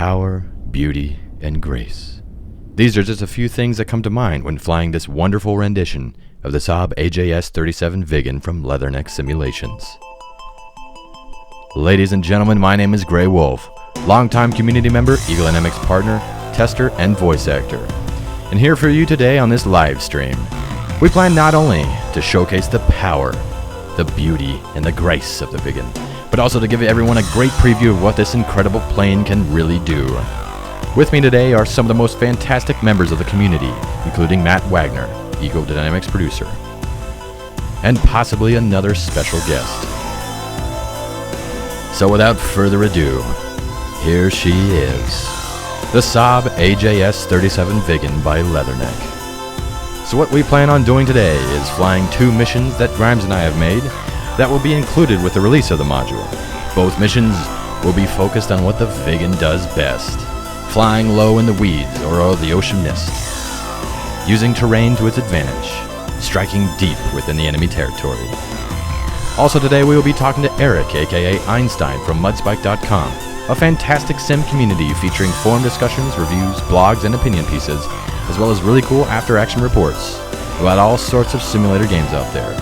Power, beauty, and grace. These are just a few things that come to mind when flying this wonderful rendition of the Saab AJS-37 Viggen from Leatherneck Simulations. Ladies and gentlemen, my name is Graywo1f, longtime community member, Eagle Dynamics partner, tester, and voice actor. And here for you today on this live stream, we plan not only to showcase the power, the beauty, and the grace of the Viggen, but also to give everyone a great preview of what this incredible plane can really do. With me today are some of the most fantastic members of the community, including Matt Wagner, Eagle Dynamics producer, and possibly another special guest. So without further ado, here she is, the Saab AJS-37 Viggen by Leatherneck. So what we plan on doing today is flying two missions that Grimes and I have made that will be included with the release of the module. Both missions will be focused on what the Viggen does best, flying low in the weeds or the ocean mist, using terrain to its advantage, striking deep within the enemy territory. Also today we will be talking to Eric, aka Einstein from Mudspike.com, a fantastic sim community featuring forum discussions, reviews, blogs, and opinion pieces, as well as really cool after-action reports about all sorts of simulator games out there.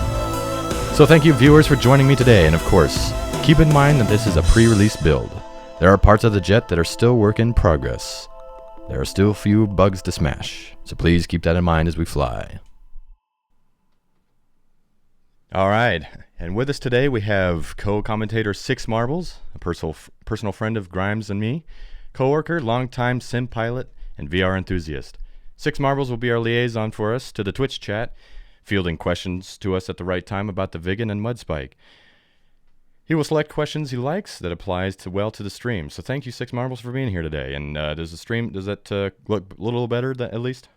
So thank you viewers for joining me today, and of course, keep in mind that this is a pre-release build. There are parts of the jet that are still work in progress. There are still a few bugs to smash, so please keep that in mind as we fly. Alright, and with us today we have co-commentator Six Marbles, a personal friend of Grimes and me, coworker, longtime sim pilot, and VR enthusiast. Six Marbles will be our liaison for us to the Twitch chat, fielding questions to us at the right time about the Viggen and Mudspike. He will select questions he likes that applies to the stream. So thank you, Six Marbles, for being here today. And does that look a little better at least?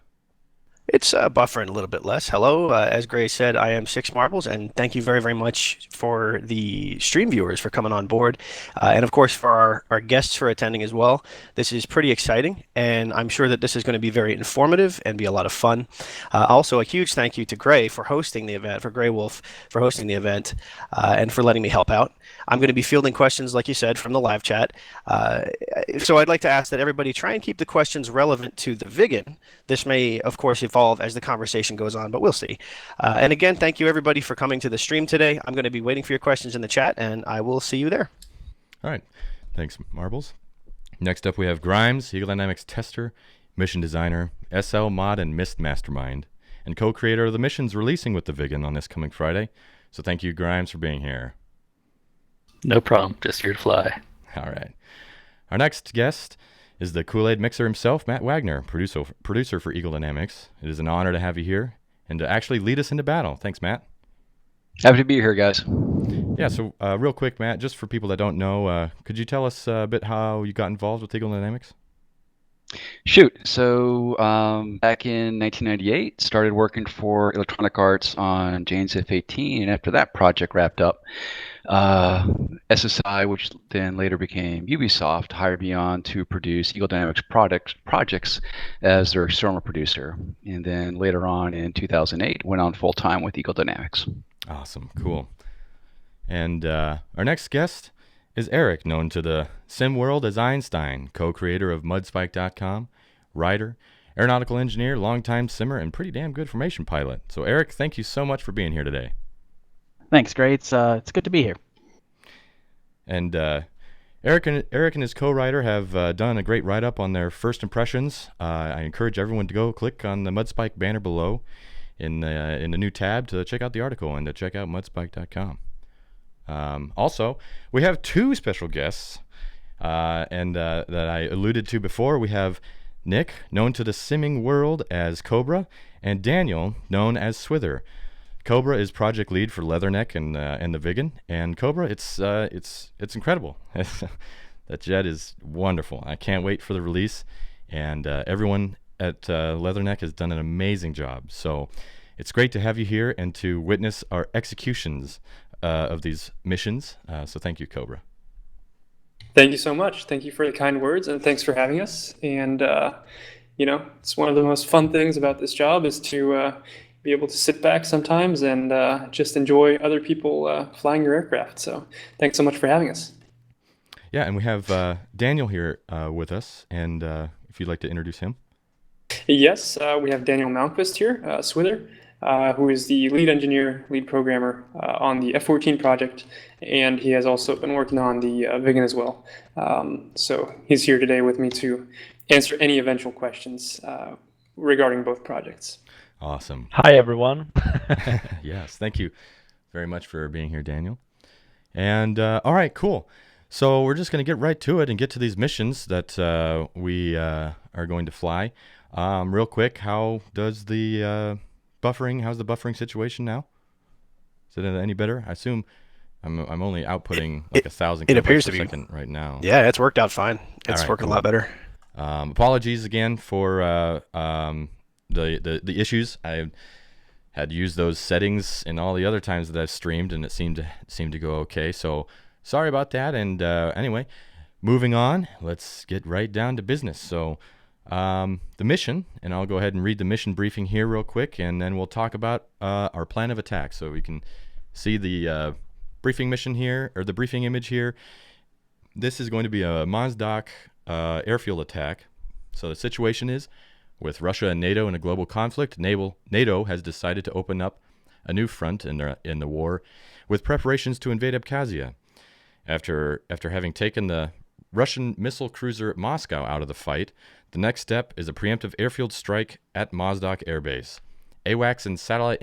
It's buffering a little bit less. Hello, as Gray said, I am Six Marbles, and thank you very, very much for the stream viewers for coming on board, and of course for our guests for attending as well. This is pretty exciting, and I'm sure that this is going to be very informative and be a lot of fun. Also, a huge thank you to Gray for hosting the event, for Graywo1f for hosting the event, and for letting me help out. I'm going to be fielding questions, like you said, from the live chat. So I'd like to ask that everybody try and keep the questions relevant to the Viggen. This may, of course, evolve as the conversation goes on, but we'll see. And again, thank you everybody for coming to the stream today. I'm going to be waiting for your questions in the chat, and I will see you there. All right. Thanks, Marbles. Next up, we have Grimes, Eagle Dynamics tester, mission designer, SL mod and Mist mastermind, and co-creator of the missions releasing with the Viggen on this coming Friday. So thank you, Grimes, for being here. No problem. Just here to fly. All right. Our next guest is the Kool-Aid mixer himself, Matt Wagner, producer for Eagle Dynamics. It is an honor to have you here and to actually lead us into battle. Thanks, Matt. Happy to be here, guys. Yeah, so real quick, Matt, just for people that don't know, could you tell us a bit how you got involved with Eagle Dynamics? Shoot. So back in 1998, started working for Electronic Arts on Jane's F-18, and after that project wrapped up, SSI, which then later became Ubisoft, hired me on to produce Eagle Dynamics projects as their external producer. And then later on in 2008, went on full-time with Eagle Dynamics. Awesome. Cool. And our next guest is Eric, known to the sim world as Einstein, co-creator of Mudspike.com, writer, aeronautical engineer, longtime simmer, and pretty damn good formation pilot. So Eric, thank you so much for being here today. Thanks, Gray. It's good to be here. And Eric and his co-writer have done a great write-up on their first impressions. I encourage everyone to go click on the Mudspike banner below in the new tab to check out the article and to check out Mudspike.com. Also, we have two special guests, and that I alluded to before. We have Nick, known to the simming world as Cobra, and Daniel, known as Swither. Cobra is project lead for Leatherneck and the Viggen, and Cobra, it's incredible. That jet is wonderful. I can't wait for the release, and everyone at Leatherneck has done an amazing job. So it's great to have you here and to witness our executions of these missions. So thank you, Cobra. Thank you so much. Thank you for the kind words, and thanks for having us. And it's one of the most fun things about this job is to be able to sit back sometimes and just enjoy other people flying your aircraft. So thanks so much for having us. Yeah, and we have Daniel here with us, and if you'd like to introduce him. Yes, we have Daniel Malmquist here, Swither, who is the lead engineer, lead programmer on the F-14 project, and he has also been working on the Viggen as well. So he's here today with me to answer any eventual questions regarding both projects. Awesome. Hi, everyone. Yes, thank you very much for being here, Daniel. And all right, cool. So we're just going to get right to it and get to these missions that we are going to fly. Real quick, how's the buffering situation now? Is it any better? I assume I'm only outputting like 1,000 kilobytes per second right now. Yeah, it's worked out fine. It's working a lot better. Apologies again for the issues. I had used those settings in all the other times that I've streamed, and it seemed to go okay. So sorry about that. And anyway, moving on. Let's get right down to business. So the mission, and I'll go ahead and read the mission briefing here real quick, and then we'll talk about our plan of attack. So we can see the briefing mission here, or the briefing image here. This is going to be a Mozdok airfield attack. So the situation is, with Russia and NATO in a global conflict, NATO has decided to open up a new front in the war, with preparations to invade Abkhazia. After having taken the Russian missile cruiser Moscow out of the fight, the next step is a preemptive airfield strike at Mozdok Air Base. AWACS and satellite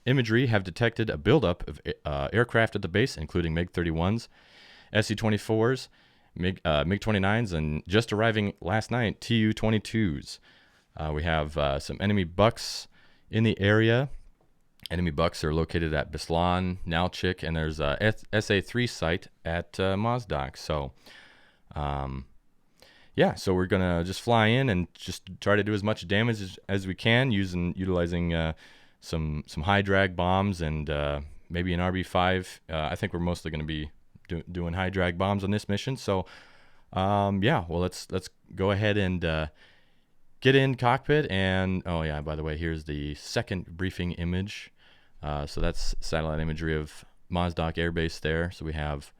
imagery have detected a buildup of aircraft at the base, including MiG-31s, SC-24s, MiG-29s, and just arriving last night, Tu-22s. We have some enemy bucks in the area. Enemy bucks are located at Beslan, Nalchik, and there's a SA-3 site at Mozdok. So, yeah, so we're gonna just fly in and just try to do as much damage as we can, utilizing some high drag bombs and maybe an RB5. I think we're mostly gonna be doing high drag bombs on this mission. So, yeah, well, let's go ahead and get in cockpit. And oh yeah, by the way, here's the second briefing image. So that's satellite imagery of Mozdok Air Base there. So we have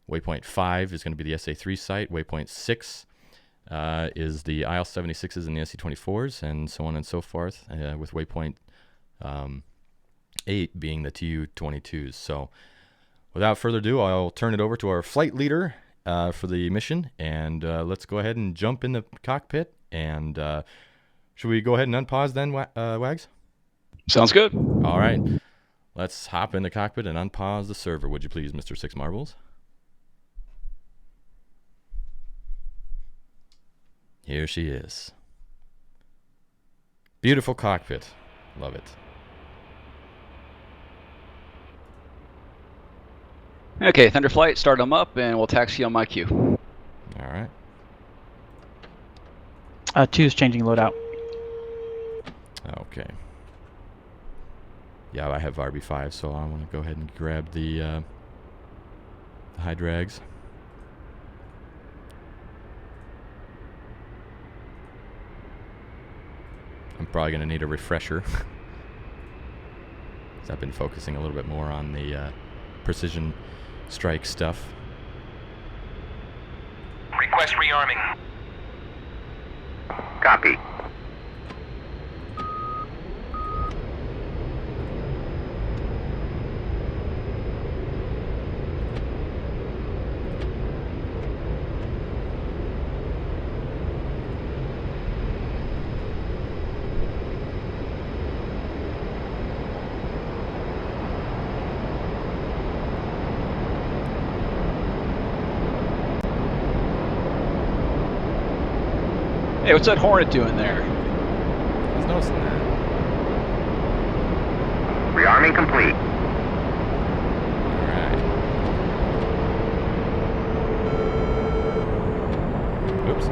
waypoint 5 is going to be the SA-3 site. Waypoint 6 is the IL-76s and the SC-24s, and so on and so forth, with waypoint 8 being the Tu-22s. So without further ado, I'll turn it over to our flight leader for the mission, and let's go ahead and jump in the cockpit. And should we go ahead and unpause then, Wags? Sounds good. All right. Let's hop in the cockpit and unpause the server, would you please, Mr. Six Marbles? Here she is. Beautiful cockpit. Love it. Okay, Thunderflight, start them up, and we'll taxi on my cue. All right. 2 is changing loadout. Okay. Yeah, I have RB5, so I want to go ahead and grab the high drags. I'm probably going to need a refresher. 'Cause I've been focusing a little bit more on the precision strike stuff. Request rearming. Copy. Hey, what's that Hornet doing there? I was noticing that. Rearming complete. All right. Oops.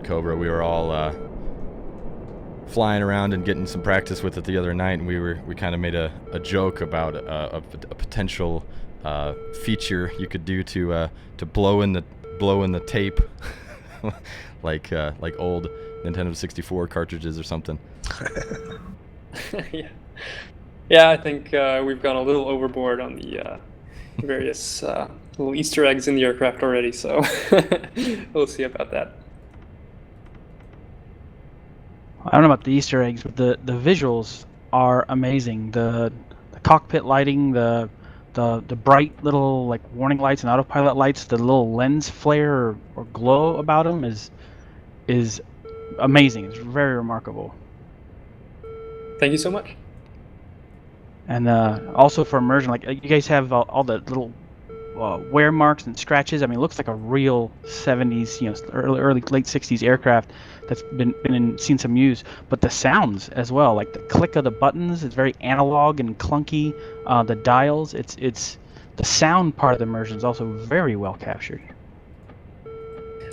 Cobra, we were all flying around and getting some practice with it the other night, and we kind of made a joke about a potential feature you could do to blow in the tape, like old Nintendo 64 cartridges or something. Yeah, I think we've gone a little overboard on the various little Easter eggs in the aircraft already, so we'll see about that. I don't know about the Easter eggs, but the visuals are amazing. The cockpit lighting, the bright little like warning lights and autopilot lights, the little lens flare or glow about them is amazing. It's very remarkable. Thank you so much. And also for immersion, like you guys have all the little wear marks and scratches. I mean, it looks like a real 70s, early late 60s aircraft that's seen some use. But the sounds as well, like the click of the buttons, is very analog and clunky. The dials, it's the sound part of the immersion is also very well captured.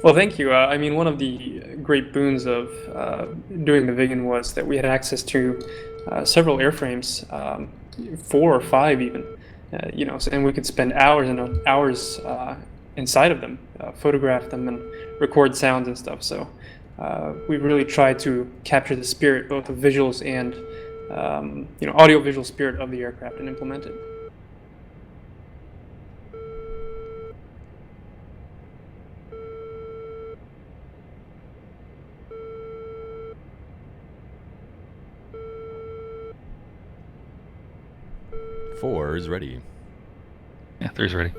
Well, thank you. I mean, one of the great boons of doing the Viggen was that we had access to several airframes, 4 or 5 even, and we could spend hours and hours inside of them, photograph them and record sounds and stuff. So we really tried to capture the spirit, both of visuals and audio-visual spirit of the aircraft and implement it. Four is ready. Yeah, 3's ready.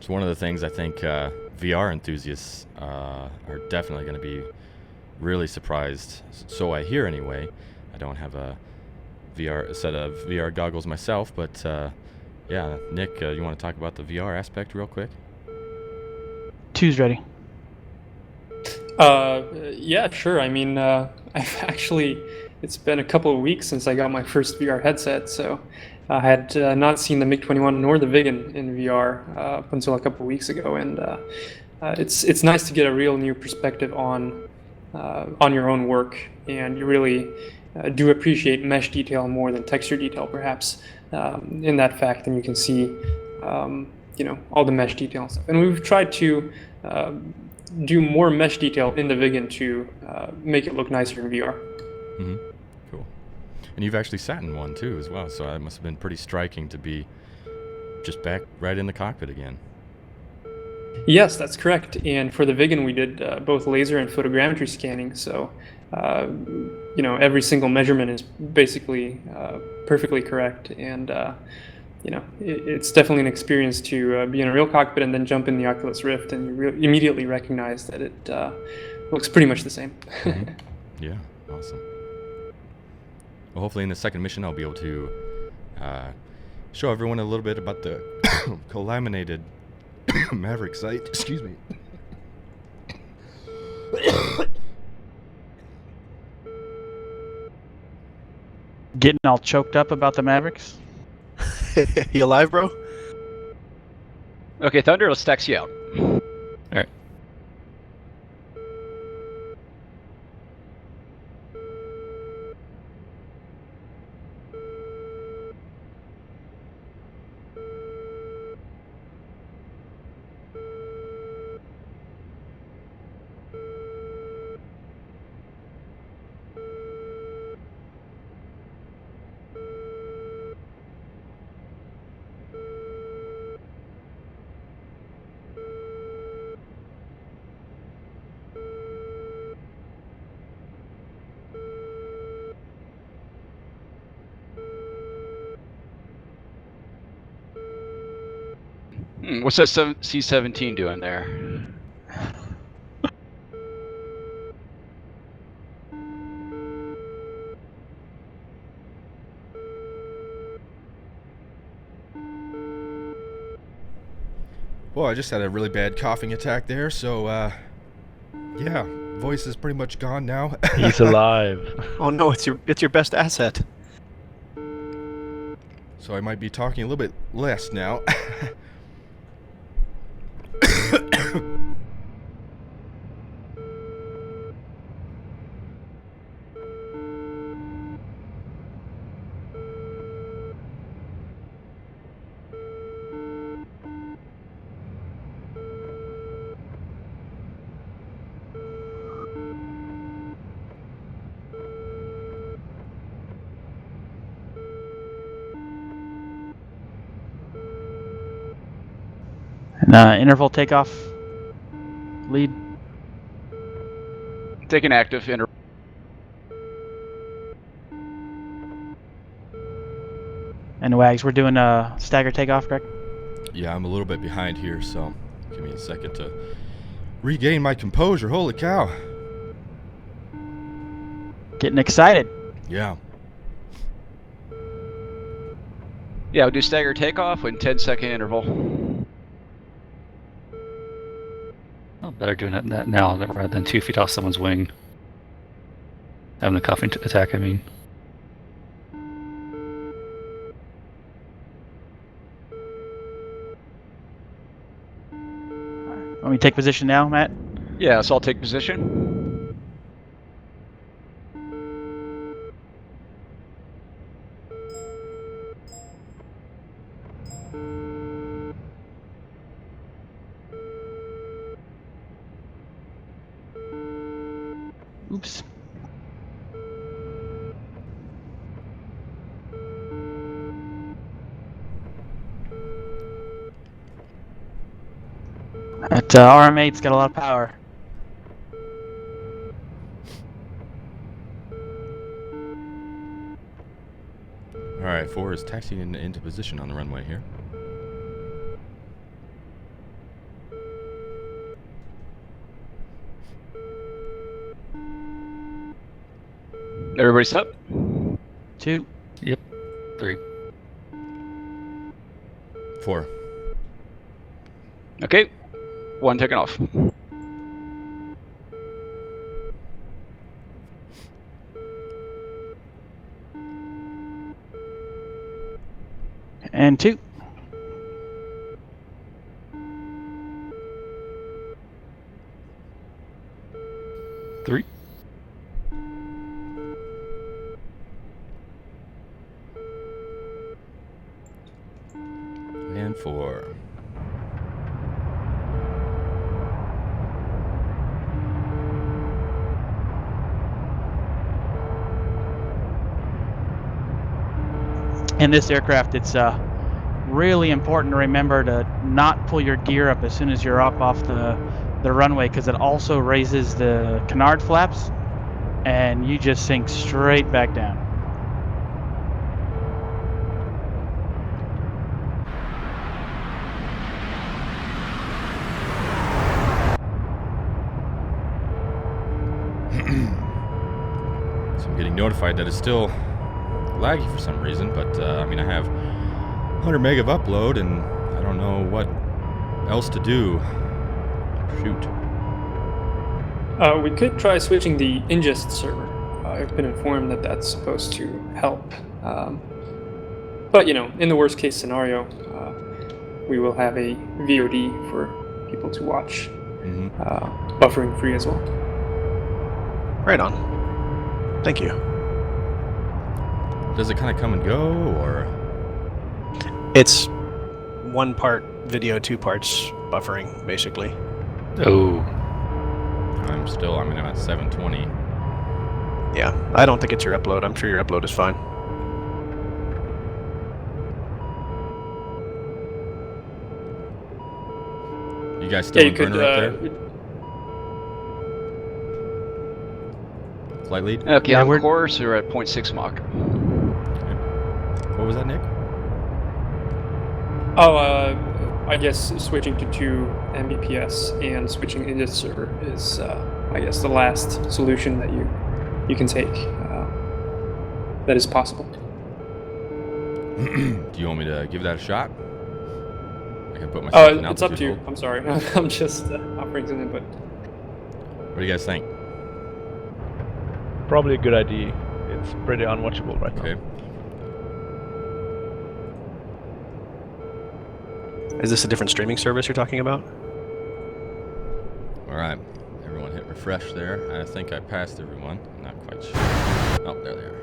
It's one of the things I think VR enthusiasts are definitely going to be really surprised. So I hear anyway. I don't have a set of VR goggles myself, but yeah, Nick, you want to talk about the VR aspect real quick? Two's ready. Yeah, sure. I mean, it's been a couple of weeks since I got my first VR headset, so I had not seen the MiG-21 nor the Viggen in VR up until a couple of weeks ago, and it's nice to get a real new perspective on your own work, and you really do appreciate mesh detail more than texture detail, perhaps, in that fact, and you can see, all the mesh detail and stuff. And we've tried to do more mesh detail in the Viggen to make it look nicer in VR. Mm-hmm. Cool. And you've actually sat in one too, as well, so it must have been pretty striking to be just back right in the cockpit again. Yes, that's correct. And for the Viggen, we did both laser and photogrammetry scanning. So, every single measurement is basically perfectly correct. And, it's definitely an experience to be in a real cockpit and then jump in the Oculus Rift, and you immediately recognize that it looks pretty much the same. Mm-hmm. Yeah, awesome. Well, hopefully in the second mission, I'll be able to show everyone a little bit about the co-laminated Maverick sight. Excuse me. Getting all choked up about the Mavericks? You alive, bro? Okay, Thunder, let's taxi out. All right. What's that C-17 doing there? Well, I just had a really bad coughing attack there, so yeah, voice is pretty much gone now. He's alive. Oh no, it's your best asset. So I might be talking a little bit less now. And interval takeoff lead. Take an active interval. And Wags, we're doing a stagger takeoff, correct? Yeah, I'm a little bit behind here, so give me a second to regain my composure. Holy cow. Getting excited. Yeah. Yeah, we'll do stagger takeoff with 10-second interval. Oh, better doing that now rather than 2 feet off someone's wing. Having a coughing attack, I mean. Want me to take position now, Matt? Yeah, so I'll take position. Oops. That RM8's got a lot of power. Alright, 4 is taxiing into position on the runway here. Everybody set? 2. Yep. 3. 4. Okay. 1 taking off. And 2. Three. And 4. In this aircraft, it's really important to remember to not pull your gear up as soon as you're up off the runway, because it also raises the canard flaps, and you just sink straight back down. So I'm getting notified that it's still laggy for some reason, but I mean, I have 100 meg of upload and I don't know what else to do. Shoot. We could try switching the ingest server. I've been informed that that's supposed to help. But, you know, in the worst case scenario, we will have a VOD for people to watch, buffering free as well. Right on. Thank you. Does it kind of come and go, or? It's 1 part video, 2 parts buffering, basically. Oh. I'm at 720. Yeah, I don't think it's your upload. I'm sure your upload is fine. You guys still in burner up there? Flight lead? Okay, Yeah, on we're- course, we're at 0.6 Mach. What was that, Nick? Oh, I guess switching to 2 Mbps and switching ingest server is, I guess, the last solution that you can take. That is possible. Do you want me to give that a shot? I can put myself in It's up to altitude you. hold. I'm sorry. I'm just offering some input. What do you guys think? Probably a good idea. It's pretty unwatchable right Okay. now. Is this a different streaming service you're talking about? All right. Everyone hit refresh there. I think I passed everyone. Not quite sure. Oh, there they are.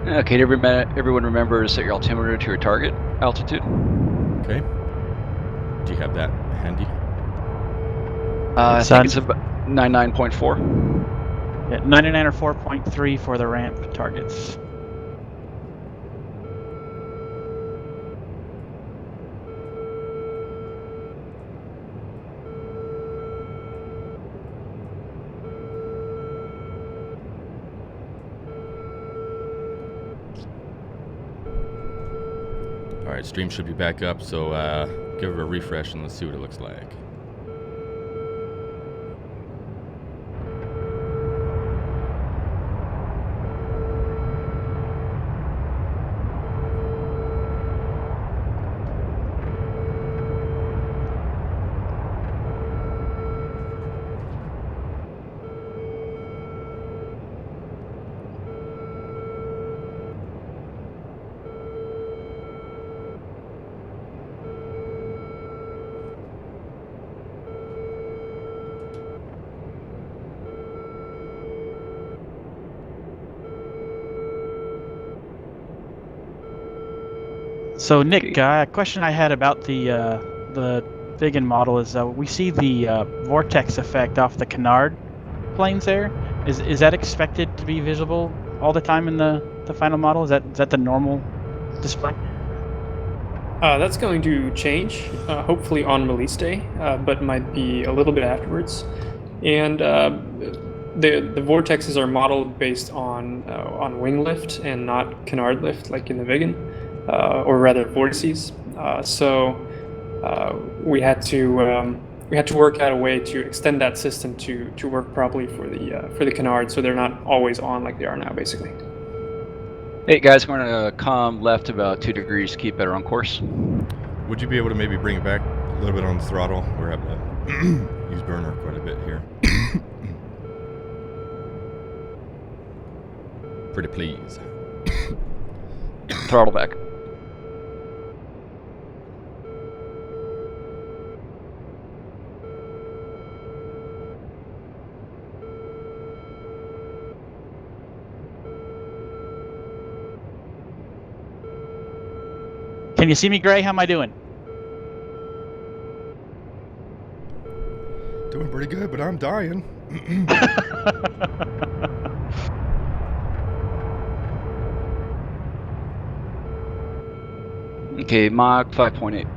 Okay, everyone remember to set your altimeter to your target altitude. Okay. Do you have that handy? I It's think on- it's about 99.4. Yeah, 99 or 4.3 for the ramp targets. All right, stream should be back up, so give it a refresh and let's see what it looks like. So Nick, a question I had about the Viggen model is we see the vortex effect off the canard planes there. Is that expected to be visible all the time in the final model? Is that the normal display? That's going to change, hopefully on release day, but might be a little bit afterwards. And the vortexes are modeled based on wing lift and not canard lift, like in the Viggen, or rather vortices. So we had to we had to work out a way to extend that system to work properly for the canard, so they're not always on like they are now, basically. Hey guys, we're gonna come left about 2 degrees to keep better on course. Would you be able to maybe bring it back a little bit on the throttle? We're having to use burner quite a bit here. Pretty please. Throttle back. Can you see me, Gray? How am I doing? Doing pretty good, but I'm dying. Okay, Mach 5.8.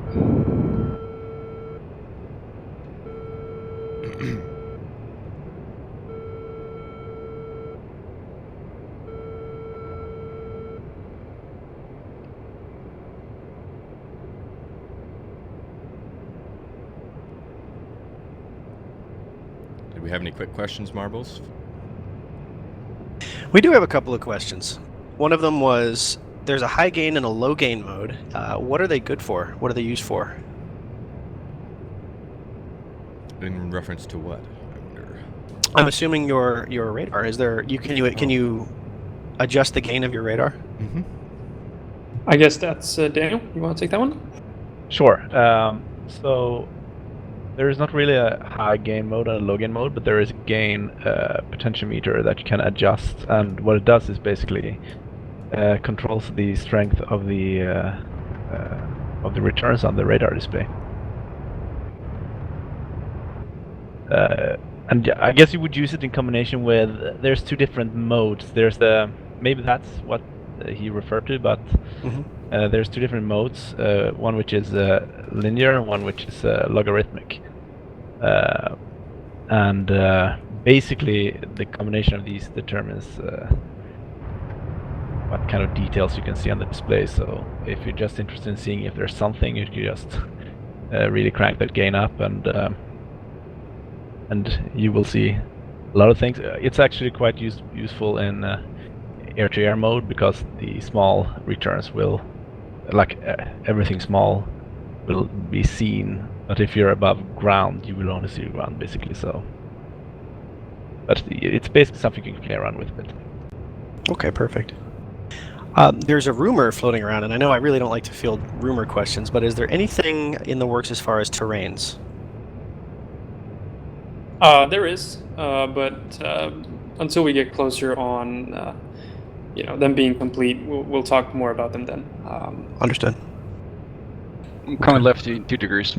Do we have any quick questions, Marbles? We do have a couple of questions. One of them was, there's a high gain and a low gain mode. What are they good for? What are they used for? In reference to what? I wonder. I'm assuming your radar. Is there can you adjust the gain of your radar? Mm-hmm. I guess that's Daniel. You want to take that one? Sure. So there is not really a high gain mode and a low gain mode, but there is a gain potentiometer that you can adjust, and what it does is basically controls the strength of the returns on the radar display. And I guess you would use it in combination with. There's 2 different modes. There's the maybe that's what he referred to, but there's 2 different modes. One which is linear, and one which is logarithmic. And basically, the combination of these determines what kind of details you can see on the display. So if you're just interested in seeing if there's something, you can just really crank that gain up, and you will see a lot of things. It's actually quite useful in air-to-air mode, because the small returns will, like everything small, will be seen. But if you're above ground, you will only see the ground, basically. So, but it's basically something you can play around with a bit. Okay, perfect. There's a rumor floating around, and I know I really don't like to field rumor questions, but is there anything in the works as far as terrains? There is, but until we get closer on, them being complete, we'll talk more about them then. Understood. I'm coming left 2 degrees.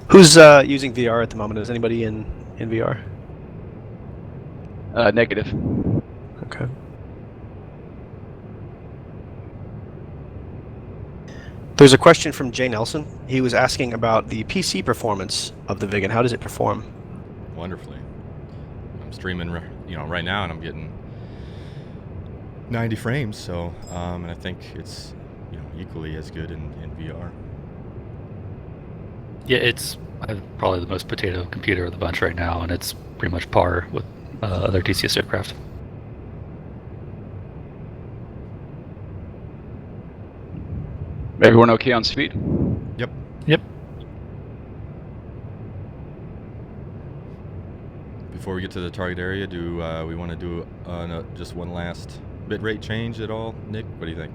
Who's using VR at the moment? Is anybody in VR? Negative. Okay. There's a question from Jay Nelson. He was asking about the PC performance of the Viggen. How does it perform? Wonderfully. I'm streaming, right now, and I'm getting 90 frames. So, and I think it's, equally as good in VR. Yeah, it's probably the most potato computer of the bunch right now, and it's pretty much par with other DCS aircraft. Everyone okay on speed? Yep. Yep. Before we get to the target area, do we want to do just one last bitrate change at all? Nick, what do you think?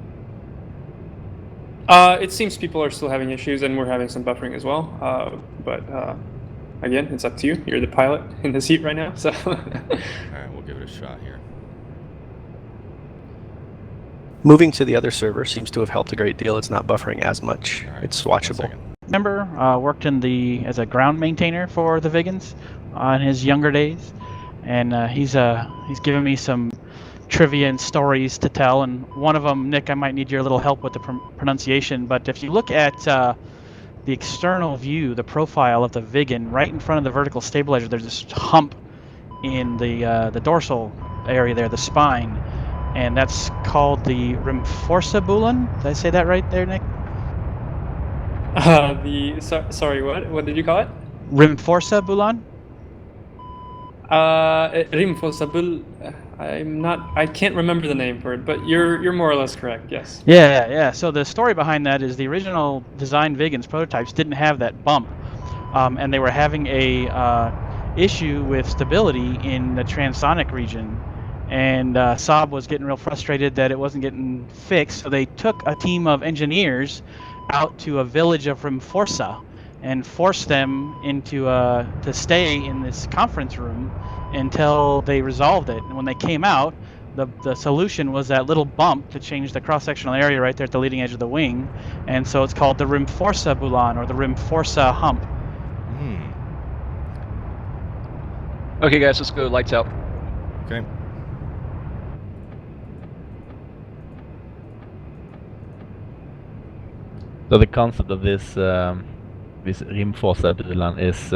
It seems people are still having issues, and we're having some buffering as well. But again, it's up to you. You're the pilot in the seat right now, so. All right, we'll give it a shot here. Moving to the other server seems to have helped a great deal. It's not buffering as much. All right, It's watchable. Member worked as a ground maintainer for the Viggens in his younger days, and he's given me some trivia and stories to tell. And one of them, Nick, I might need your little help with the pronunciation. But if you look at the external view, the profile of the Viggen, right in front of the vertical stabilizer, there's this hump in the dorsal area there, the spine, and that's called the Rimforsabulon. Did I say that right there, Nick? Sorry, what did you call it? Rimforsabulon? Rimfosabul. I can't remember the name for it, but you're more or less correct. Yes. Yeah. So the story behind that is the original design Viggens prototypes didn't have that bump, and they were having a issue with stability in the transonic region, and Saab was getting real frustrated that it wasn't getting fixed. So they took a team of engineers out to a village of Rimforsa and forced them into to stay in this conference room until they resolved it. And when they came out, the solution was that little bump to change the cross-sectional area right there at the leading edge of the wing, and so it's called the Rimforsabulon, or the Rimforsa hump. Okay, guys, let's go. Lights out. Okay. So the concept of this this Rimforsabulon is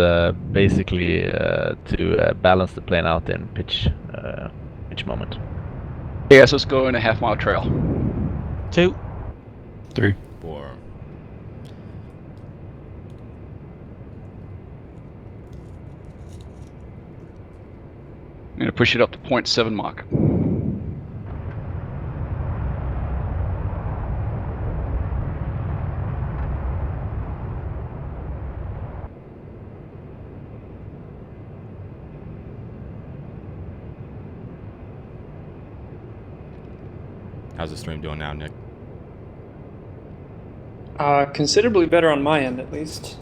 basically to balance the plane out in pitch moment. Okay, guys, let's go in a half-mile trail. 2, 3. 4. I'm going to push it up to 0.7 Mach. How's the stream doing now, Nick? Considerably better on my end, at least.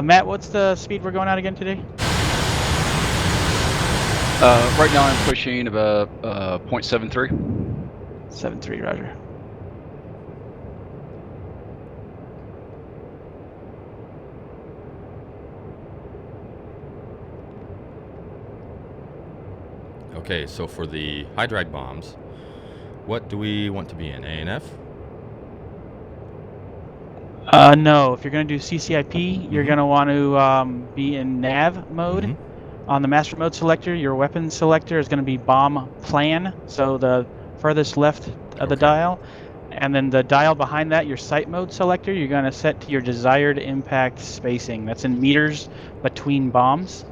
Matt, what's the speed we're going at again today? Right now I'm pushing about 0.73. 7.3, roger. Okay, so for the high drag bombs, what do we want to be in? A and F? No, if you're going to do CCIP, you're going to want to be in nav mode. On the master mode selector, your weapon selector is going to be bomb plan, so the furthest left of the dial. And then the dial behind that, your sight mode selector, you're going to set to your desired impact spacing. That's in meters between bombs.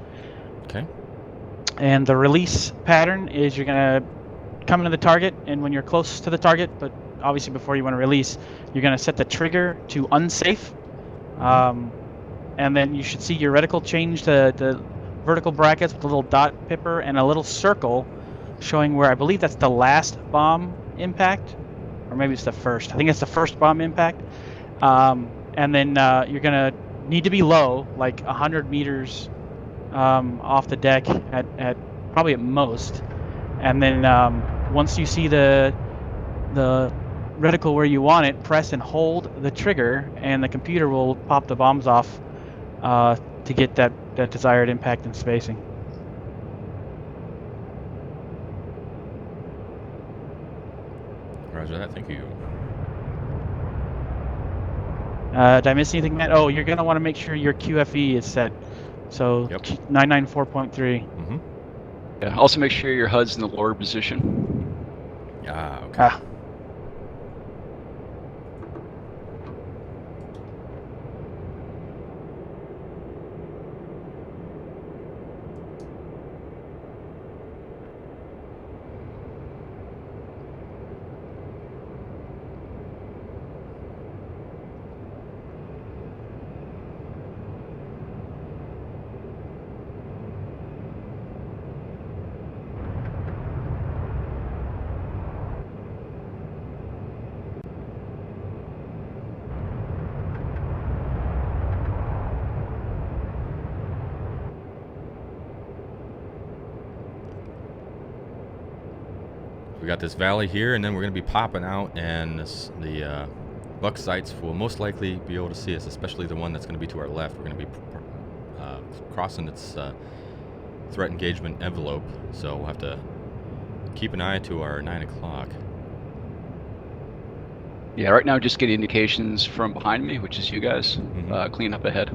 Okay. And the release pattern is you're going to come into the target, and when you're close to the target, but obviously before you want to release, you're going to set the trigger to unsafe. And then you should see your reticle change to the vertical brackets with a little dot pipper and a little circle showing where I believe that's the last bomb impact, or maybe it's the first. I think it's the first bomb impact. And then you're going to need to be low, like 100 meters off the deck at probably at most. And then once you see the reticle where you want it, press and hold the trigger, and the computer will pop the bombs off to get that desired impact and spacing. Roger that, thank you. Did I miss anything, Matt? Oh, you're going to want to make sure your QFE is set. So 994.3. Yeah, also make sure your HUD's in the lower position. Okay. we got this valley here, and then we're going to be popping out, and the buck sights will most likely be able to see us, especially the one that's going to be to our left. We're going to be crossing its threat engagement envelope, so we'll have to keep an eye to our 9 o'clock. Yeah, right now just getting indications from behind me, which is you guys. Clean up ahead.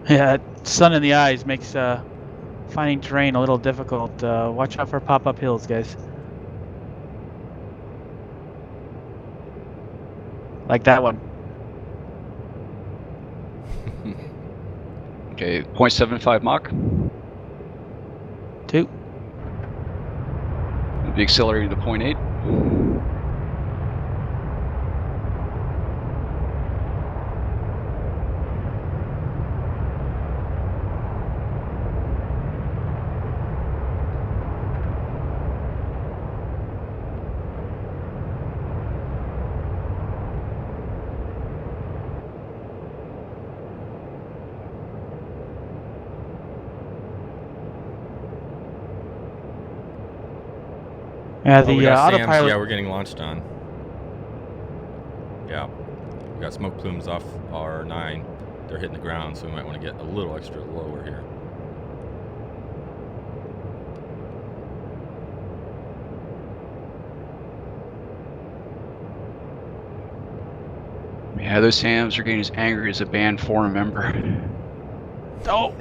Yeah, sun in the eyes makes finding terrain a little difficult. Watch out for pop-up hills, guys. Like that one. Okay, 0.75 Mach. 2. We'll be accelerating to 0.8. Yeah, Oh, we the got SAMs. autopilot. Yeah, we're getting launched on. Yeah, we got smoke plumes off R9. They're hitting the ground, so we might want to get a little extra lower here. Yeah, those SAMs are getting as angry as a band forum member. Oh.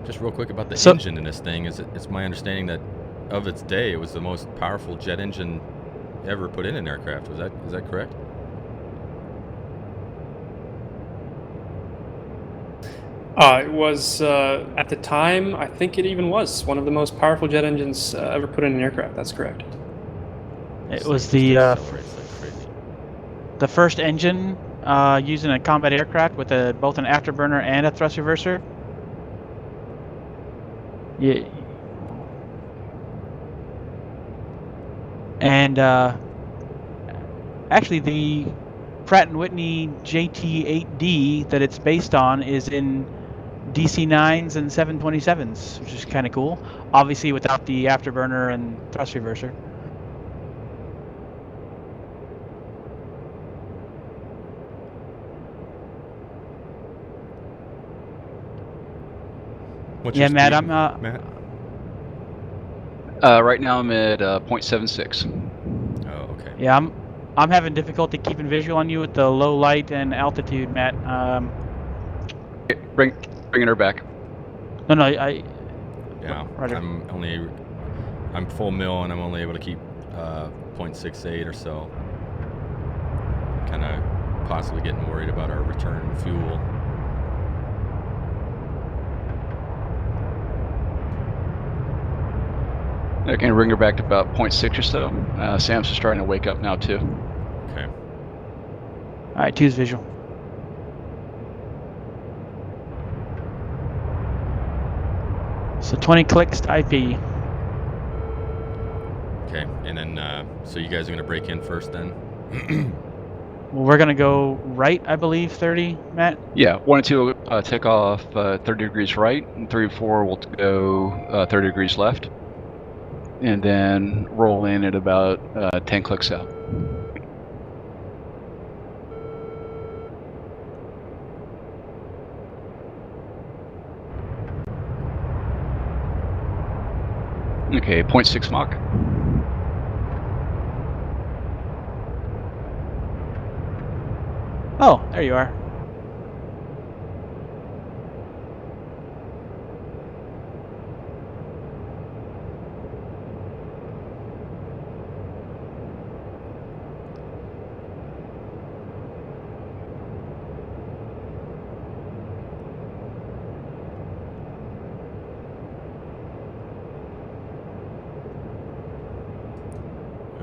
Just real quick about the So- engine in this thing, it's my understanding that of its day, it was the most powerful jet engine ever put in an aircraft. Is that correct? It was, at the time, I think it even was one of the most powerful jet engines ever put in an aircraft. That's correct. It was the first engine used in a combat aircraft with both an afterburner and a thrust reverser. Yeah. And actually, the Pratt & Whitney JT8D that it's based on is in DC-9s and 727s, which is kind of cool. Obviously, without the afterburner and thrust reverser. What's Yeah, your Matt, speed, I'm Matt? Right now I'm at 0.76. Oh, okay. Yeah, I'm having difficulty keeping visual on you with the low light and altitude, Matt. Okay, bringing her back. No, Yeah, Roger. I'm full mil and I'm only able to keep 0.68 or so. Kind of possibly getting worried about our return fuel. I can bring her back to about 0.6 or so. Sam's starting to wake up now too. Okay. All right, 2's visual. So 20 clicks to IP. Okay, and then so you guys are gonna break in first then? Well, we're gonna go right, I believe, 30, Matt. Yeah, 1 and 2 will take off 30 degrees right, and 3 and 4 will go 30 degrees left, and then roll in at about 10 clicks out. Okay, 0.6 Mach. Oh, there you are.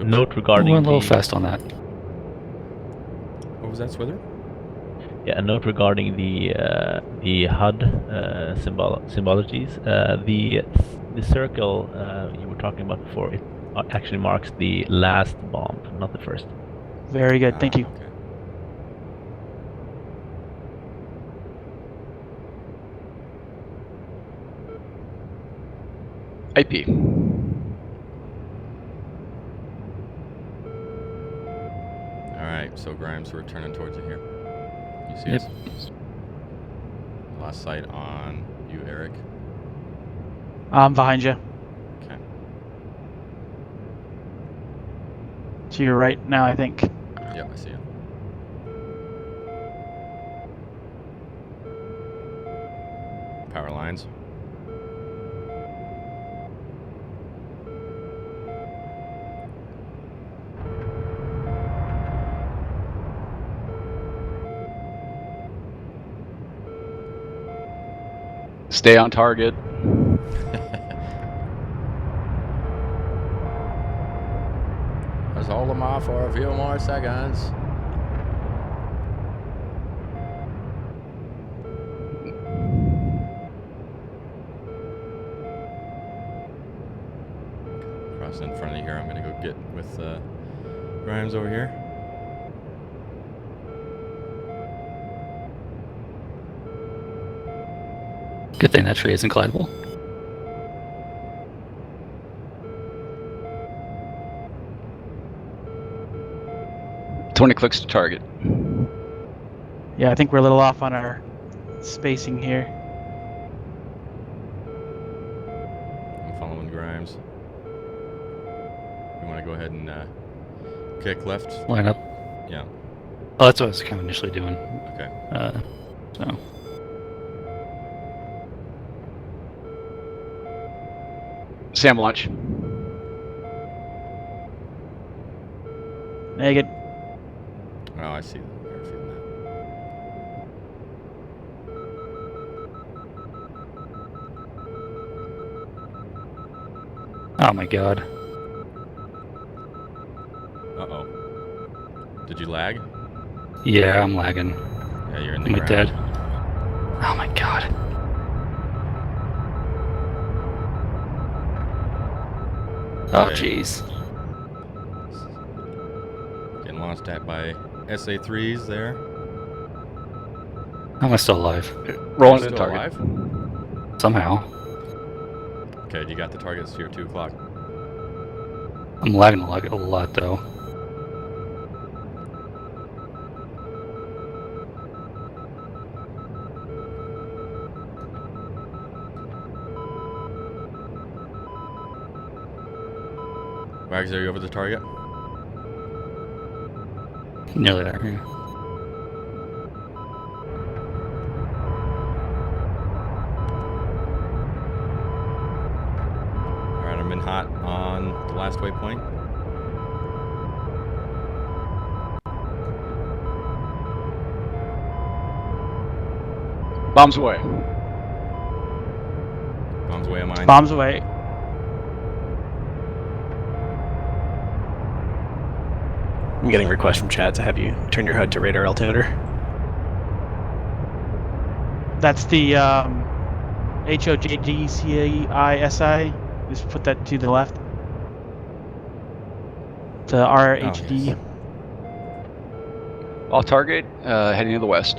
note regarding Went a little the fast on that. What was that, Swither? yeah, a note regarding the HUD symbologies. The circle you were talking about before, it actually marks the last bomb, not the first. Very good. Thank you. Okay. IP. Alright, so Grimes, we're turning towards you here. You see Yep. us? Last sight on you, Eric. I'm behind you. Okay. To your right now, I think. Yep, I see you. Power lines. Stay on target. Let's hold them off for a few more seconds. Cross in front of you here. I'm gonna go get with Grimes over here. Good thing that tree isn't collidable. Twenty clicks to target. Yeah, I think we're a little off on our spacing here. I'm following Grimes. You want to go ahead and kick left? Line up. Yeah. Oh, that's what I was kind of initially doing. Okay. So. Sam launch. Naked. Oh, I see the airfield now. Oh my god. Uh-oh. Did you lag? Yeah, I'm lagging. Yeah, you're in the Am I ground. dead? Oh my god. Oh Okay. jeez. Getting launched at by SA-3s there. How am I still alive? Rolling You're to still target. alive? Somehow. Okay, you got the targets here, 2 o'clock. I'm lagging a lot though. Wags, are you over the target? Nearly there. Yeah. Alright, I'm in hot on the last waypoint. Bombs away. Bombs away on mine. Bombs away. I'm getting requests from chat to have you turn your HUD to radar altimeter. That's the HOJDCISI. Just put that to the left. To RHD. yes. All target, heading to the west.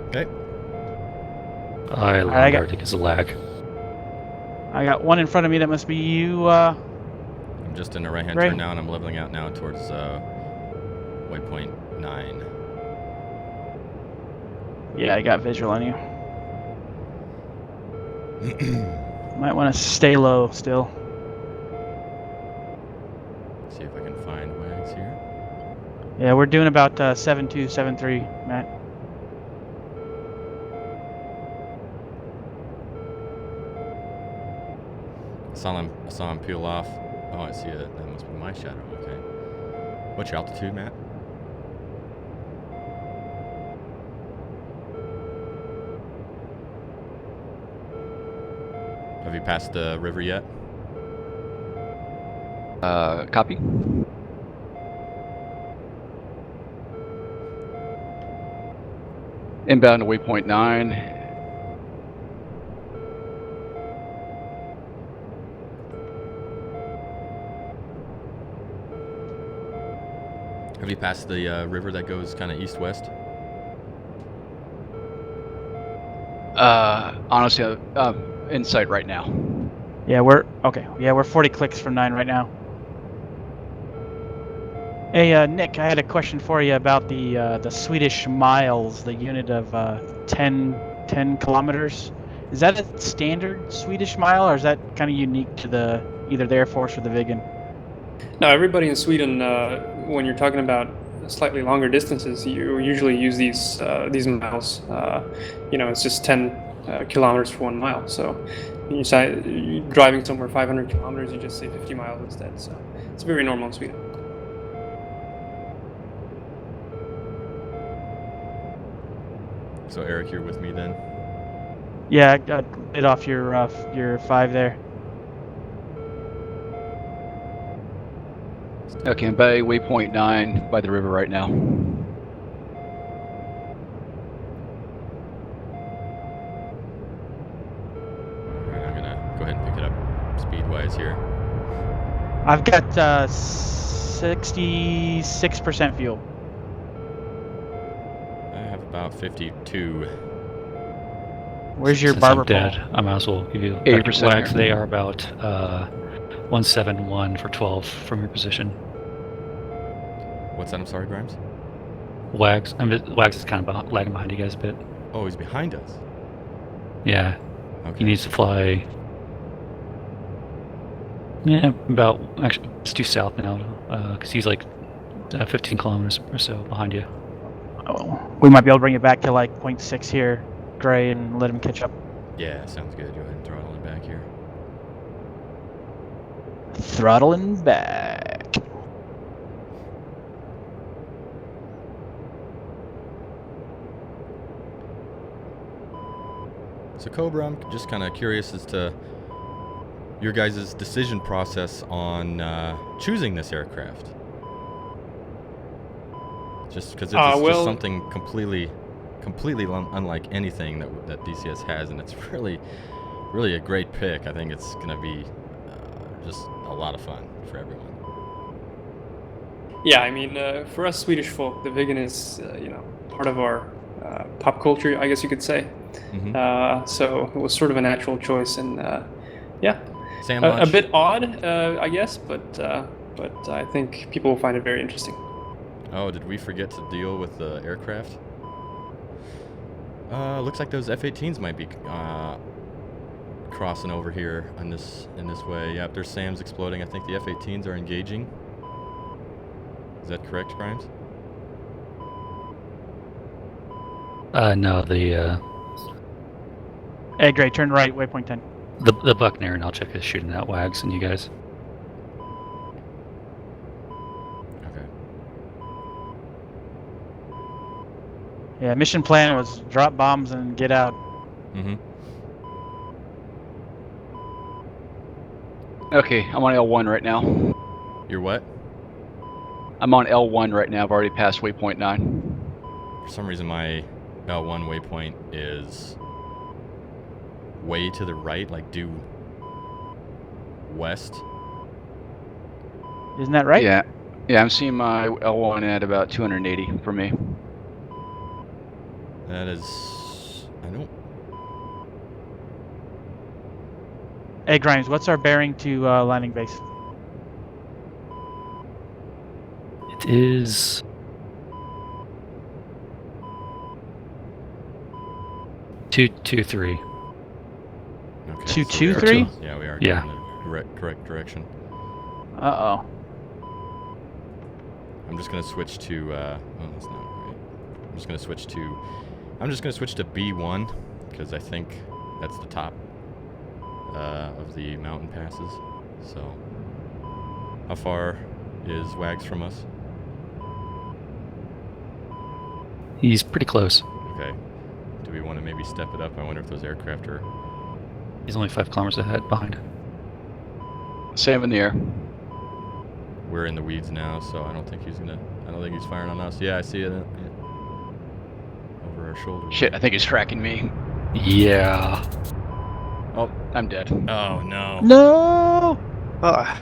Okay. I I lagged got- Arctic as a lag. I got one in front of me. That must be you. I'm just in a right-hand Great. turn now, and I'm leveling out now towards waypoint 9. Yeah, I got visual on you. Might want to stay low still. See if I can find Wags here. Yeah, we're doing about 7.2, 7.3, Matt. I saw him peel off. Oh, I see it. That must be my shadow. Okay. What's your altitude, Matt? Have you passed the river yet? Copy. Inbound to waypoint 9. Have you passed the river that goes kind of east-west? Honestly, in sight right now. Yeah, we're okay. Yeah, we're 40 clicks from 9 right now. Hey, Nick, I had a question for you about the Swedish miles, the unit of 10 kilometers. Is that a standard Swedish mile, or is that kind of unique to either the Air Force or the Viggen? No, everybody in Sweden, when you're talking about slightly longer distances, you usually use these miles. It's just 10 kilometers for 1 mile. So you say you're driving somewhere 500 kilometers, you just say 50 miles instead. So it's very normal in Sweden. So Eric, you're with me then? Yeah, I got it off your 5 there. Okay, I'm by waypoint 9 by the river right now. Alright, I'm gonna go ahead and pick it up speed-wise here. I've got 66% fuel. I have about 52. Where's your Since barber I'm dead, pole? I might as well give you 80% wags. here. They are about 171 for 12 from your position. What's that? I'm sorry, Grimes? Wags. Wags is kind of lagging behind you guys a bit. Oh, he's behind us. Yeah, Okay. he needs to fly. Yeah, about actually it's due south now, because he's like 15 kilometers or so behind you. Oh, we might be able to bring it back to like 0.6 here, Gray, and let him catch up. Yeah, sounds good. Go ahead and throttle it back here. Throttling back. So Cobra, I'm just kind of curious as to your guys' decision process on choosing this aircraft. Just because it's just something completely unlike anything that DCS has, and it's really a great pick. I think it's going to be just a lot of fun for everyone. Yeah, I mean, for us Swedish folk, the Viggen is, part of our pop culture, I guess you could say. Mm-hmm. So it was sort of a natural choice, and yeah, Sam a bit odd, I guess, but I think people will find it very interesting. Oh, did we forget to deal with the aircraft? Looks like those F-18s might be crossing over here in this way. Yep, there's SAMs exploding. I think the F-18s are engaging. Is that correct, Grimes? No, the Hey, Gray, turn right, waypoint 10. the Buckner, and I'll check his shooting out wags and you guys. Okay. Yeah, mission plan was drop bombs and get out. Mm-hmm. Okay, I'm on L1 right now. You're what? I'm on L1 right now. I've already passed waypoint 9. For some reason, my L1 waypoint is way to the right, like due west. Isn't that right? Yeah, I'm seeing my L1 at about 280 for me. That is... I don't... Hey, Grimes, what's our bearing to landing base? It is 223. Okay, 223? Yeah, we are Yeah. going in the correct direction. Uh-oh. I'm just going to switch to... oh, that's not right. I'm just going to switch to B1, because I think that's the top of the mountain passes. So, how far is Wags from us? He's pretty close. Okay. Do we want to maybe step it up? I wonder if those aircraft are... He's only 5 kilometers ahead behind. Same in the air. we're in the weeds now, so I don't think he's firing on us. Yeah, I see it over our shoulder. Shit, I think he's tracking me. Yeah. Oh, I'm dead. Oh no. No! Ah,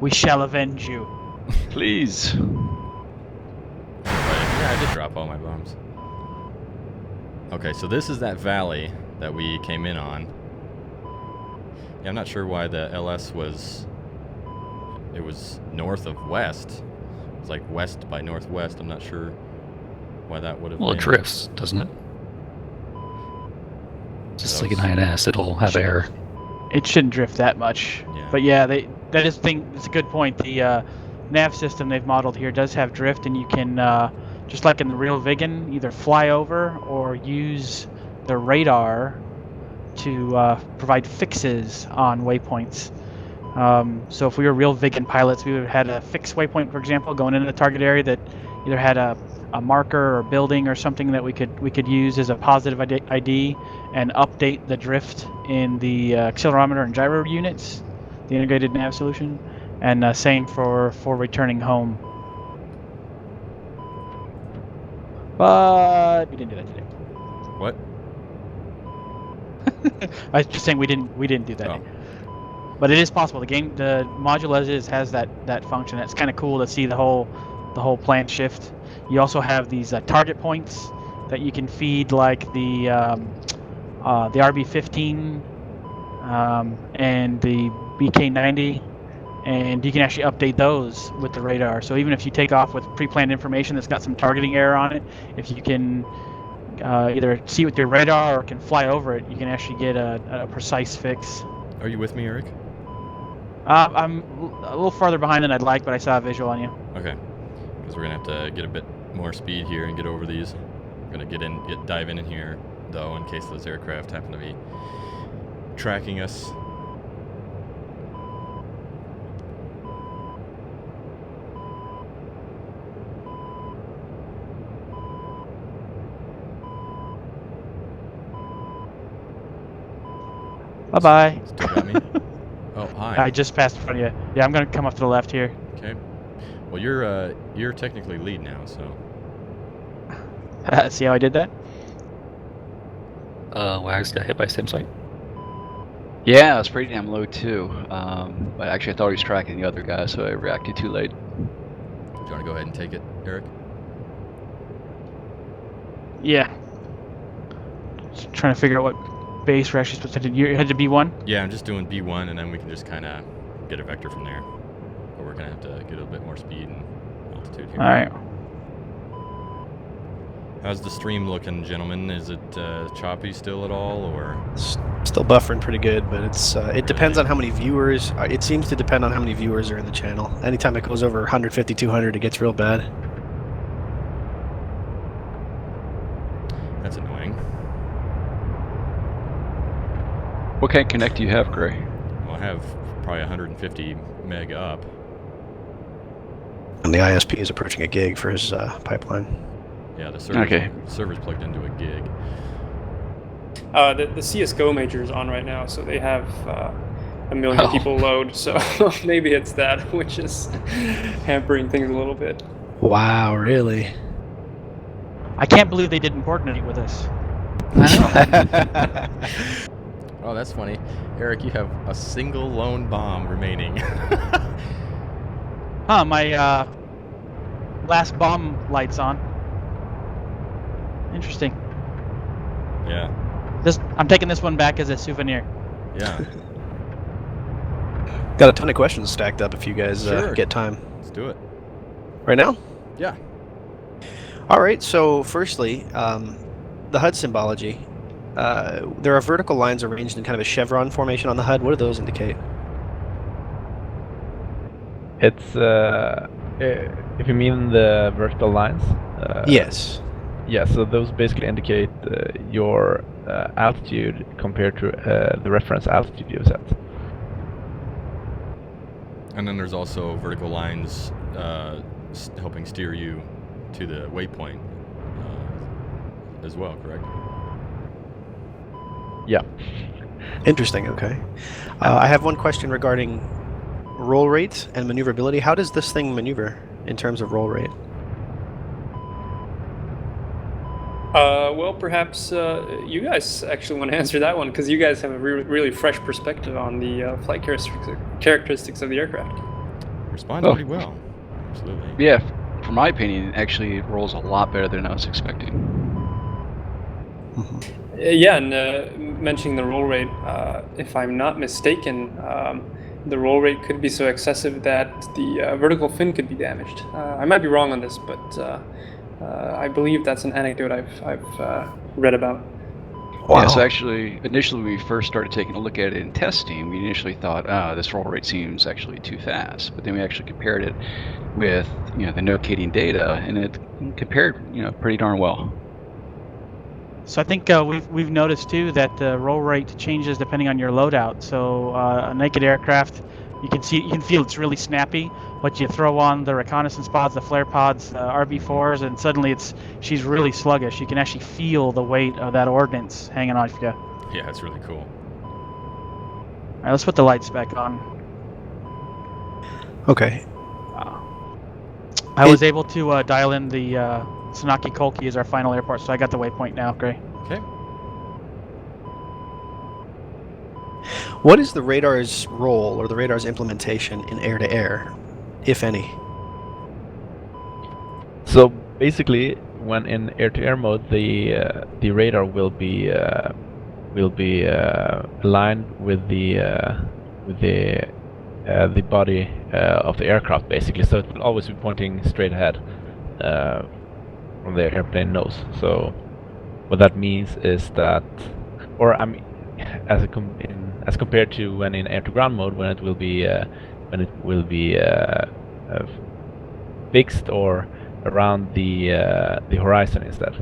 We shall avenge you. Please. Yeah, I did drop all my bombs. Okay, so this is that valley that we came in on. Yeah, I'm not sure why the LS was... It was north of west. It was like west by northwest. I'm not sure why that would have Well, been. it drifts, doesn't it? Just That like an was- INS, it'll have error. It shouldn't drift that much. Yeah. But yeah, it's a good point. The nav system they've modeled here does have drift, and you can, just like in the real Viggen, either fly over or use the radar to provide fixes on waypoints. So if we were real Viggen pilots, we would have had a fixed waypoint, for example, going into the target area that either had a marker or building or something that we could use as a positive ID and update the drift in the accelerometer and gyro units, the integrated nav solution, and same for returning home. But we didn't do that today. What? I was just saying we didn't do that. Oh. But it is possible. The module as is has that function. It's kind of cool to see the whole plan shift. You also have these target points that you can feed, like the RB-15 and the BK-90, and you can actually update those with the radar. So even if you take off with pre-planned information that's got some targeting error on it, if you can either see it with your radar or can fly over it, you can actually get a precise fix. Are you with me, Eric? I'm a little farther behind than I'd like, but I saw a visual on you. Okay. Because we're going to have to get a bit more speed here and get over these. We're going to dive in here, though, in case those aircraft happen to be tracking us. Bye bye. Still got me? Oh, hi. I just passed in front of you. Yeah, I'm gonna come up to the left here. Okay. Well, you're technically lead now, so... See how I did that? Wags got hit by stem sight. Yeah, it was pretty damn low too. But actually, I thought he was tracking the other guy, so I reacted too late. Do you want to go ahead and take it, Eric? Yeah. Just trying to figure out what base we're actually supposed to do. You had to B1? Yeah, I'm just doing B1, and then we can just kind of get a vector from there. But we're going to have to get a bit more speed and altitude here. Alright. How's the stream looking, gentlemen? Is it choppy still at all, or...? still buffering pretty good, but it depends on how many viewers. It seems to depend on how many viewers are in the channel. Anytime it goes over 150, 200, it gets real bad. That's annoying. What kind of connect do you have, Gray? Well, I have probably 150 meg up. And the ISP is approaching a gig for his pipeline. Yeah, the server's, Okay. server's plugged into a gig. The CSGO major is on right now, so they have a million people load. So maybe it's that which is hampering things a little bit. Wow, really? I can't believe they didn't coordinate with us. Oh, that's funny. Eric, you have a single lone bomb remaining. Huh, my last bomb light's on. Interesting. Yeah, I'm taking this one back as a souvenir. yeah. Got a ton of questions stacked up if you guys Sure. get time. Let's do it. Right now? Yeah. All right, so firstly, the HUD symbology. There are vertical lines arranged in kind of a chevron formation on the HUD. What do those indicate? It's if you mean the vertical lines. Yes. Yeah, so those basically indicate your altitude compared to the reference altitude you've set. And then there's also vertical lines helping steer you to the waypoint as well, correct? Yeah. Interesting. Okay. I have one question regarding roll rate and maneuverability. How does this thing maneuver in terms of roll rate? Well, perhaps you guys actually want to answer that one, because you guys have a really fresh perspective on the flight characteristics of the aircraft. Responded Oh. pretty well. Absolutely. Yeah, from my opinion, actually it rolls a lot better than I was expecting. Yeah, and mentioning the roll rate, if I'm not mistaken, the roll rate could be so excessive that the vertical fin could be damaged. I might be wrong on this, but I believe that's an anecdote I've read about. Wow. Yeah, so actually, initially when we first started taking a look at it in testing, we initially thought, this roll rate seems actually too fast. But then we actually compared it with, the notating data, and it compared, pretty darn well. So I think we've noticed too that the roll rate changes depending on your loadout. So a naked aircraft, you can feel it's really snappy, but you throw on the reconnaissance pods, the flare pods, RB4s, and suddenly she's really sluggish. You can actually feel the weight of that ordnance hanging off you. Yeah, it's really cool. All right, let's put the lights back on. Okay. I was able to dial in the Sanaki Kolki as our final airport, so I got the waypoint now, Gray. Okay. What is the radar's role or the radar's implementation in air-to-air, if any? So basically, when in air-to-air mode, the radar will be aligned with the body of the aircraft, basically. So it will always be pointing straight ahead from the airplane nose. So what that means is that, or I mean, as compared to when in air-to-ground mode, when it will be fixed or around the horizon instead.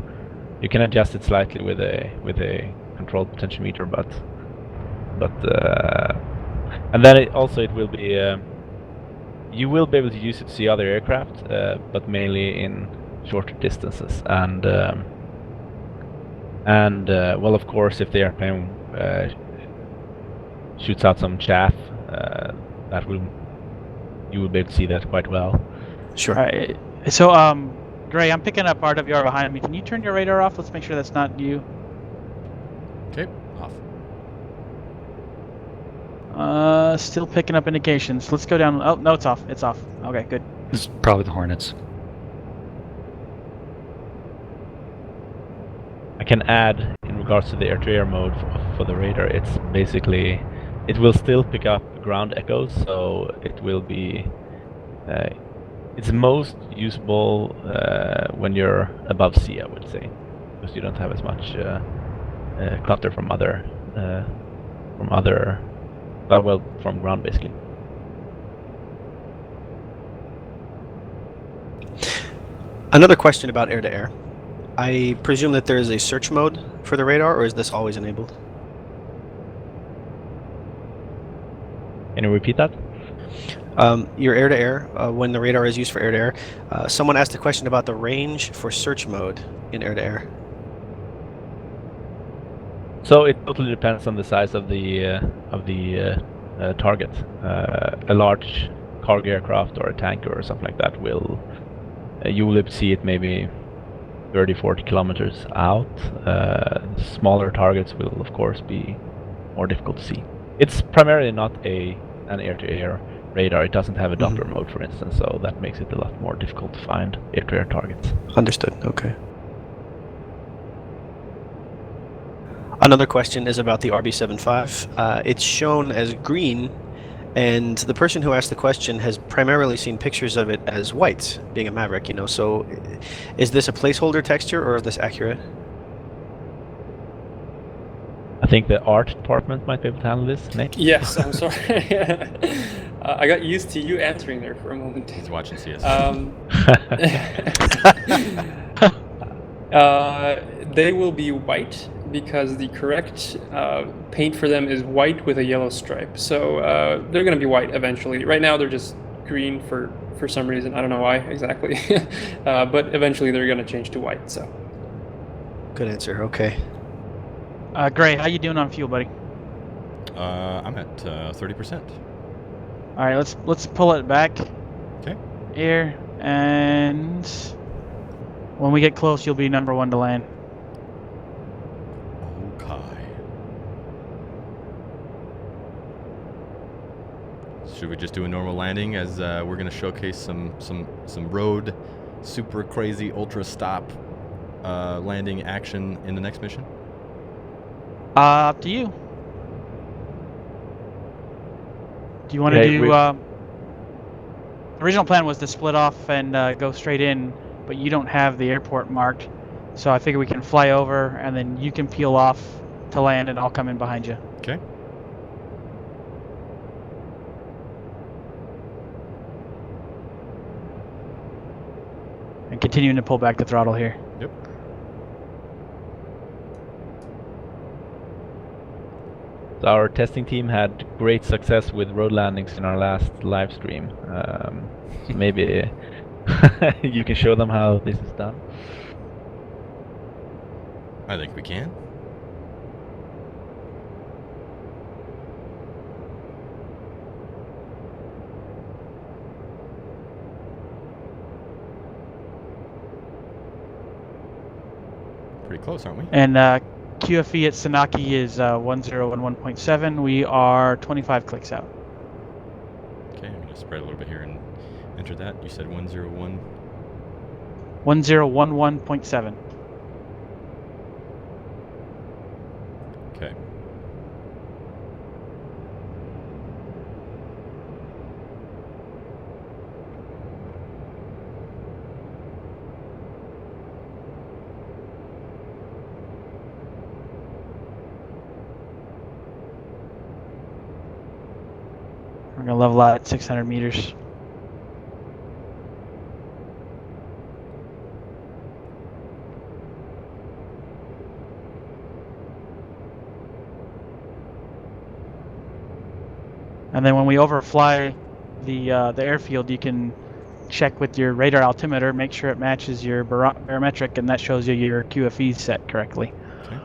You can adjust it slightly with a controlled potentiometer, but and then it will be you will be able to use it to see other aircraft, but mainly in shorter distances. And well, of course, if the airplane shoots out some chaff, you will be able to see that quite well. Sure. All right. So, Gray, I'm picking up RWR behind me. Can you turn your radar off? Let's make sure that's not you. Okay, off. Still picking up indications. Let's go down. Oh, no, it's off. It's off. Okay, good. It's probably the Hornets. I can add, in regards to the air-to-air mode for the radar, it's basically, it will still pick up ground echoes, so it will be, it's most usable when you're above sea, I would say, because you don't have as much clutter from from ground, basically. Another question about air-to-air. I presume that there is a search mode for the radar, or is this always enabled? Can you repeat that? Your air-to-air, when the radar is used for air-to-air, someone asked a question about the range for search mode in air-to-air. So it totally depends on the size of the target. A large cargo aircraft or a tanker or something like that will you will see it maybe 30-40 kilometers out. Smaller targets will of course be more difficult to see. It's primarily not an air-to-air radar. It doesn't have a Doppler mode, for instance, so that makes it a lot more difficult to find air-to-air targets. Understood. Okay. Another question is about the RB-75. It's shown as green, and the person who asked the question has primarily seen pictures of it as white, being a Maverick, so is this a placeholder texture, or is this accurate? I think the art department might be able to handle this, Nick. Yes, I'm sorry. I got used to you answering there for a moment. He's watching CS. They will be white because the correct paint for them is white with a yellow stripe. So they're going to be white eventually. Right now they're just green for some reason. I don't know why exactly. But eventually they're going to change to white. So. Good answer. Okay. Gray, how you doing on fuel, buddy? I'm at 30%. All right, let's pull it back. Okay. Here, and when we get close, you'll be number 1 to land. Okay. Should we just do a normal landing as we're gonna showcase some road super crazy ultra stop landing action in the next mission? Up to you. Do you want to Okay, do? The original plan was to split off and go straight in, but you don't have the airport marked, so I figure we can fly over and then you can peel off to land, and I'll come in behind you. Okay. And continuing to pull back the throttle here. Yep. So our testing team had great success with road landings in our last live stream. So maybe you can show them how this is done. I think we can. Pretty close, aren't we? And QFE at Sanaki is 1011.7. We are 25 clicks out. Okay, I'm gonna spread a little bit here and enter that. You said 101. 1011.7. Okay. We're gonna level out at 600 meters. And then when we overfly the airfield, you can check with your radar altimeter, make sure it matches your barometric, and that shows you your QFE set correctly. Okay.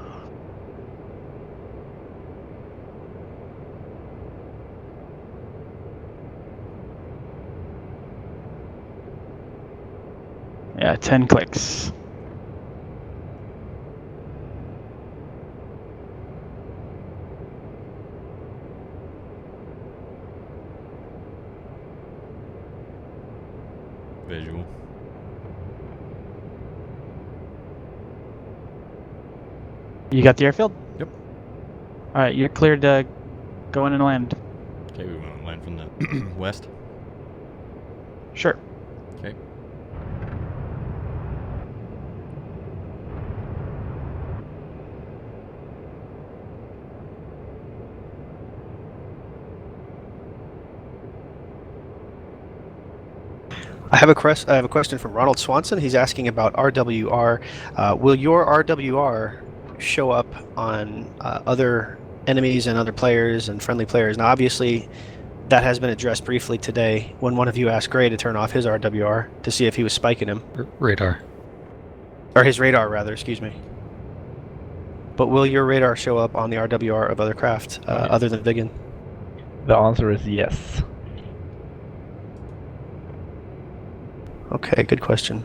Yeah, 10 clicks. Visual. You got the airfield? Yep. All right, you're cleared to go in and land. Okay, we want to land from the west. Sure. Okay. I have a question from Ronald Swanson. He's asking about RWR. Will your RWR show up on other enemies and other players and friendly players? Now, obviously, that has been addressed briefly today when one of you asked Gray to turn off his RWR to see if he was spiking him. Radar. Or his radar, rather, excuse me. But will your radar show up on the RWR of other craft other than Viggen? The answer is yes. Okay, good question.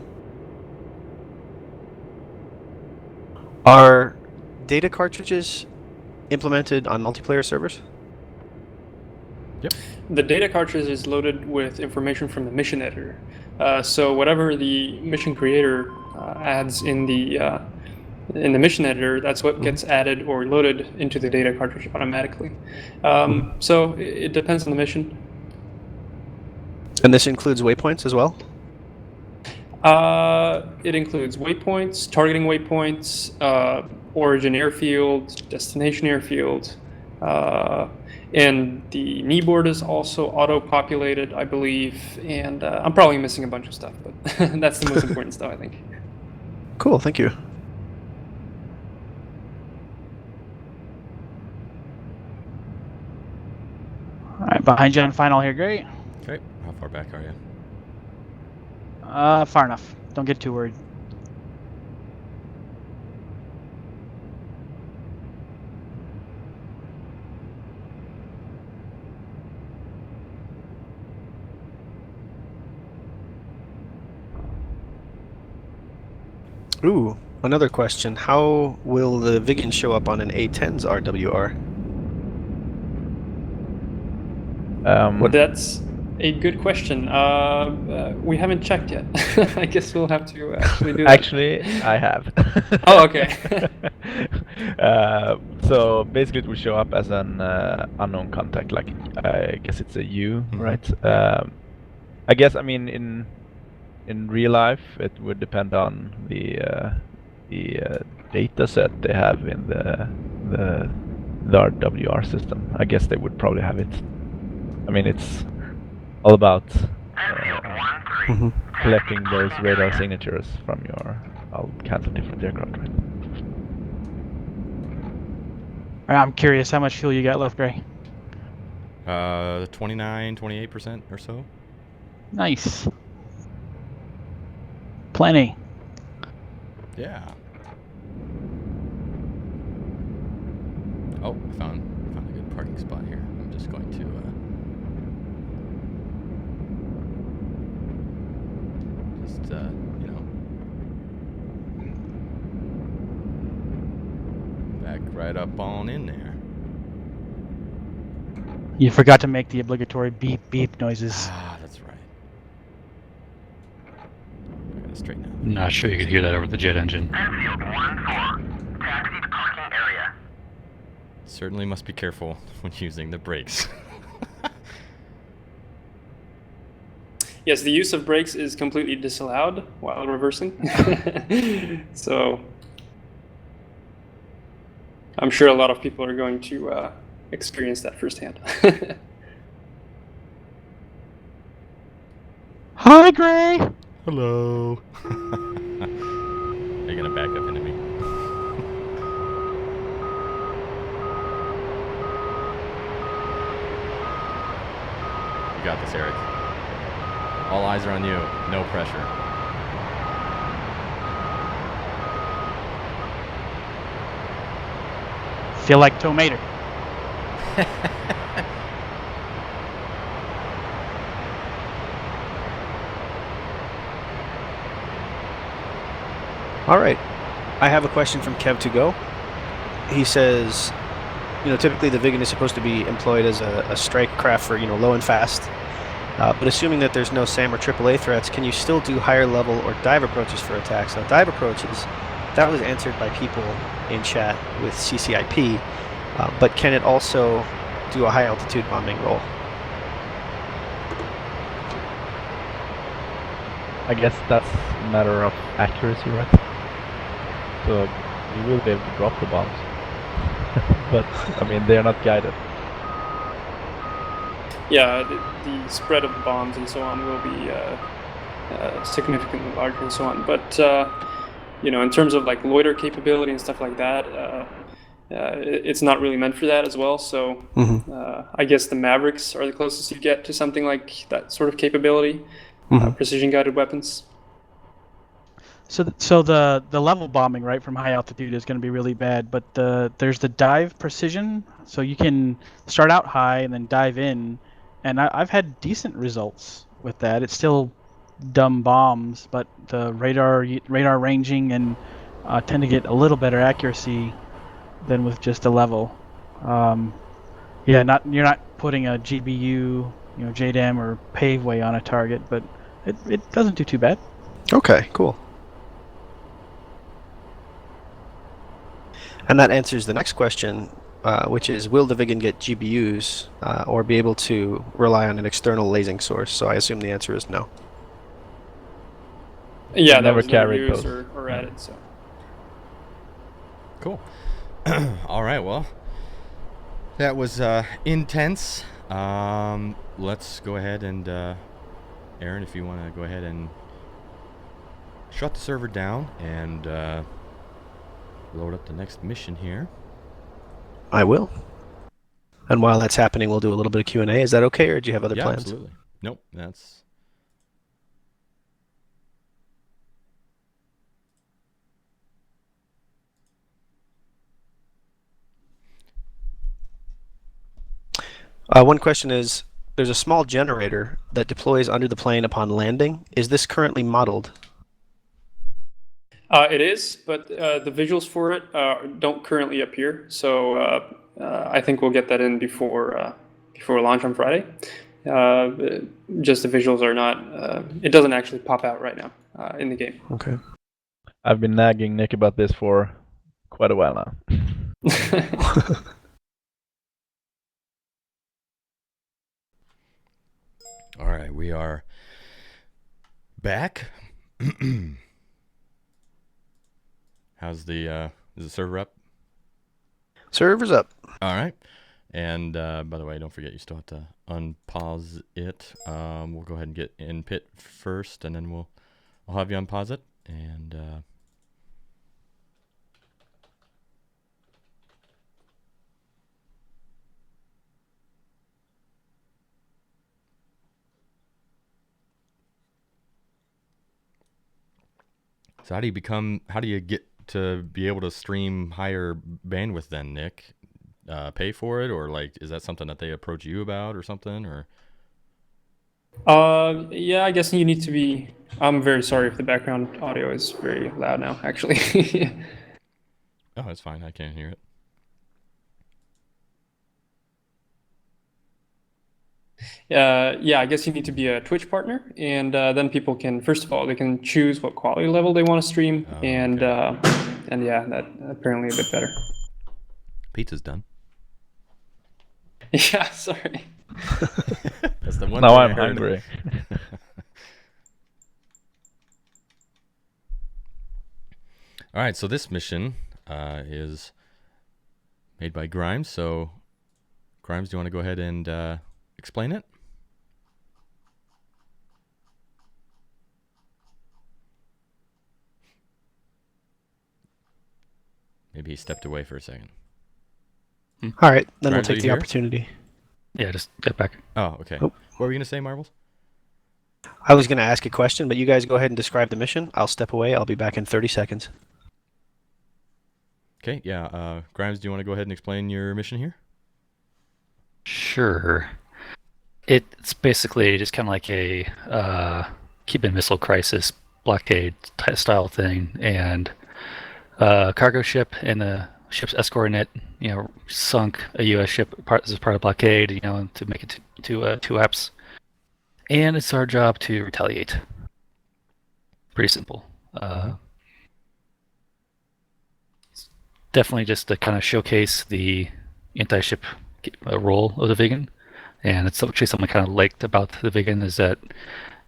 Are data cartridges implemented on multiplayer servers? Yep. The data cartridge is loaded with information from the mission editor. So whatever the mission creator adds in the mission editor, that's what gets added or loaded into the data cartridge automatically. So it depends on the mission. And this includes waypoints as well? It includes waypoints, targeting waypoints, origin airfield, destination airfield, and the kneeboard is also auto-populated, I believe, and I'm probably missing a bunch of stuff, but that's the most important stuff, I think. Cool, thank you. All right, behind you on final here, great. Okay. How far back are you? Far enough. Don't get too worried. Ooh, another question. How will the Viggen show up on an A10's RWR? That's a good question. We haven't checked yet. I guess we'll have to actually do that. Actually, I have. Oh, okay. So basically, it will show up as an unknown contact. Like I guess it's a U, right? I guess I mean in real life, it would depend on the data set they have in the RWR system. I guess they would probably have it. I mean, it's all about collecting those radar signatures from all kinds of different aircraft, right? I'm curious how much fuel you got left, Gray. 28% or so. Nice. Plenty. Yeah. Oh, I found a good parking spot here. I'm just going to back right up on in there. You forgot to make the obligatory beep beep noises. Ah, that's right. I gotta straighten out. Not sure you could hear that over the jet engine. Airfield 1-4. Taxi to parking area. Certainly must be careful when using the brakes. Yes, the use of brakes is completely disallowed while reversing. So I'm sure a lot of people are going to experience that firsthand. Hi, Gray. Hello. Are you gonna back up into me? You got this, Eric. All eyes are on you. No pressure. Feel like tomato. All right. I have a question from Kev2Go. He says, typically the Viggen is supposed to be employed as a strike craft for, low and fast. But assuming that there's no SAM or AAA threats, can you still do higher level or dive approaches for attacks? Now, dive approaches, that was answered by people in chat with CCIP, but can it also do a high altitude bombing role? I guess that's a matter of accuracy, right? So you will be able to drop the bombs. But, I mean, they're not guided. Yeah, the spread of bombs and so on will be significantly larger and so on. But, in terms of like loiter capability and stuff like that, it's not really meant for that as well. So I guess the Mavericks are the closest you get to something like that sort of capability, precision-guided weapons. So the level bombing, right, from high altitude is going to be really bad, but there's the dive precision, so you can start out high and then dive in, and I've had decent results with that. It's still dumb bombs, but the radar ranging and tend to get a little better accuracy than with just a level. You're not putting a GBU, JDAM or Paveway on a target, but it doesn't do too bad. Okay, cool. And that answers the next question, which is, will the Viggen get GBUs or be able to rely on an external lasing source? So I assume the answer is no. Yeah, that never was never carried used those. or added, so. Cool. All right, well, that was intense. Let's go ahead and, Aaron, if you want to go ahead and shut the server down and load up the next mission here. I will. And while that's happening, we'll do a little bit of Q&A. Is that okay, or do you have other plans? Absolutely. Nope, that's... One question is, there's a small generator that deploys under the plane upon landing. Is this currently modeled? It is, but the visuals for it don't currently appear. So I think we'll get that in before launch on Friday. Just the visuals are not. It doesn't actually pop out right now in the game. Okay. I've been nagging Nick about this for quite a while now. All right, we are back. How's the is the server up? Server's up. All right. And by the way, don't forget you still have to unpause it. We'll go ahead and get in pit first, and then I'll have you unpause it. And so how do you get to be able to stream higher bandwidth then, Nick? Pay for it, or like is that something that they approach you about or something, or? Yeah, I guess you need to be. I'm very sorry if the background audio is very loud now, actually. Oh, it's fine. I can't hear it. Yeah, I guess you need to be a Twitch partner, and then people can, first of all, they can choose what quality level they want to stream, and yeah, that apparently a bit better. Pizza's done. Yeah, sorry. That's the one. Now thing I I'm heard. hungry. All right, so this mission is made by Grimes. So, Grimes, do you want to go ahead and explain it? Maybe he stepped away for a second. All right, then Grimes, we'll are take you the here? opportunity. Yeah, just get back. Oh, okay. Oh. What were you going to say, Marbles? I was going to ask a question, but you guys go ahead and describe the mission. I'll step away. I'll be back in 30 seconds. Okay, yeah. Grimes, do you want to go ahead and explain your mission here? Sure. It's basically just kind of like a Cuban Missile Crisis blockade style thing, and cargo ship and the ship's escorting it, sunk a U.S. ship as part of the blockade, to make it to 2 apps. And it's our job to retaliate. Pretty simple. It's definitely just to kind of showcase the anti-ship role of the Viggen. And it's actually something I kind of liked about the Viggen is that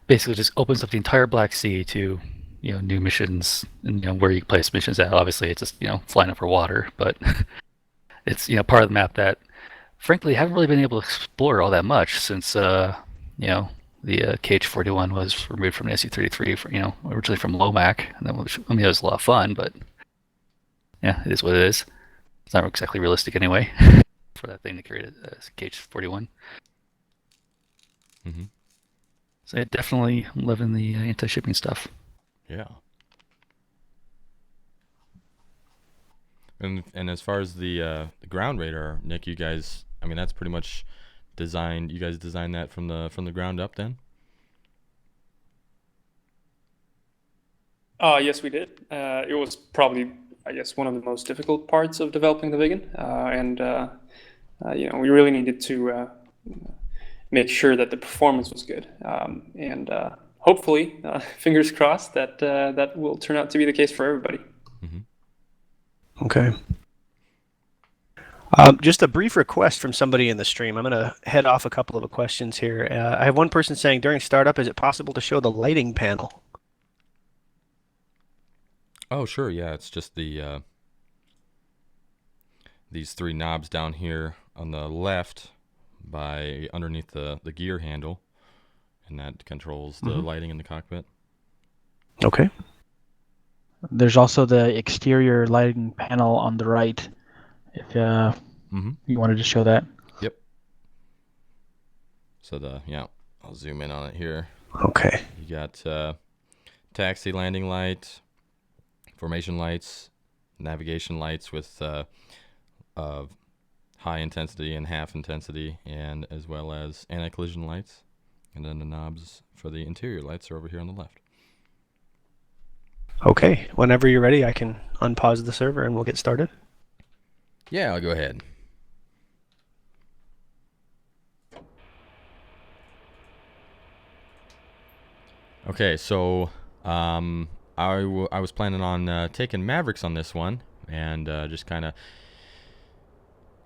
basically just opens up the entire Black Sea to new missions and where you place missions at. Obviously, it's just flying over water, but it's part of the map that, frankly, haven't really been able to explore all that much since the KH-41 was removed from the SU-33, originally from Lomac, and then it was a lot of fun, but yeah, it is what it is. It's not exactly realistic anyway for that thing to carry a KH-41. Mm-hmm. So yeah, definitely loving the anti-shipping stuff. Yeah. And as far as the ground radar, Nick, you guys, I mean, that's pretty much designed. You guys designed that from the ground up, then? Yes, we did. It was probably, I guess, one of the most difficult parts of developing the Viggen, and we really needed to make sure that the performance was good, and hopefully, fingers crossed, that that will turn out to be the case for everybody. Mm-hmm. Okay. Just a brief request from somebody in the stream. I'm going to head off a couple of questions here. I have one person saying, during startup, is it possible to show the lighting panel? Oh, sure. Yeah, it's just the these 3 knobs down here on the left by underneath the gear handle, and that controls the lighting in the cockpit. Okay. There's also the exterior lighting panel on the right, if you wanted to show that. Yep. So I'll zoom in on it here. Okay. You got taxi landing light, formation lights, navigation lights with high intensity and half intensity, and as well as anti-collision lights. And then the knobs for the interior lights are over here on the left. Okay, whenever you're ready, I can unpause the server and we'll get started. Yeah, I'll go ahead. Okay, so I was planning on taking Mavericks on this one and just kind of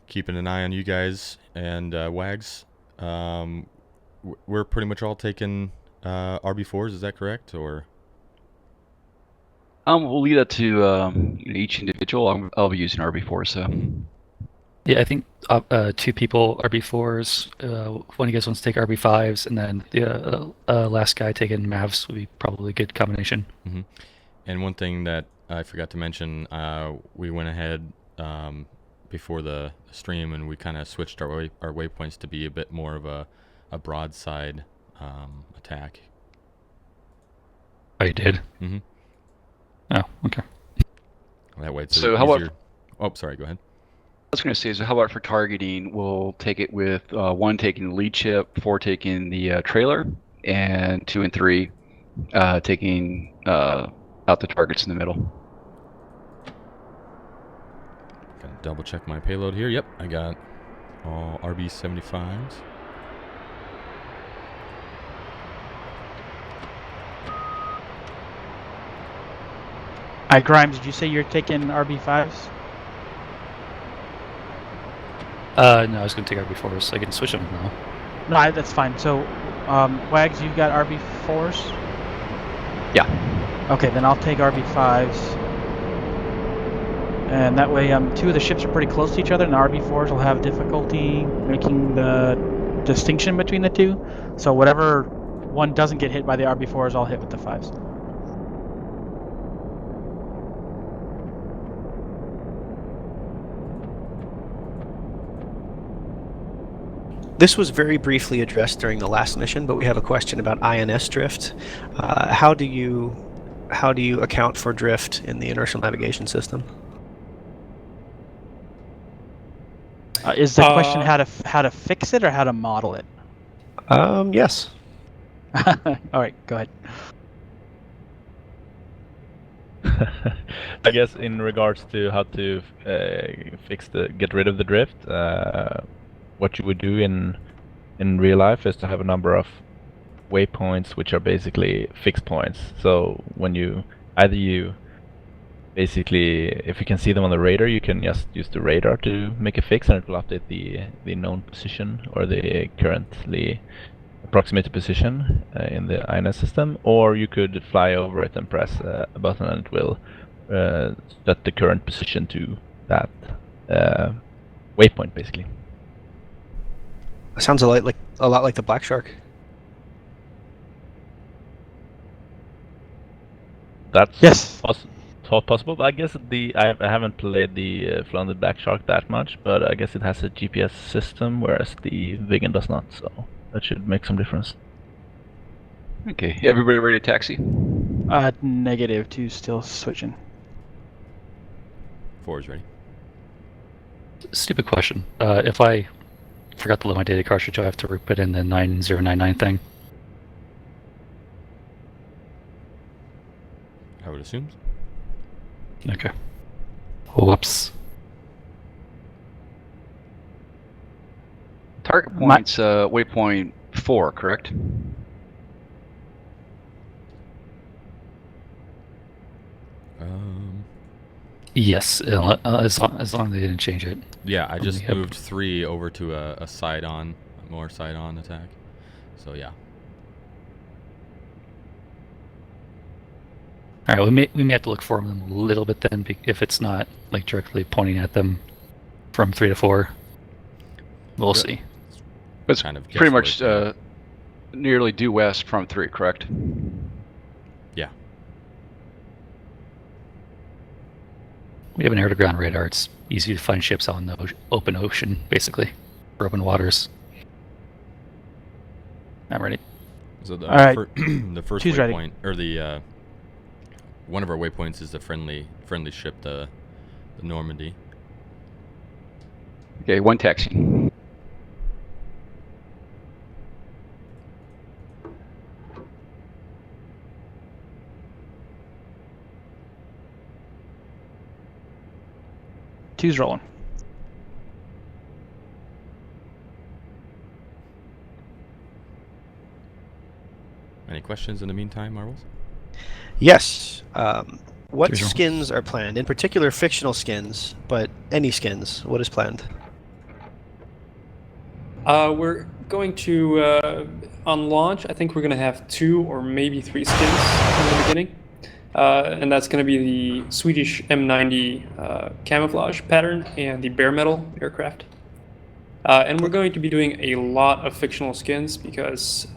keeping an eye on you guys and Wags. We're pretty much all taking RB4s, is that correct? Or We'll leave that to each individual. I'll be using RB4, so. Yeah, I think 2 people RB4s. One of you guys wants to take RB5s, and then the last guy taking Mavs would be probably a good combination. Mm-hmm. And one thing that I forgot to mention, we went ahead before the stream and we kind of switched our waypoints to be a bit more of a broadside attack. Oh, you did? Mm-hmm. Oh, okay. That way it's So how easier. about? Oh, sorry. Go ahead. I was going to say, so how about for targeting? We'll take it with 1 taking the lead ship, 4 taking the trailer, and 2 and 3 taking out the targets in the middle. Gotta double check my payload here. Yep, I got all RB-75s. Grimes, did you say you're taking RB5s? No, I was going to take RB4s, so I can switch them now. No, that's fine. So, Wags, you've got RB4s? Yeah. Okay, then I'll take RB5s. And that way, 2 of the ships are pretty close to each other, and the RB4s will have difficulty making the distinction between the 2. So whatever one doesn't get hit by the RB4s, I'll hit with the 5s. This was very briefly addressed during the last mission, but we have a question about INS drift. How do you account for drift in the inertial navigation system? Is the question how to fix it or how to model it? Yes. All right, go ahead. I guess in regards to how to get rid of the drift, what you would do in real life is to have a number of waypoints which are basically fixed points. So when you basically, if you can see them on the radar, you can just use the radar to make a fix, and it will update the known position or the currently approximated position in the INS system, or you could fly over it and press a button and it will set the current position to that waypoint, basically. Sounds a lot like the Black Shark. That's Yes. possible. But I guess I haven't played flown the Black Shark that much, but I guess it has a GPS system, whereas the Viggen does not. So that should make some difference. Okay, everybody ready to taxi? -2 still switching. 4 is ready. Stupid question. If I forgot to load my data cartridge, I have to put in the 9099 thing. I would assume. Okay. Whoops. Target point's waypoint 4, correct? Yes, as long as they didn't change it. Yeah, I just moved 3 over to a side-on, more side-on attack. So yeah. All right, we may have to look for them a little bit then, if it's not like directly pointing at them from 3 to 4. We'll see. It's kind of pretty much guesswork, nearly due west from 3, correct? Yeah. We have an air-to-ground radar. It's easy to find ships out in the open ocean, basically, or open waters. I'm ready. So the All right. the first Two's ready. waypoint, or the one of our waypoints is the friendly ship, the Normandy. Okay, 1 taxi. Two's rolling. Any questions in the meantime, Marbles? Yes. What Two's rolling. skins are planned? In particular, fictional skins, but any skins. What is planned? We're going to, on launch, I think we're going to have 2 or maybe 3 skins in the beginning. And that's going to be the Swedish M90 camouflage pattern and the bare metal aircraft. And we're going to be doing a lot of fictional skins because,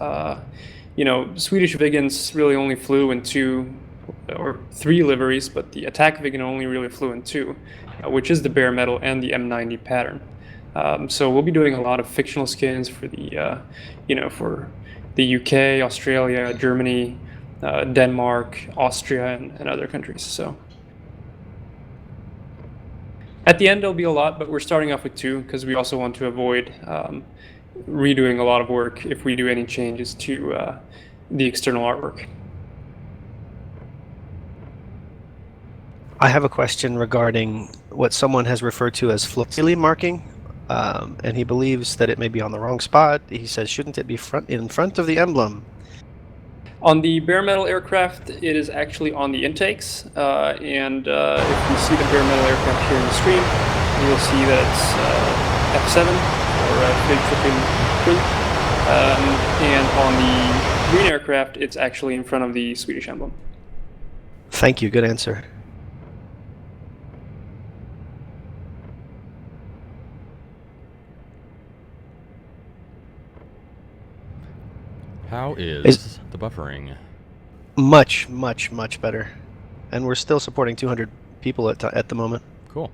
you know, Swedish Viggens really only flew in 2 or 3 liveries, but the attack Viggen only really flew in 2, which is the bare metal and the M90 pattern. So we'll be doing a lot of fictional skins for the, you know, for the UK, Australia, Germany, Denmark, Austria, and other countries. So at the end, there'll be a lot, but we're starting off with 2 because we also want to avoid redoing a lot of work if we do any changes to the external artwork. I have a question regarding what someone has referred to as flotilla marking, and he believes that it may be on the wrong spot. He says, shouldn't it be in front of the emblem? On the bare metal aircraft, it is actually on the intakes, and if you see the bare metal aircraft here in the stream, you'll see that it's F7 or Big Flipping Crew, and on the green aircraft, it's actually in front of the Swedish emblem. Thank you. Good answer. How is the buffering? Much, much, much better. And we're still supporting 200 people at the moment. Cool.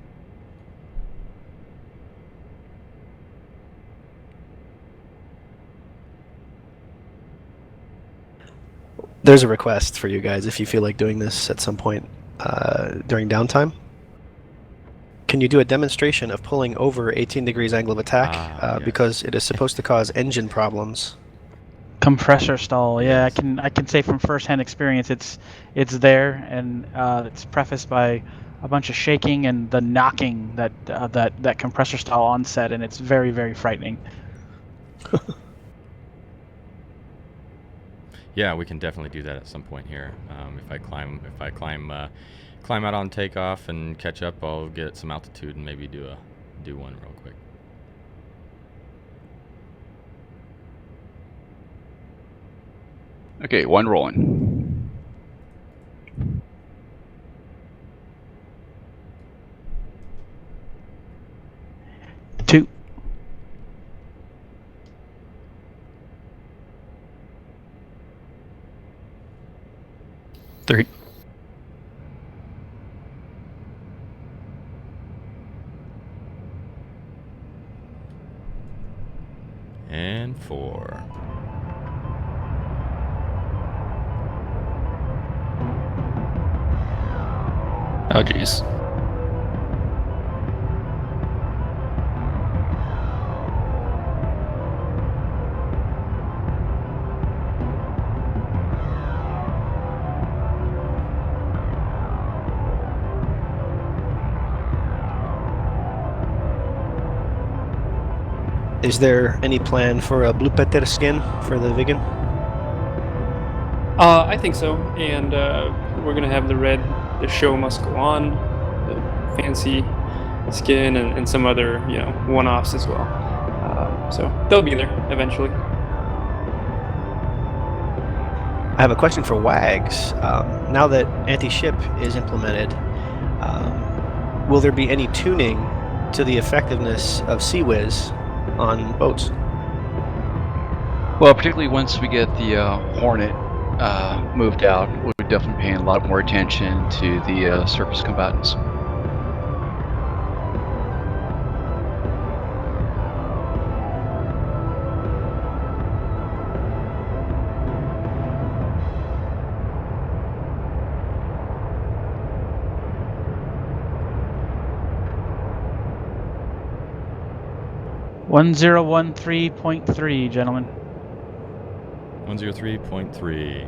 There's a request for you guys if you feel like doing this at some point during downtime. Can you do a demonstration of pulling over 18 degrees angle of attack? Yes. Because it is supposed to cause engine problems. Compressor stall. Yeah, I can say from firsthand experience, it's there, and it's prefaced by a bunch of shaking and the knocking that compressor stall onset, and it's very, very frightening. Yeah, we can definitely do that at some point here. If I climb out on takeoff and catch up, I'll get some altitude and maybe do one real quick. Okay, 1 rolling. Two. Three. And 4. Oh, geez. Is there any plan for a blue petter skin for the Viggen? I think so, and we're gonna have the show must go on, the fancy skin, and some other, you know, one-offs as well. So they'll be there eventually. I have a question for Wags. Now that anti-ship is implemented, will there be any tuning to the effectiveness of CWIS on boats? Well, particularly once we get the Hornet moved out, we're definitely paying a lot more attention to the surface combatants. One 1013.3, gentlemen. 103.3.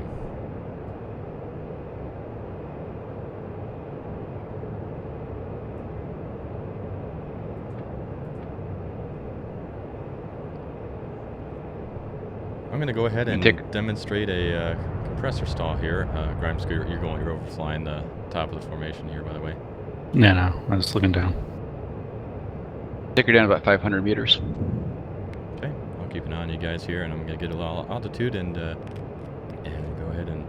going to go ahead and Take- demonstrate a compressor stall here. Grimes, you're overflying the top of the formation here, by the way. No, I was looking down. Take her down about 500 meters. Okay, I'll keep an eye on you guys here, and I'm going to get a little altitude and go ahead and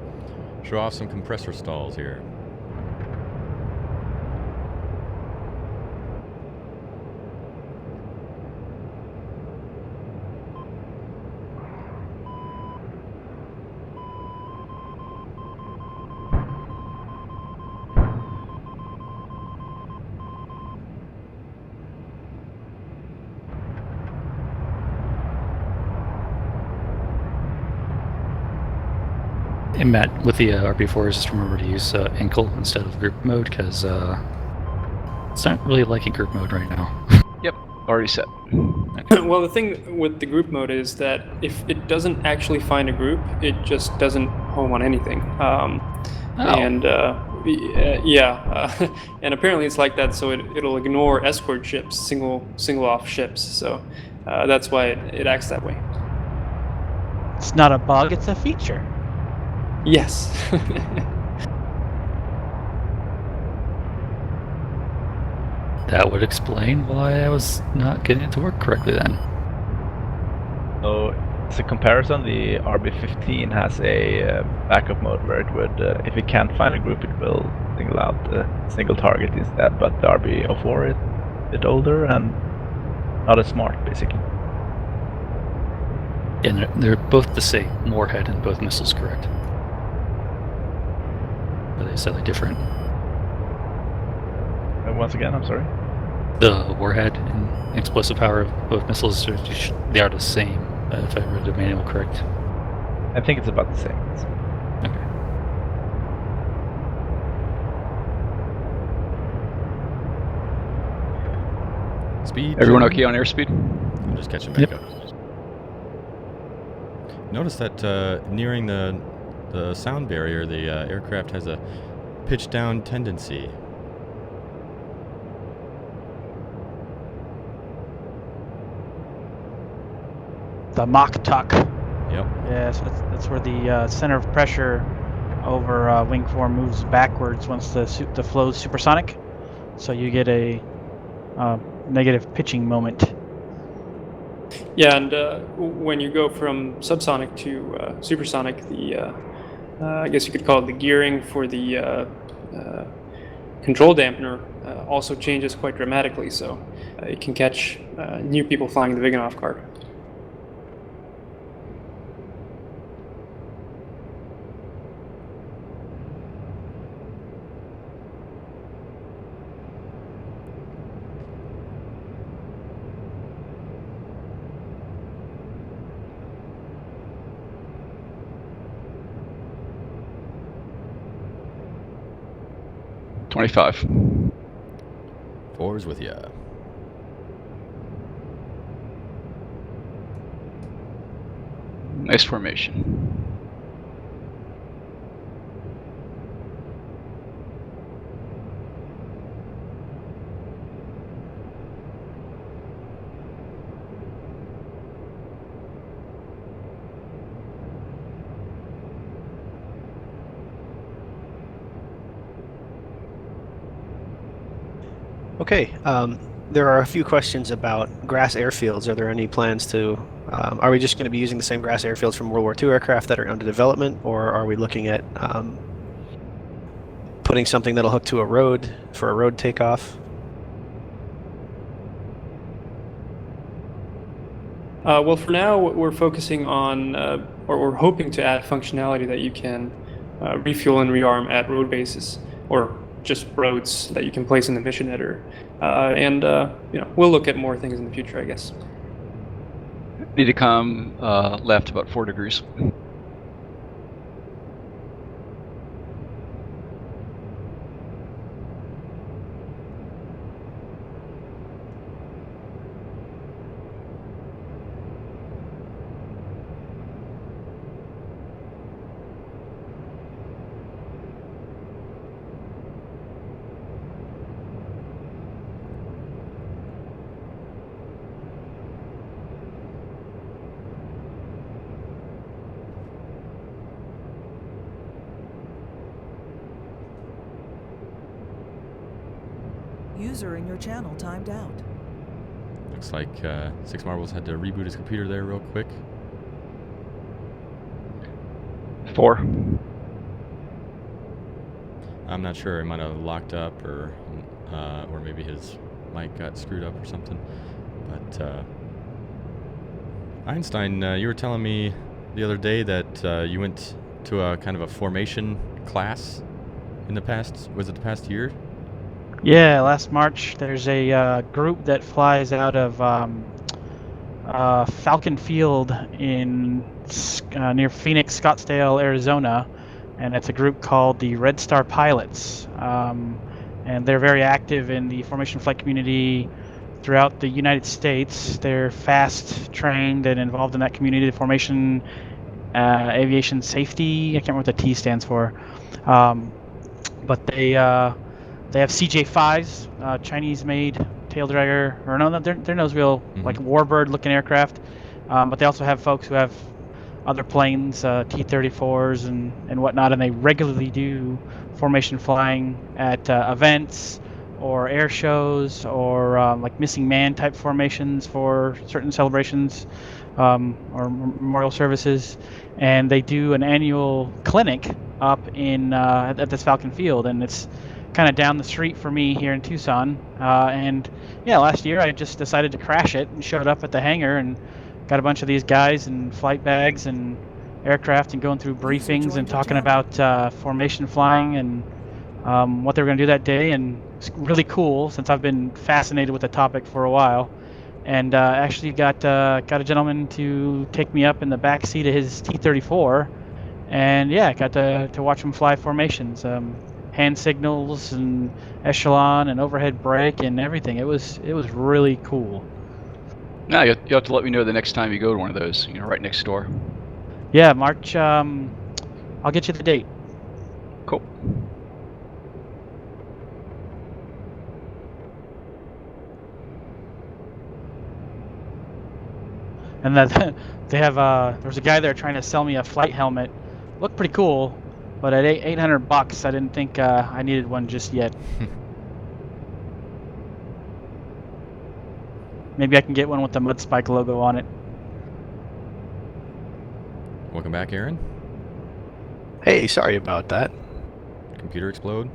show off some compressor stalls here. And Matt, with the RB4s, just remember to use ankle instead of group mode, because it's not really liking group mode right now. Yep, already set. Well, the thing with the group mode is that if it doesn't actually find a group, it just doesn't home on anything. And and apparently it's like that, so it'll ignore escort ships, single off ships. So that's why it acts that way. It's not a bug, it's a feature. Yes. That would explain why I was not getting it to work correctly then. So, as a comparison, the RB15 has a backup mode where it would, if it can't find a group, it will single out a single target instead. But the RB04 is a bit older and not as smart, basically. And they're both the same warhead and both missiles, correct? Are they slightly different? Once again, I'm sorry. The warhead and explosive power of both missiles, they are the same, if I read the manual correct. I think it's about the same. Okay. Speed. Everyone okay on airspeed? I'm just catching back up. Notice that nearing the sound barrier, the aircraft has a pitch down tendency. The mock tuck. Yep. Yeah, so that's where the center of pressure over wing 4 moves backwards once the flow's supersonic. So you get a negative pitching moment. Yeah, and when you go from subsonic to supersonic, the I guess you could call it the gearing for the control dampener also changes quite dramatically. So it can catch new people flying the Viggen off guard. $25. 4's with ya. Nice formation. Okay, there are a few questions about grass airfields. Are there any plans to, are we just going to be using the same grass airfields from World War II aircraft that are under development, or are we looking at putting something that'll hook to a road for a road takeoff? Well, for now, we're focusing on, or we're hoping to add functionality that you can refuel and rearm at road bases, or just roads that you can place in the mission editor. And we'll look at more things in the future, I guess. Need to come left about 4 degrees. User in your channel timed out. Looks like Six Marbles had to reboot his computer there real quick. 4. I'm not sure. He might have locked up, or maybe his mic got screwed up or something. But Einstein, you were telling me the other day that you went to a kind of a formation class in the past. Was it the past year? Yeah, last March there's a group that flies out of Falcon Field in near Phoenix, Scottsdale, Arizona, and it's a group called the Red Star Pilots, and they're very active in the formation flight community throughout the United States. They're fast trained and involved in that community, the formation, aviation safety. I can't remember what the T stands for, but they have CJ-5s, Chinese-made tail dragger, or no, they're nose-wheel, like warbird-looking aircraft. But they also have folks who have other planes, T-34s and whatnot, and they regularly do formation flying at events or air shows or like missing man type formations for certain celebrations or memorial services. And they do an annual clinic up in at this Falcon Field, and it's kind of down the street for me here in Tucson. And yeah, last year I just decided to crash it and showed up at the hangar and got a bunch of these guys and flight bags and aircraft and going through briefings and talking about formation flying and what they were going to do that day. And it's really cool since I've been fascinated with the topic for a while. And actually got a gentleman to take me up in the back seat of his T-34, and yeah, got to watch him fly formations, hand signals and echelon and overhead brake and everything. It was really cool. Now you have to let me know the next time you go to one of those. Right next door. Yeah, March. I'll get you the date. Cool. And that they have there's a guy there trying to sell me a flight helmet. Looked pretty cool, but at $800, I didn't think I needed one just yet. Maybe I can get one with the Mudspike logo on it. Welcome back, Aaron. Hey, sorry about that. Computer explode?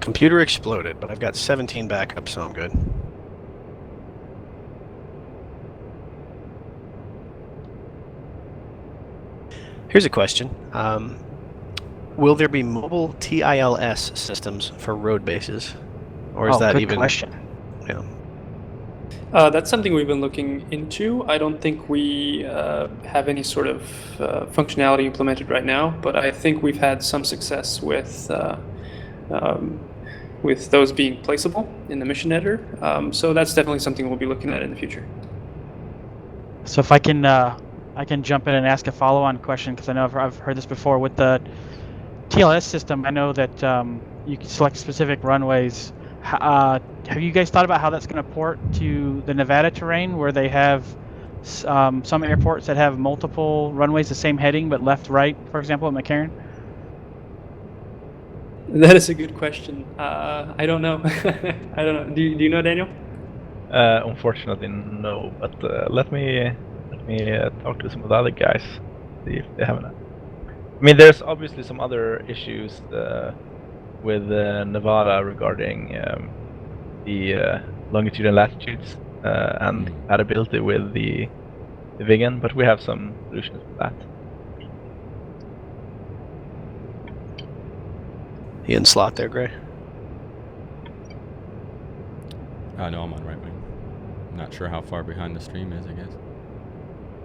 Computer exploded, but I've got 17 backups, so I'm good. Here's a question. Will there be mobile TILS systems for road bases? Or is that good even... question. Yeah. That's something we've been looking into. I don't think we have any sort of functionality implemented right now, but I think we've had some success with those being placeable in the mission editor. So that's definitely something we'll be looking at in the future. So if I can jump in and ask a follow-on question, because I know I've heard this before. With the TLS system, I know that you can select specific runways. Have you guys thought about how that's going to port to the Nevada terrain, where they have some airports that have multiple runways, the same heading, but left, right, for example, at McCarran? That is a good question. I don't know. I don't know. Do you know, Daniel? Unfortunately, no. But let me talk to some of the other guys, see if they have an. I mean, there's obviously some other issues with Nevada regarding the longitude and latitudes and compatibility with the Viggen, but we have some solutions for that. You in slot there, Gray? No, I'm on right wing. I'm not sure how far behind the stream is, I guess.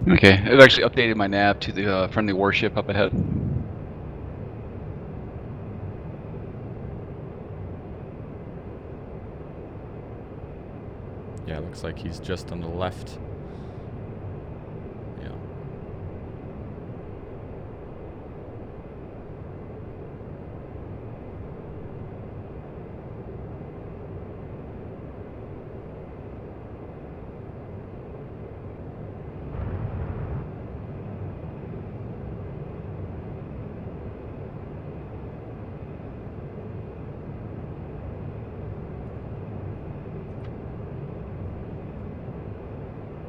Okay, it actually updated my nav to the friendly warship up ahead. Yeah, it looks like he's just on the left. Yeah.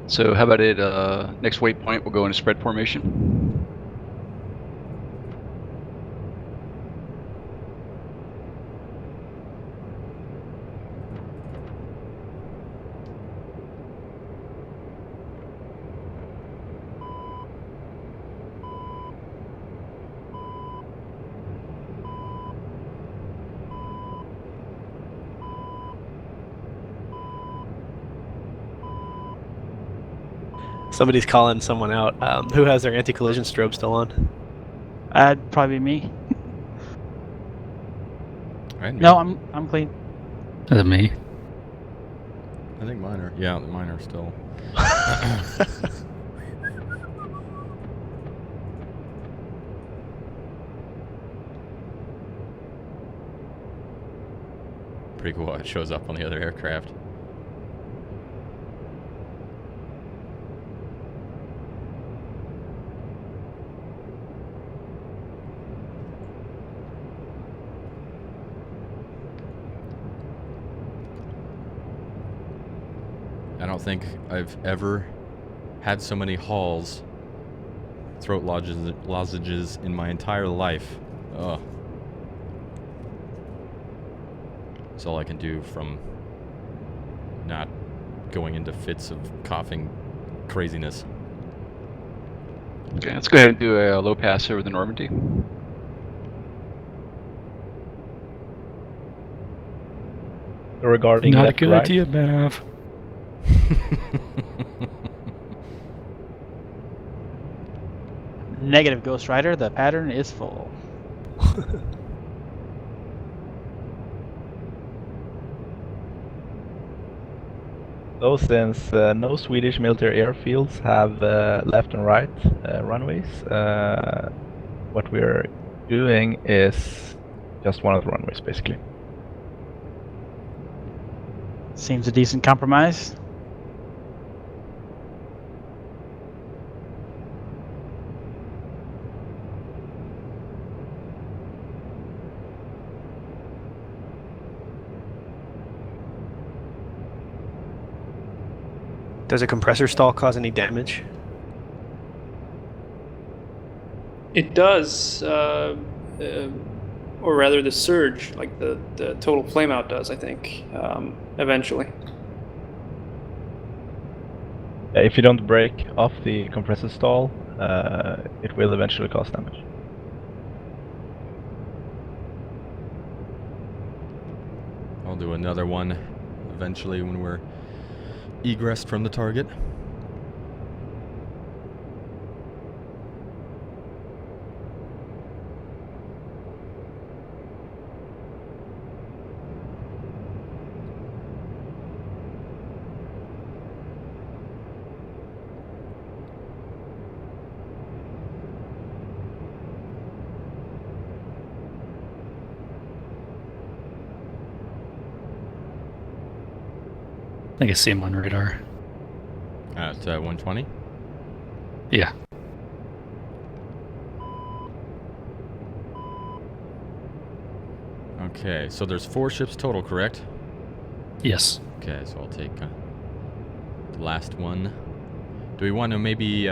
So how about it? Next waypoint, we'll go into spread formation. Somebody's calling someone out. Who has their anti-collision strobe still on? That'd probably be me. Right, No, I'm clean. Is it me? I think mine are. Yeah, mine are still. Pretty cool how it shows up on the other aircraft. I don't think I've ever had so many Halls throat lozenges in my entire life. Ugh. That's all I can do from not going into fits of coughing craziness. Okay, let's go ahead and do a low pass over the Normandy. Regarding Not a left, good right, idea, Mav. Negative, Ghost Rider. The pattern is full. So since no Swedish military airfields have left and right runways, what we're doing is just one of the runways, basically. Seems a decent compromise. Does a compressor stall cause any damage? It does, or rather the surge, like the total flameout does, I think, eventually. If you don't break off the compressor stall, it will eventually cause damage. I'll do another one eventually when we're egressed from the target. I think I see him on radar. At 120? Yeah. Okay, so there's 4 ships total, correct? Yes. Okay, so I'll take the last one. Do we want to maybe,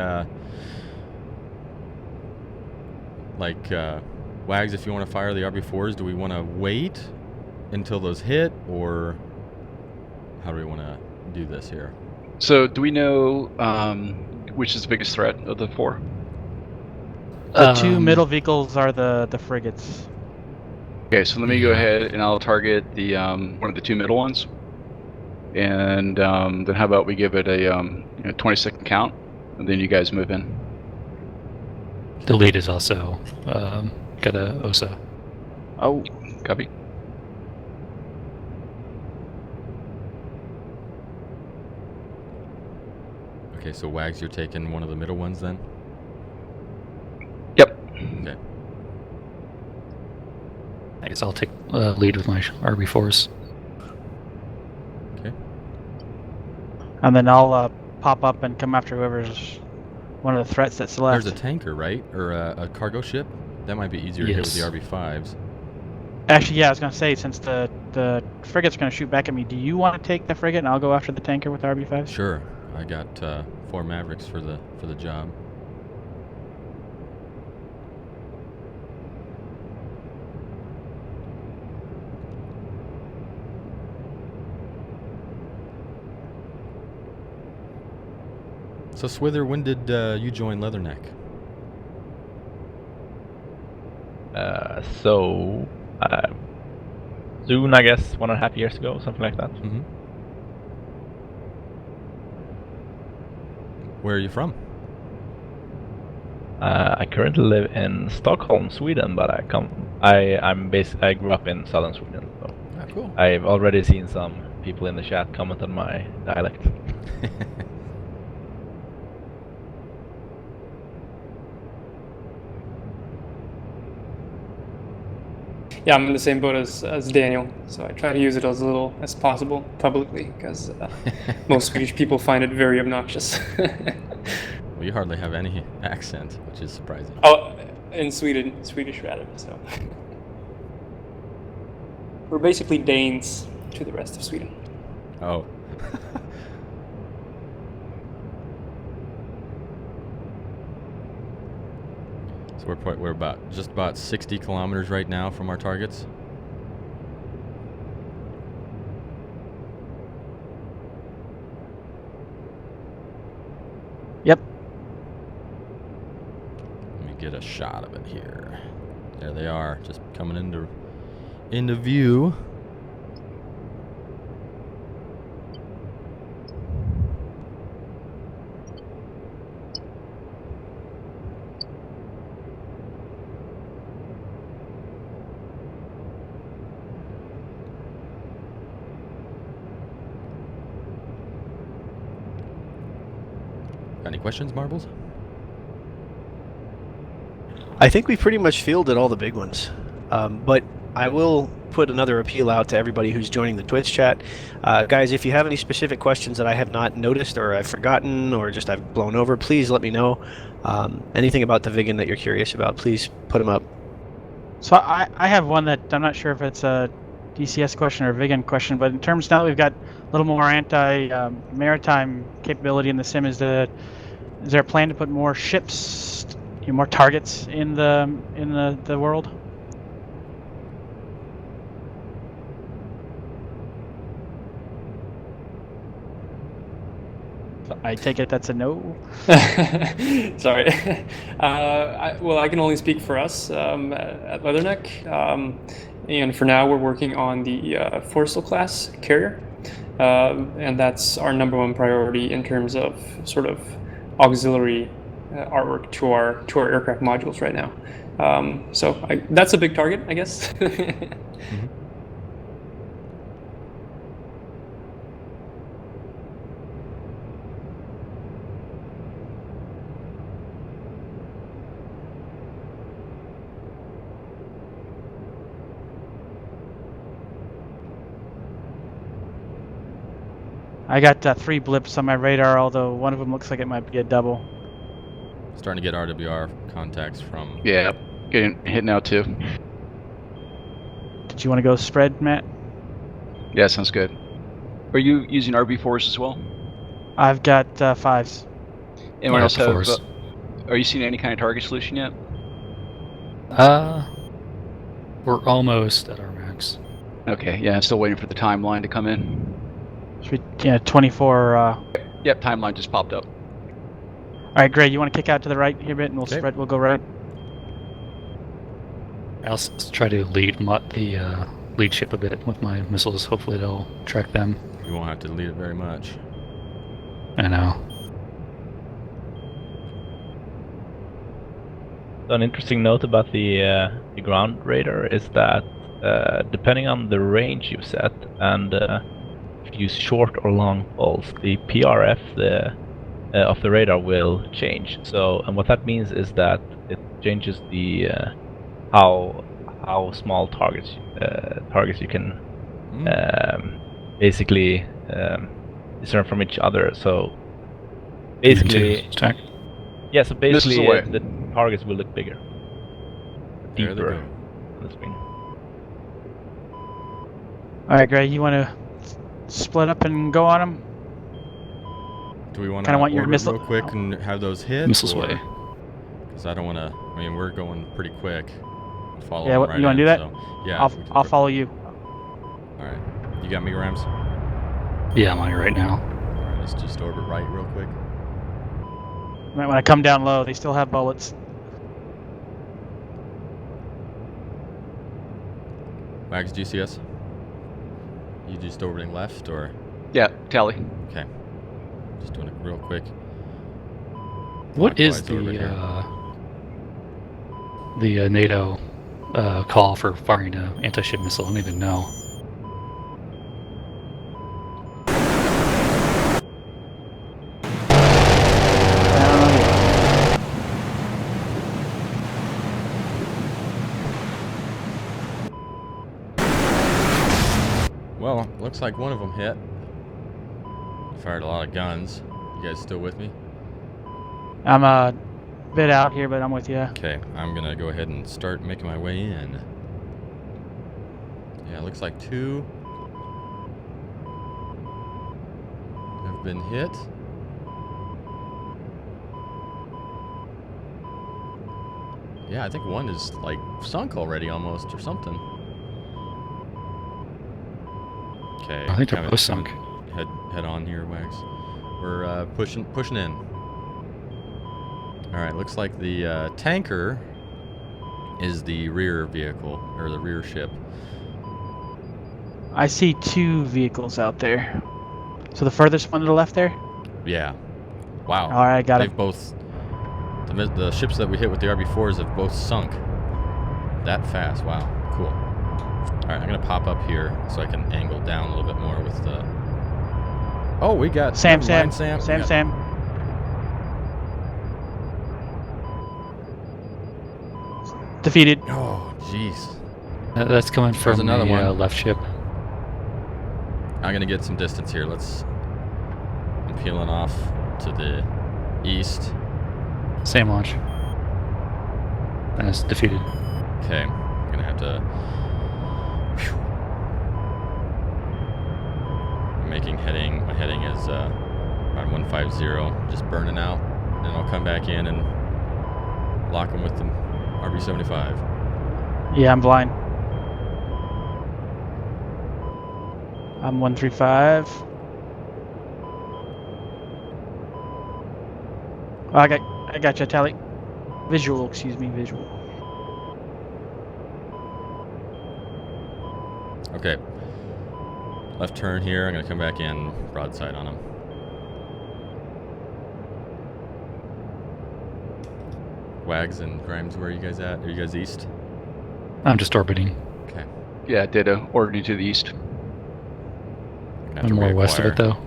Wags, if you want to fire the RB4s, do we want to wait until those hit, or how do we want to do this here? So do we know which is the biggest threat of the 4? The two middle vehicles are the frigates. Okay, so let me go ahead and I'll target the one of the 2 middle ones, and then how about we give it a 20-second count, and then you guys move in. The lead is also got a OSA. Oh, Copy. Okay, so Wags, you're taking one of the middle ones then? Yep. Okay. I guess I'll take lead with my RB4s. Okay. and then I'll pop up and come after whoever's one of the threats that's left. There's a tanker, right? Or a cargo ship? That might be easier to hit with the RB5s. Actually, yeah, I was going to say, since the frigate's going to shoot back at me, do you want to take the frigate and I'll go after the tanker with the RB5s? Sure. I got 4 Mavericks for the job. So Swither, when did you join Leatherneck? Soon, I guess, 1.5 years ago, something like that. Mm-hmm. Where are you from? I currently live in Stockholm, Sweden, but I grew up in southern Sweden. So Ah, cool. I've already seen some people in the chat comment on my dialect. Yeah, I'm in the same boat as Daniel, so I try to use it as little as possible publicly, because most Swedish people find it very obnoxious. Well, you hardly have any accent, which is surprising. Oh, in Swedish rather, so. We're basically Danes to the rest of Sweden. Oh. So we're just about 60 kilometers right now from our targets. Yep. Let me get a shot of it here. There they are, just coming into view. Any questions, Marbles? I think we pretty much fielded all the big ones, but I will put another appeal out to everybody who's joining the Twitch chat. Guys, if you have any specific questions that I have not noticed or I've forgotten or just I've blown over, please let me know. Anything about the Viggen that you're curious about, please put them up. So I have one that I'm not sure if it's a DCS question or a Viggen question, but in terms now that we've got a little more anti-maritime capability in the sim, is there a plan to put more ships, more targets in the world? I take it that's a no. Sorry. Well, I can only speak for us at Leatherneck, and for now we're working on the Forstall class carrier, and that's our #1 priority in terms of sort of auxiliary artwork to our aircraft modules right now. So that's a big target, I guess. Mm-hmm. I got 3 blips on my radar, although one of them looks like it might be a double. Starting to get RWR contacts from... Yeah, getting hit now too. Did you want to go spread, Matt? Yeah, sounds good. Are you using RB4s as well? I've got 5s. Anyone else have? 4s. Are you seeing any kind of target solution yet? We're almost at our max. Okay, yeah, I'm still waiting for the timeline to come in. Should we, 24. Yep, timeline just popped up. All right, Gray, you want to kick out to the right here a bit, and we'll Okay. spread. We'll go right. I'll try to lead the lead ship a bit with my missiles. Hopefully, they'll track them. You won't have to lead it very much. I know. An interesting note about the ground radar is that depending on the range you set and if you use short or long pulse, the PRF of the radar will change. So, and what that means is that it changes the how small targets you can basically discern from each other. So basically, Stack. yeah. So basically, away. the targets will look bigger, There they deeper go. on the screen. All right, Gray, you want to split up and go on them? Do we want Kinda to want your orbit missile- real quick and have those hit? Missiles way. Because I don't want to. I mean, we're going pretty quick. Follow Yeah, them what, right you want to in, do that? So, yeah. we can I'll dro- follow you. All right. You got me, Rams? Yeah, I'm on it right now. All right. Let's just orbit right real quick. Might want to come down low. They still have bullets. Max DCS. You just orbiting left or? Yeah, tally. Okay. Just doing it real quick. What is Clockwise orbit the NATO call for firing an anti-ship missile? I don't even know. Well, looks like one of them hit. Fired a lot of guns. You guys still with me? I'm a bit out here, but I'm with you. Okay, I'm gonna go ahead and start making my way in. Yeah, looks like 2 have been hit. Yeah, I think 1 is like sunk already almost or something. Okay. I think they're coming- both sunk. Head on here, Wags. We're pushing in. All right, looks like the tanker is the rear vehicle or the rear ship. I see 2 vehicles out there. So the furthest one to the left there? Yeah. Wow. All right, got They've it. both the ships that we hit with the RB4s have both sunk that fast. Wow. Cool. All right, I'm gonna pop up here so I can angle down a little bit more with the. Oh, we got Sam. never mind, Sam. We got- Defeated. Oh, jeez. That's coming from another the one. left ship. I'm gonna get some distance here. I'm peeling off to the east. Same launch. And it's defeated. Okay, I'm gonna have to. Whew. My heading is around 150, just burning out. Then I'll come back in and lock them with the RB-75. Yeah, I'm blind. I'm 135. Oh, I got you, Tally. Visual, excuse me, visual. Okay. Left turn here. I'm gonna come back in broadside on him. Wags and Grimes, where are you guys at? Are you guys east? I'm just orbiting. Okay. Yeah, ditto. Orbiting to the east. Gonna have I'm to more west of it reacquire. though.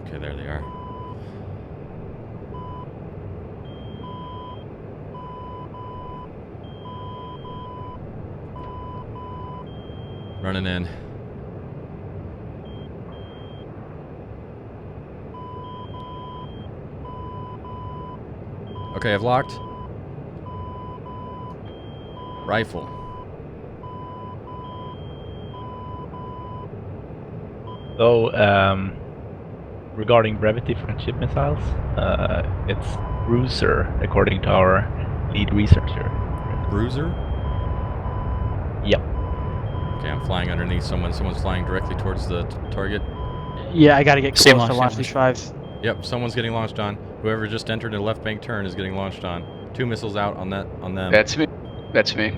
Okay, there they are. Running in. Okay, I've locked. Rifle. So, regarding gravity friendship missiles, it's Bruiser, according to our lead researcher. Bruiser? Yep. Okay, I'm flying underneath someone. Someone's flying directly towards the target. Yeah, I gotta get Same close to launch, launch same these fives. Yep, someone's getting launched on. Whoever just entered a left bank turn is getting launched on. 2 missiles out on them. That's me. That's me.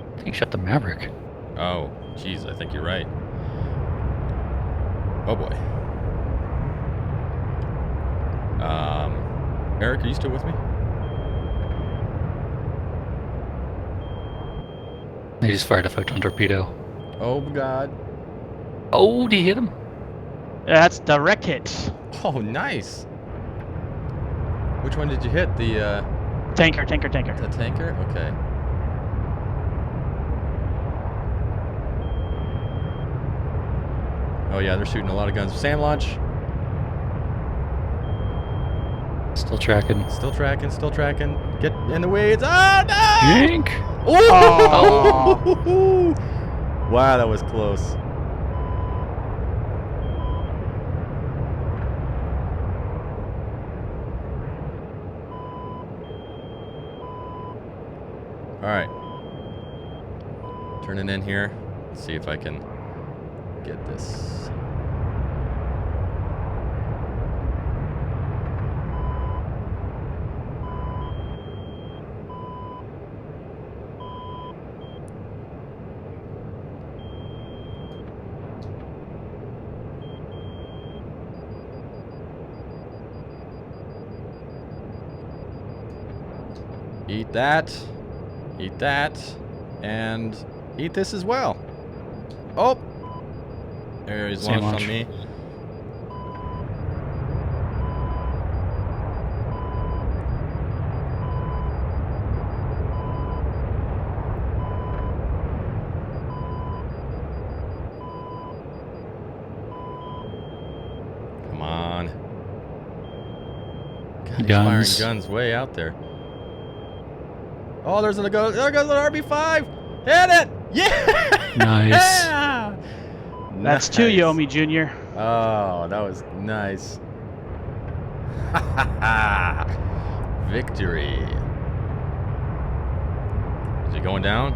I think you shot the Maverick. Oh, jeez, I think you're right. Oh boy. Eric, are you still with me? He just fired a photon torpedo. Oh god. Oh, did he hit him? That's direct hit. Oh, nice. Which one did you hit? The Tanker. tanker? Okay. Oh yeah, they're shooting a lot of guns. Sam launch. Still tracking. Still tracking, still tracking. Get in the weeds. Oh, no! Yank! Oh! Wow, that was close. All right. Turning in here. Let's see if I can get this. Eat that, and eat this as well. Oh! There he's Same launched launch. on me. Come on. God, he's firing Guns. guns way out there. Oh, there goes an RB5. Hit it! Yeah! Nice. That's two you owe me, Junior. Oh, that was nice. Victory. Is he going down?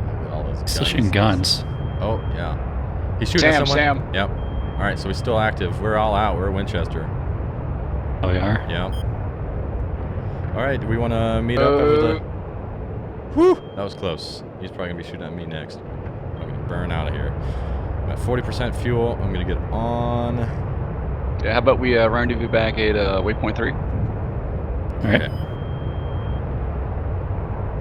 Look at all those Still guns. shooting guns. Oh, yeah. He's shooting at someone? Sam. Yep. All right, so he's still active. We're all out. We're at Winchester. Oh, we are? Yep. All right, do we want to meet up over the... Whew! That was close. He's probably going to be shooting at me next. I'm going to burn out of here. I'm at 40% fuel. I'm going to get on. Yeah, how about we rendezvous back at waypoint 3? All right. Okay.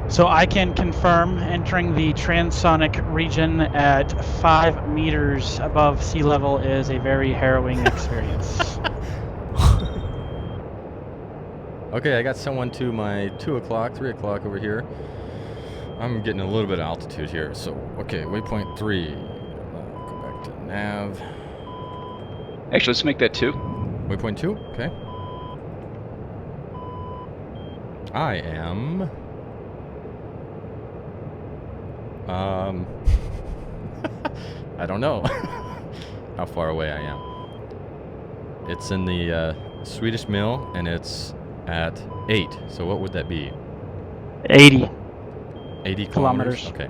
So I can confirm entering the transonic region at 5 meters above sea level is a very harrowing experience. Okay, I got someone to my 2 o'clock, 3 o'clock over here. I'm getting a little bit of altitude here. So, okay, waypoint 3. Go back to nav. Actually, let's make that 2. Waypoint 2, okay. I am... I don't know how far away I am. It's in the Swedish mill, and it's at 8. So what would that be? 80. 80 kilometers? Kilometers. Okay.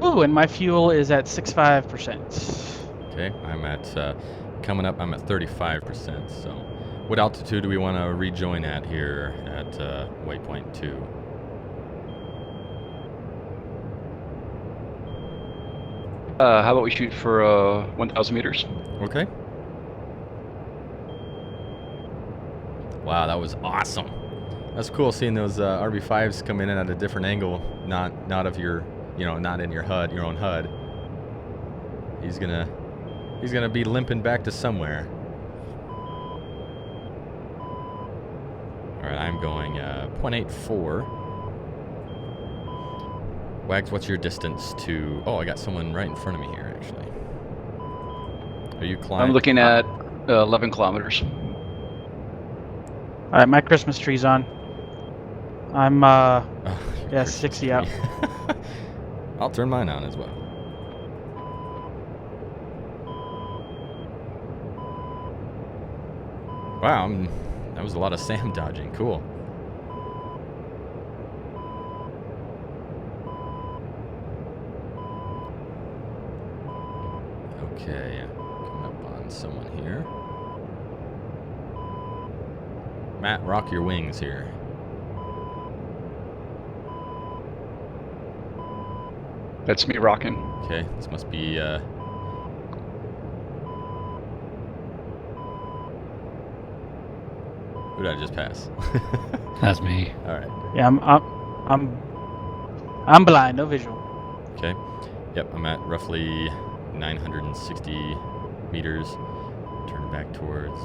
Ooh, and my fuel is at 65%. Okay, I'm at, coming up, I'm at 35%. So what altitude do we want to rejoin at here at waypoint 2? How about we shoot for 1,000 meters? Okay. Wow, that was awesome. That's cool seeing those RB5s come in at a different angle, not of your, not in your HUD, your own HUD. He's gonna be limping back to somewhere. All right, I'm going 0.84. Wags, what's your distance to... Oh, I got someone right in front of me here, actually. Are you climbing? I'm looking at 11 kilometers. All right, my Christmas tree's on. I'm, Oh, yeah, 60 out. I'll turn mine on as well. Wow, that was a lot of SAM dodging. Cool. Okay, coming up on someone here. Matt, rock your wings here. That's me rocking. Okay, this must be who did I just pass? That's me. All right. Yeah, I'm blind, no visual. Okay. Yep, I'm at roughly 960 meters. Turning back towards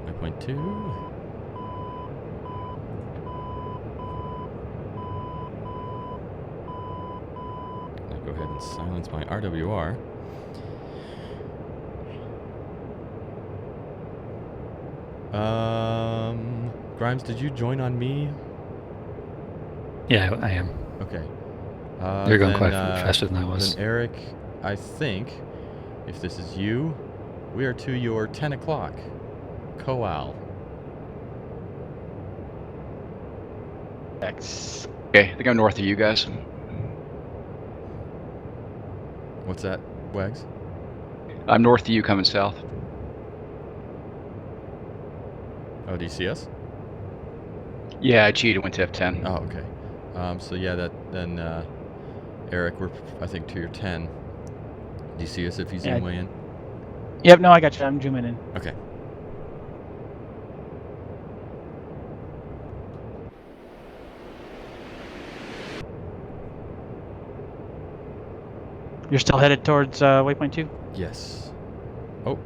waypoint 2. I'll go ahead and silence my RWR. Grimes, did you join on me? Yeah, I am. Okay. You're going quite faster than I was. Then Eric, I think, if this is you, we are to your 10 o'clock. Coal. X. Okay, I think I'm north of you guys. What's that, Wags? I'm north of you coming south. Oh, DCS? Yeah, I cheated, went to F10. Oh, okay. So yeah, then Eric, we're I think to your 10. DCS if he's Yeah. in way in. Yep, no, I got you. I'm zooming in. Okay. You're still headed towards waypoint 2? Yes. Oh.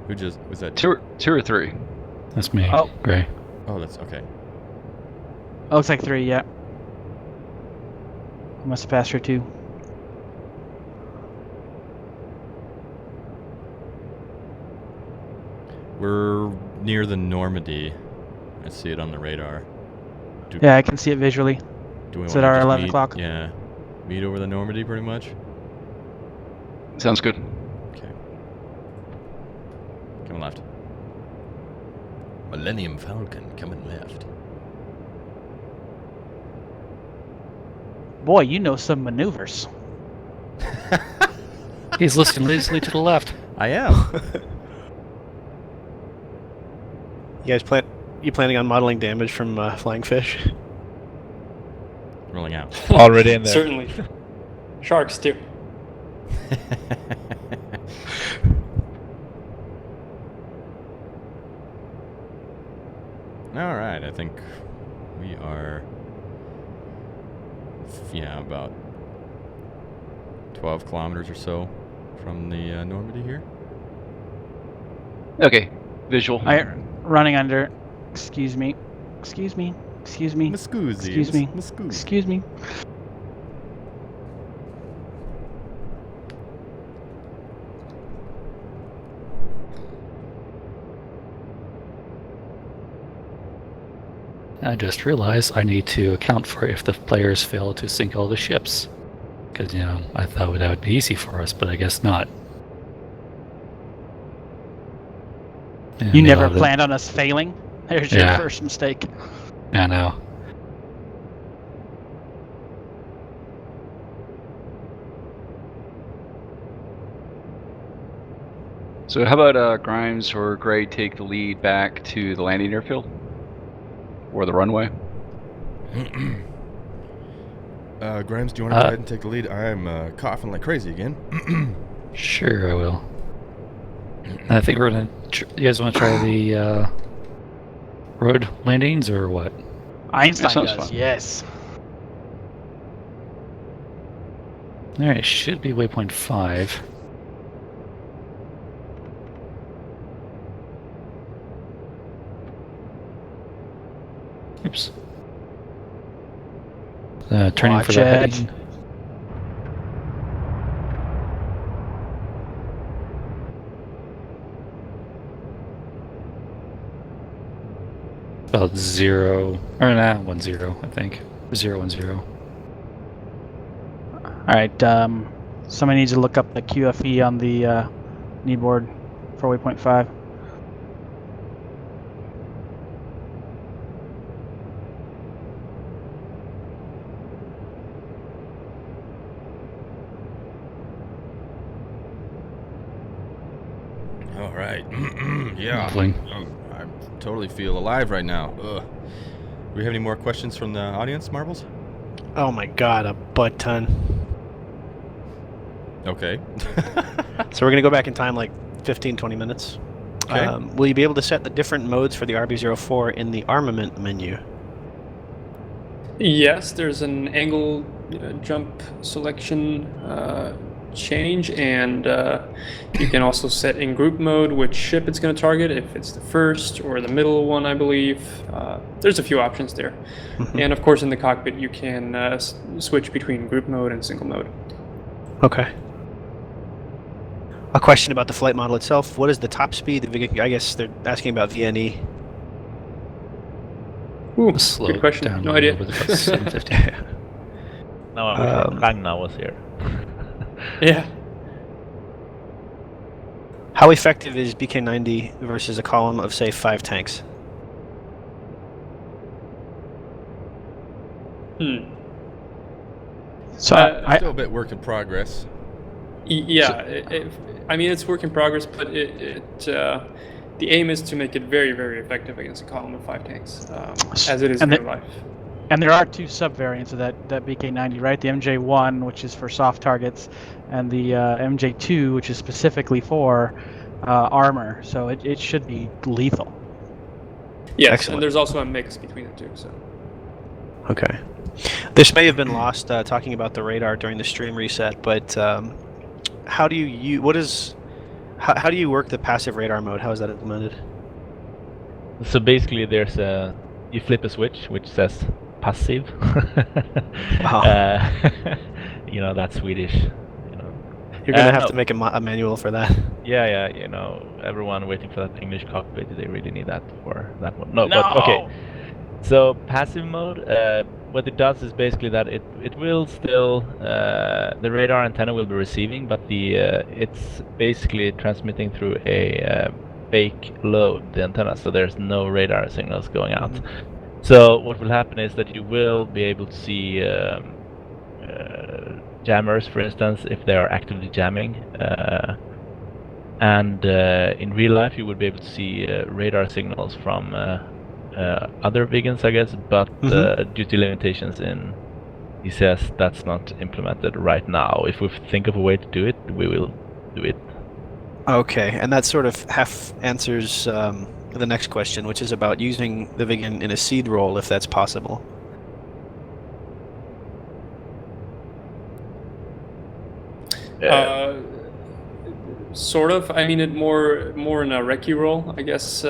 Who just was that? Two or three. That's me, Oh. Gray. Oh, that's okay. Oh, looks like 3, yeah. Must have passed her 2. We're near the Normandy. I see it on the radar. Yeah, I can see it visually. Do we Is wanna it our just 11 meet- o'clock? Yeah. Meet over the Normandy, pretty much. Sounds good. Okay. Coming left. Millennium Falcon coming left. Boy, you know some maneuvers. He's listening lazily to the left. I am. You guys planning on modeling damage from flying fish? Rolling out. Already in there. Certainly. Sharks too. All right, I think we are, about 12 kilometers or so from the Normandy here. Okay, visual. Running under. Excuse me. Excuse me. Excuse me. Muscusi. Excuse me. Muscusi. Excuse me. I just realized I need to account for if the players fail to sink all the ships. Because, I thought that would be easy for us, but I guess not. And You they never all have the- planned on us failing? There's your Yeah. first mistake. I know. So how about Grimes or Gray take the lead back to the landing airfield? Or the runway? Grimes, do you want to go ahead and take the lead? I'm coughing like crazy again. Sure, I will. I think we're gonna. You guys want to try the road landings or what? Einstein sounds does, fun. yes. All right, it should be waypoint 5. Oops. Turning Watch for that it. heading. About 0, or 10, I think. 010. Alright, somebody needs to look up the QFE on the kneeboard for waypoint 5. All right. Yeah. Fling. I totally feel alive right now. Ugh. Do we have any more questions from the audience, Marbles? Oh my god, a butt ton. Okay. So we're going to go back in time like 15, 20 minutes. Okay. Will you be able to set the different modes for the RB-04 in the armament menu? Yes, there's an angle jump selection change, and you can also set in group mode which ship it's going to target, if it's the first or the middle one, I believe. There's a few options there. And of course in the cockpit you can switch between group mode and single mode. Okay. A question about the flight model itself. What is the top speed? I guess they're asking about VNE. Ooh, Slow good question. down No a idea. little bit, about 750. No, I wish Ragnar was here. Yeah. How effective is BK-90 versus a column of, say, 5 tanks? So Still a bit work in progress. Yeah, I mean, it's work in progress, but the aim is to make it very, very effective against a column of 5 tanks, as it is in real life. And there are 2 sub-variants of that BK-90, right? The MJ1, which is for soft targets, and the MJ2, which is specifically for armor. So it should be lethal. Yes, Excellent. and there's also a mix between the 2. So. Okay. This may have been lost talking about the radar during the stream reset, but how do you how do you work the passive radar mode? How is that implemented? So basically, you flip a switch which says passive. You know, that's Swedish. You know, You're gonna have to make a manual for that. Yeah. You know, everyone waiting for that English cockpit, they really need that for that one. No. But okay. So passive mode, what it does is basically that it will still the radar antenna will be receiving, but it's basically transmitting through a fake load, the antenna, so there's no radar signals going out. So what will happen is that you will be able to see jammers, for instance, if they are actively jamming, and in real life you would be able to see radar signals from other Viggens, I guess, but due to limitations in DCS, that's not implemented right now. If we think of a way to do it, we will do it. Okay, and that sort of half answers the next question, which is about using the Viggen in a seed role, if that's possible. Sort of. I mean, it more in a recce role, I guess.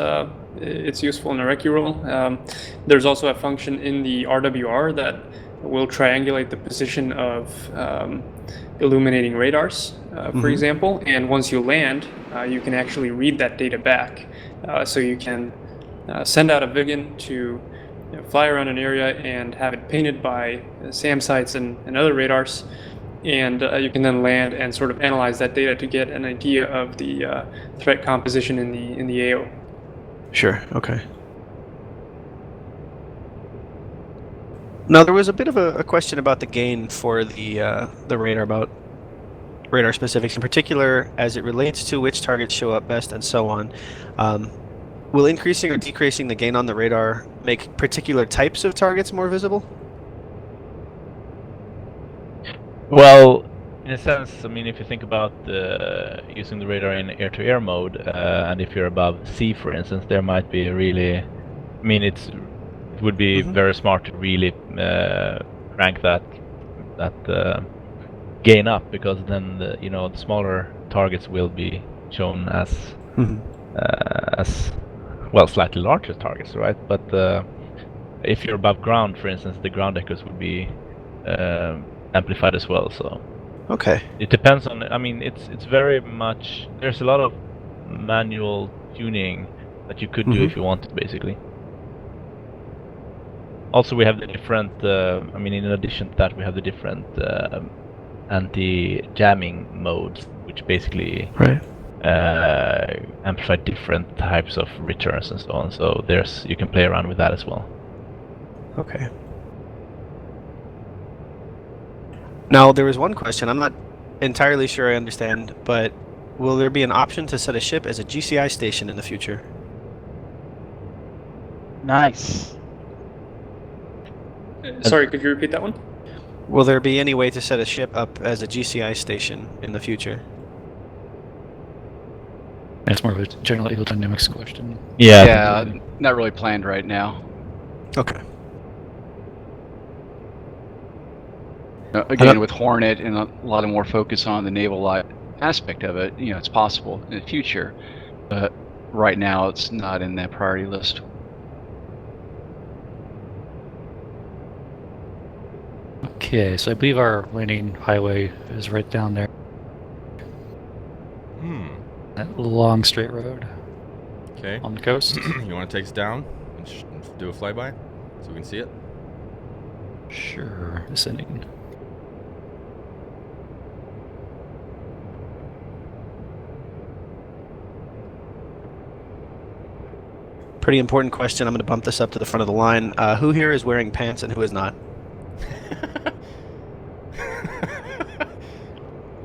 It's useful in a recce role. There's also a function in the RWR that will triangulate the position of illuminating radars, for example. And once you land, you can actually read that data back. So you can send out a Viggen to fly around an area and have it painted by SAM sites and other radars. And you can then land and sort of analyze that data to get an idea of the threat composition in the AO. Sure. Okay. Now there was a bit of a question about the gain for the radar, about radar specifics in particular, as it relates to which targets show up best and so on. Will increasing or decreasing the gain on the radar make particular types of targets more visible? Well, in a sense, I mean, if you think about using the radar in air-to-air mode, and if you're above sea, for instance, there might be really, I mean, it would be very smart to really crank that gain up, because then the smaller targets will be shown as well, slightly larger targets, right? But if you're above ground, for instance, the ground echoes would be amplified as well. So okay, it depends on. I mean, it's very much. There's a lot of manual tuning that you could do if you wanted, basically. Also, we have the different. I mean, in addition to that, we have the different anti-jamming modes, which basically amplify different types of returns and so on. So you can play around with that as well. Okay. Now, there was one question, I'm not entirely sure I understand, but will there be an option to set a ship as a GCI station in the future? Nice. Sorry, could you repeat that one? Will there be any way to set a ship up as a GCI station in the future? It's more of a general aerodynamics question. Yeah, not really planned right now. Okay. Again, with Hornet and a lot of more focus on the naval aspect of it, it's possible in the future, but right now it's not in that priority list. Okay, so I believe our landing highway is right down there. that long straight road Okay. on the coast. You want to take us down and do a flyby so we can see it? Sure, descending. Pretty important question. I'm going to bump this up to the front of the line. Who here is wearing pants and who is not?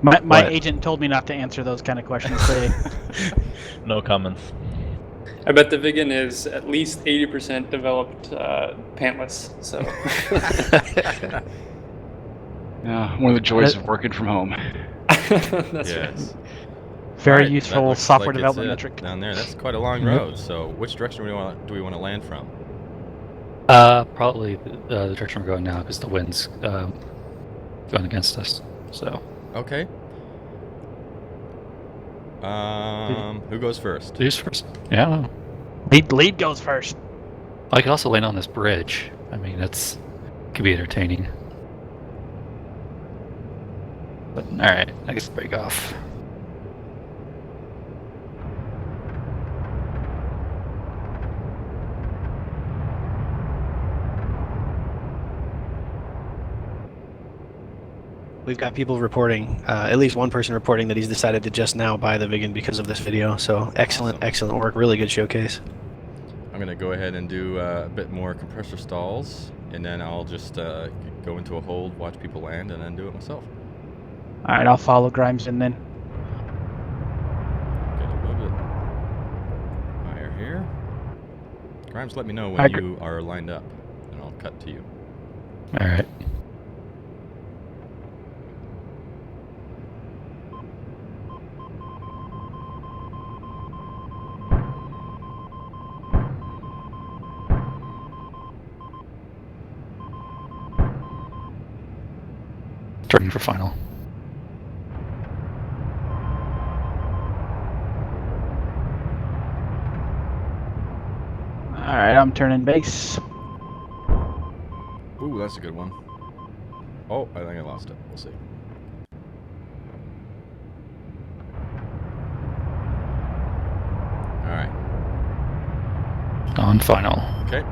My agent told me not to answer those kind of questions today. No comments. I bet the Viggen is at least 80% developed pantless. So. Yeah, one of the joys of working from home. That's Yes. right. Very Alright, that useful looks software like it's development it metric. down there. That's quite a long road. So, which direction do we want to land from? Probably the direction we're going now because the wind's going against us. So. Okay. Who goes first? Who's first? Yeah. Lead goes first. I could also land on this bridge. I mean, could be entertaining. But all right, I guess break off. We've got people reporting, at least one person reporting that he's decided to just now buy the Viggen because of this video. So excellent, excellent work. Really good showcase. I'm going to go ahead and do a bit more compressor stalls, and then I'll just go into a hold, watch people land, and then do it myself. All right, I'll follow Grimes in then. Get a little bit higher here. Grimes, let me know when you are lined up, and I'll cut to you. All right. Turning for final. All right, I'm turning base. Ooh, that's a good one. Oh, I think I lost it. We'll see. All right. On final. Okay.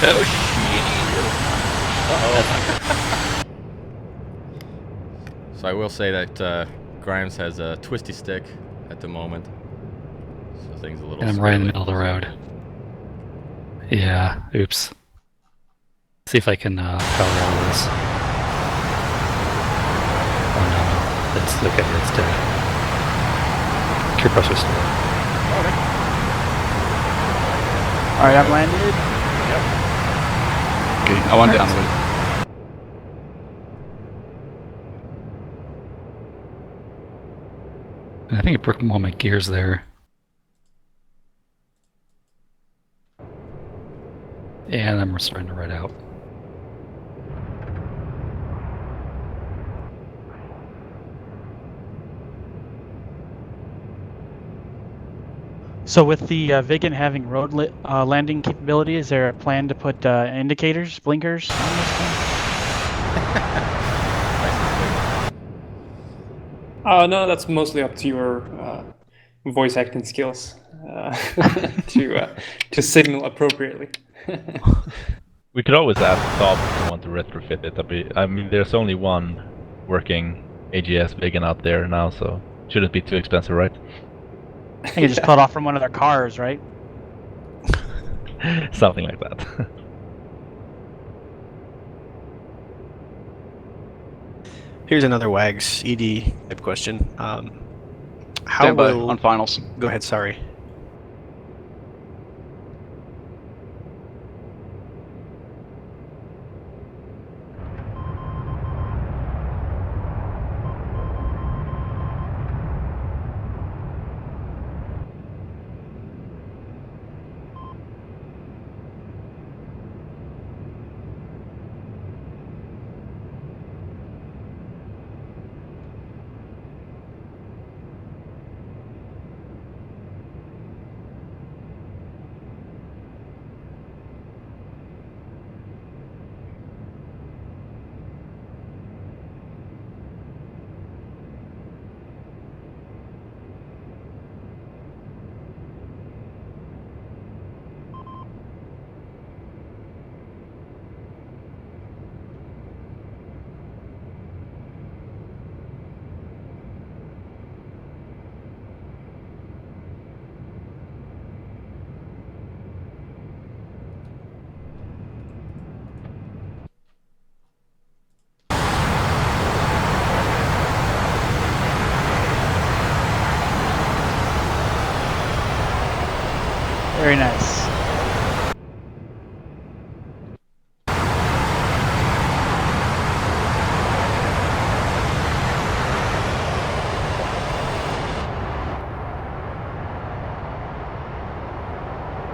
Oh shit! So I will say that Grimes has a twisty stick at the moment, so things a little. And I'm right in the squirrely. middle of the road. Yeah. Oops. See if I can power out of this. Oh no, that's okay. It's dead. Compressor still. All right, I've landed. Okay, I want down with it. I think it broke one of my gears there. And I'm starting to ride out. So with the Viggen having road landing capability, is there a plan to put indicators, blinkers on this thing? No, that's mostly up to your voice acting skills to signal appropriately. We could always ask Saab if they want to retrofit it. I mean, there's only one working AJS Viggen out there now, so shouldn't be too expensive, right? I think it just pulled off from one of their cars, right? Something like that. Here's another WAGS ED type question. How Stand by will... on finals. Go ahead, sorry. Very nice.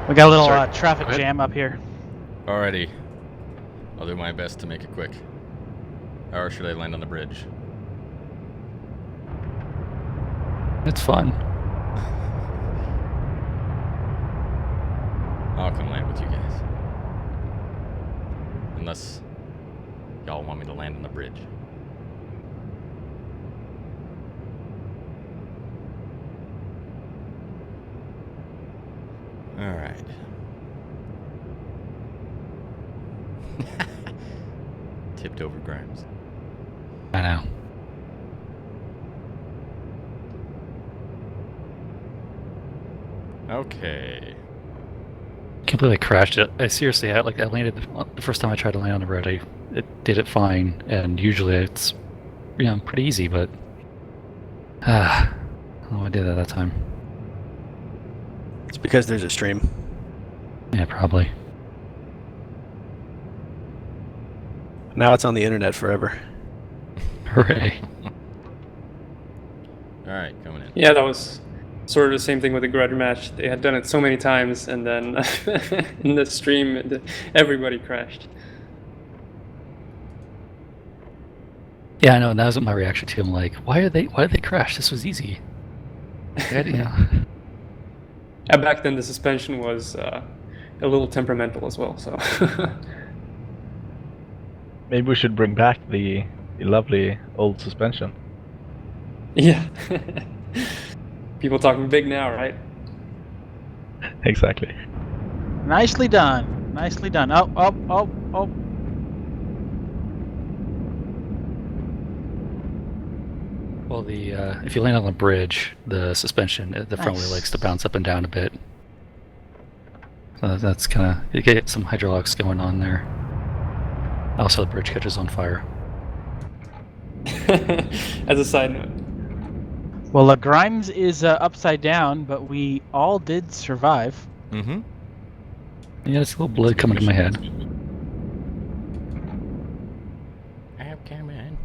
We got a little Sorry. traffic Go ahead. jam up here. Alrighty. I'll do my best to make it quick. Or should I land on the bridge? It's fun. I'll come land with you guys. Unless y'all want me to land on the bridge. Alright. Tipped over Grimes. I know. Okay. Can't believe I crashed it. I seriously had I landed the first time I tried to land on the road. It did it fine, and usually it's pretty easy, but I don't know why I did that time. It's because there's a stream. Yeah, probably. Now it's on the internet forever. Hooray! All right, coming in. Yeah, that was sort of the same thing with the grudge match. They had done it so many times, and then in the stream, everybody crashed. Yeah, I know. And that was my reaction to him. Like, why did they crash? This was easy. And back then, the suspension was a little temperamental as well. So Maybe we should bring back the lovely old suspension. yeah, people talking big now, right? Exactly. Nicely done. Nicely done. Oh, oh, oh, oh. Well, if you land on the bridge, the suspension, the front wheel likes to bounce up and down a bit. So that's kind of, you get some hydraulics going on there. Also, the bridge catches on fire. As a side note. Well, Grimes is upside down, but we all did survive. Mm-hmm. Yeah, it's a little blood coming to my head. I'm coming.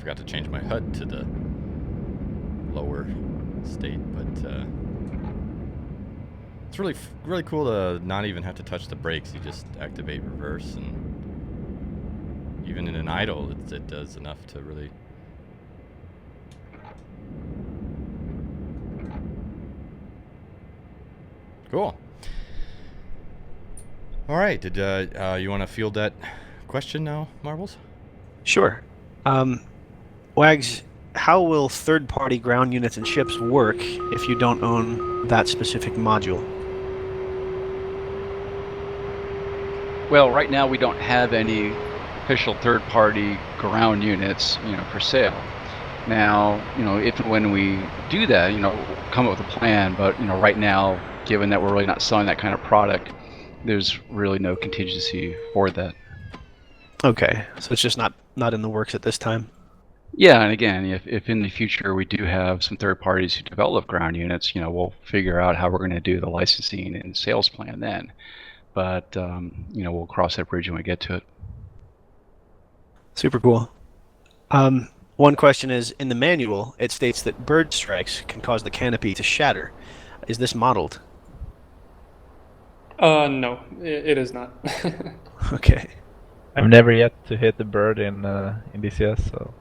Forgot to change my HUD to the lower state, but it's really cool to not even have to touch the brakes. You just activate reverse, and even in an idle, it does enough to really. Cool. All right. Did you want to field that question now, Marbles? Sure. Wags, how will third-party ground units and ships work if you don't own that specific module? Well, right now we don't have any official third-party ground units, for sale. Now, if and when we do that, come up with a plan. But right now, given that we're really not selling that kind of product, there's really no contingency for that. Okay, so it's just not in the works at this time. Yeah, and again, if in the future we do have some third parties who develop ground units, we'll figure out how we're going to do the licensing and sales plan then. But we'll cross that bridge when we get to it. Super cool. One question is, in the manual, it states that bird strikes can cause the canopy to shatter. Is this modeled? No, it is not. Okay. I've never yet to hit the bird in DCS, so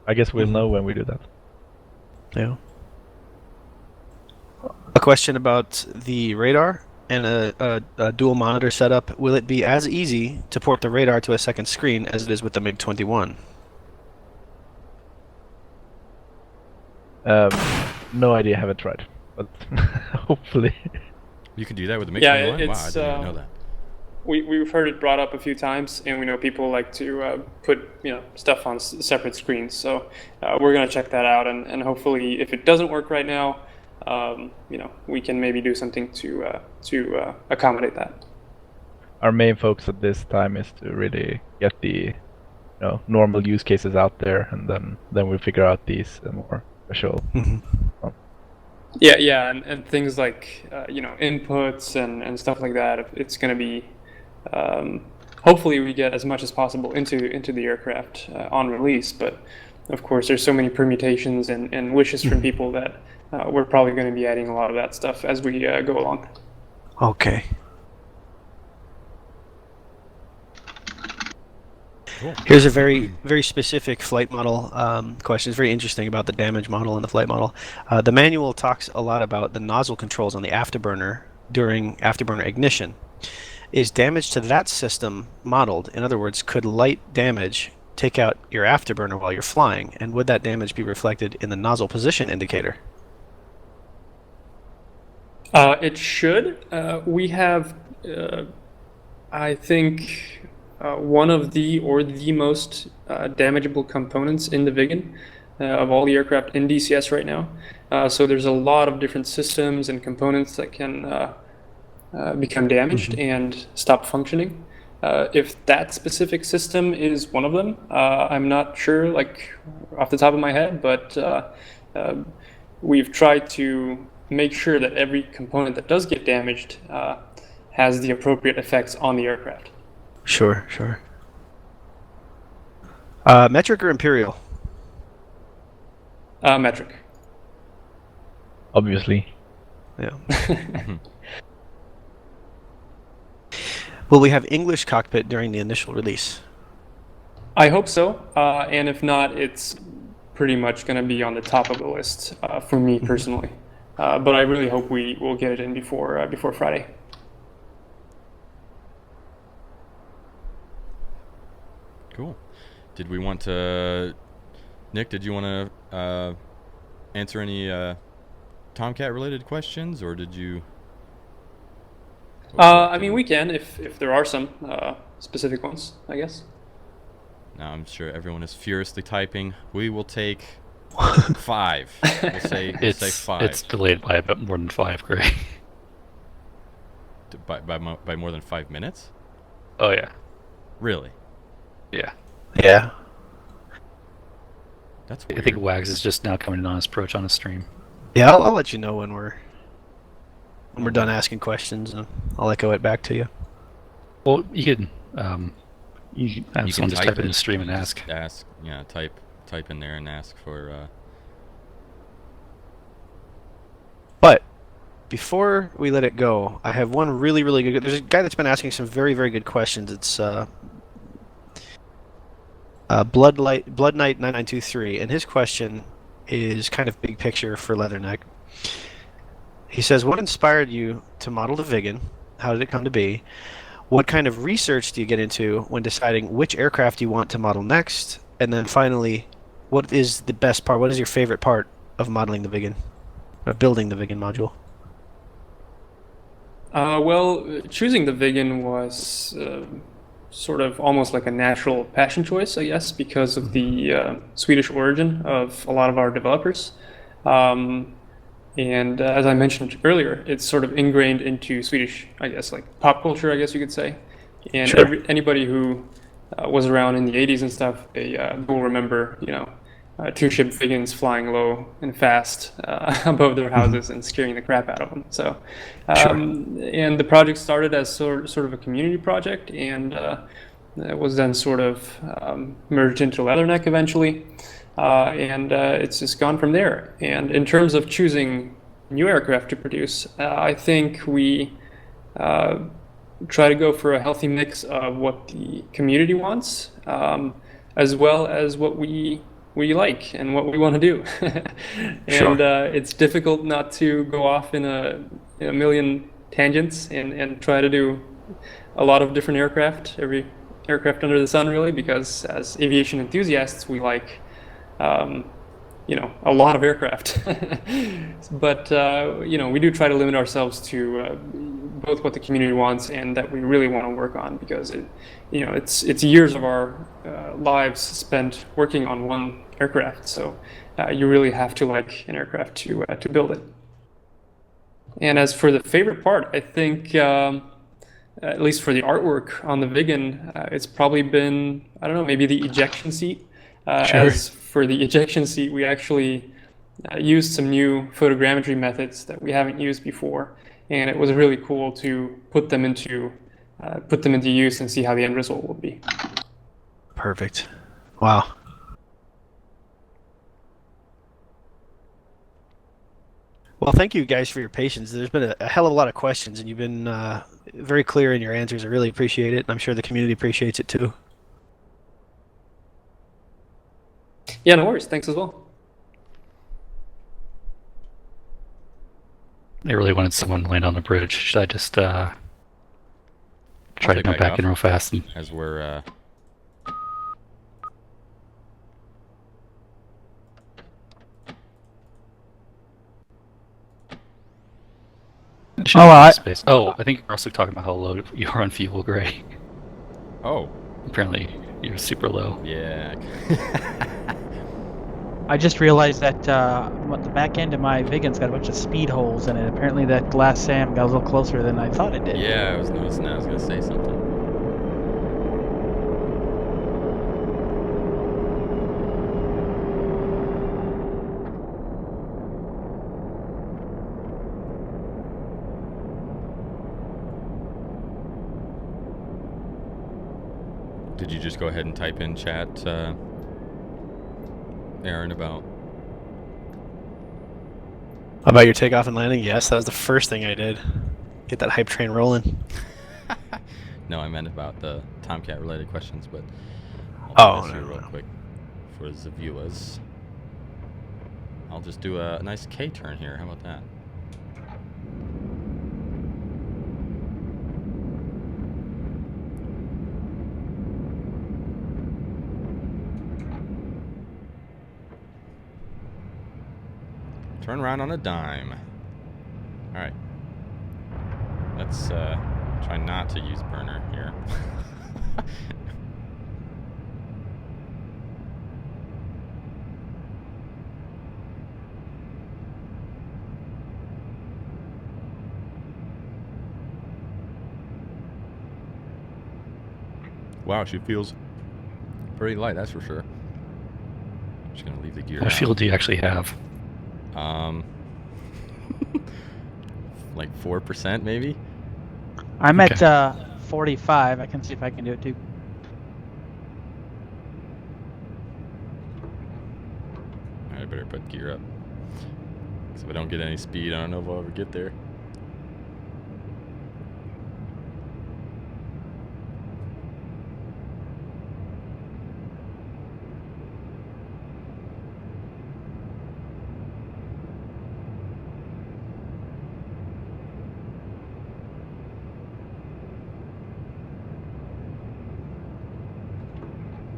I guess we'll know when we do that. Yeah. A question about the radar and a dual monitor setup. Will it be as easy to port the radar to a second screen as it is with the MiG-21? No idea, haven't tried, but hopefully. You can do that with the Yeah, MiG-21? Wow, I it's, didn't even know that. We've heard it brought up a few times, and we know people like to put stuff on separate screens. So we're gonna check that out, and hopefully, if it doesn't work right now, we can maybe do something to accommodate that. Our main focus at this time is to really get the normal use cases out there, and then we figure out these more special. Yeah, and things like inputs and stuff like that. It's going to be hopefully we get as much as possible into the aircraft on release. But of course, there's so many permutations and wishes from people that we're probably going to be adding a lot of that stuff as we go along. Okay. Cool. Here's a very, very specific flight model question. It's very interesting about the damage model and the flight model. The manual talks a lot about the nozzle controls on the afterburner during afterburner ignition. Is damage to that system modeled? In other words, could light damage take out your afterburner while you're flying? And would that damage be reflected in the nozzle position indicator? It should. We have, I think, one of the most damageable components in the Viggen of all the aircraft in DCS right now. So there's a lot of different systems and components that can become damaged and stop functioning. If that specific system is one of them, I'm not sure, like off the top of my head, but we've tried to make sure that every component that does get damaged has the appropriate effects on the aircraft. Sure. Metric or imperial? Metric. Obviously. Yeah. Will we have English cockpit during the initial release? I hope so, and if not, it's pretty much going to be on the top of the list for me personally. But I really hope we will get it in before Friday. Cool. Did we want to, Nick? Did you want to answer any Tomcat-related questions, or did you? I mean, we can if there are some specific ones, I guess. Now I'm sure everyone is furiously typing. We will take 5. We'll say 5. It's delayed by a bit more than 5, Gray. By more than 5 minutes? Oh yeah. Really? Yeah. Yeah. That's weird. I think Wags is just now coming in on his approach on his stream. Yeah, I'll let you know when we're done asking questions, and I'll echo it back to you. Well, you can have someone just type it in the stream and ask. Yeah, type in there and ask for. But before we let it go, I have one really, really good. There's a guy that's been asking some very, very good questions. It's Blood Knight 9923, and his question is kind of big picture for Leatherneck. He says, "What inspired you to model the Viggen? How did it come to be? What kind of research do you get into when deciding which aircraft you want to model next? And then finally, what is the best part? What is your favorite part of modeling the Viggen, or building the Viggen module?" Well, choosing the Viggen was sort of almost like a natural passion choice, I guess, because of the Swedish origin of a lot of our developers. And as I mentioned earlier, it's sort of ingrained into Swedish, I guess, like pop culture, I guess you could say. And Sure. Anybody who was around in the 80s and stuff, they will remember, two-ship Viggens flying low and fast above their houses and scaring the crap out of them. So, and the project started as sort of a community project, and it was then sort of merged into Leatherneck eventually, and it's just gone from there. And in terms of choosing new aircraft to produce, I think we try to go for a healthy mix of what the community wants, as well as what we like and what we want to do. And it's difficult not to go off in a million tangents and try to do a lot of different aircraft, every aircraft under the sun, really, because as aviation enthusiasts, we like a lot of aircraft. But we do try to limit ourselves to both what the community wants and that we really want to work on, because it's years of our lives spent working on one aircraft. So you really have to like an aircraft to build it. And as for the favorite part, I think at least for the artwork on the Viggen, it's probably been, I don't know, maybe the ejection seat. As for the ejection seat, we actually used some new photogrammetry methods that we haven't used before, and it was really cool to put them into use and see how the end result will be. Perfect. Wow. Well, thank you guys for your patience. There's been a hell of a lot of questions, and you've been very clear in your answers. I really appreciate it, and I'm sure the community appreciates it too. Yeah, no worries. Thanks as well. They really wanted someone to land on the bridge. Should I just try to take jump back back in real fast? And... As we're Should Oh, be well, space. Oh, I think you're also talking about how low you are on fuel, Gray. oh Apparently, you're super low. yeah. I just realized that the back end of my Viggen's got a bunch of speed holes in it. Apparently that last SAM got a little closer than I thought it did. Yeah, I was noticing that. I was gonna say something. Did you just go ahead and type in chat, Aaron, about your takeoff and landing? Yes, that was the first thing I did. Get that hype train rolling. No, I meant about the Tomcat related questions, but Oh, do this no, here real no. quick for the viewers. I'll just do a nice K turn here. How about that? Turn around on a dime. All right. Let's try not to use burner here. Wow, she feels pretty light, that's for sure. Just gonna leave the gear What out. fuel do you actually have? Like 4% maybe? I'm Okay. at 45. I can see if I can do it too. I better put gear up. Because if I don't get any speed, I don't know if I'll ever get there.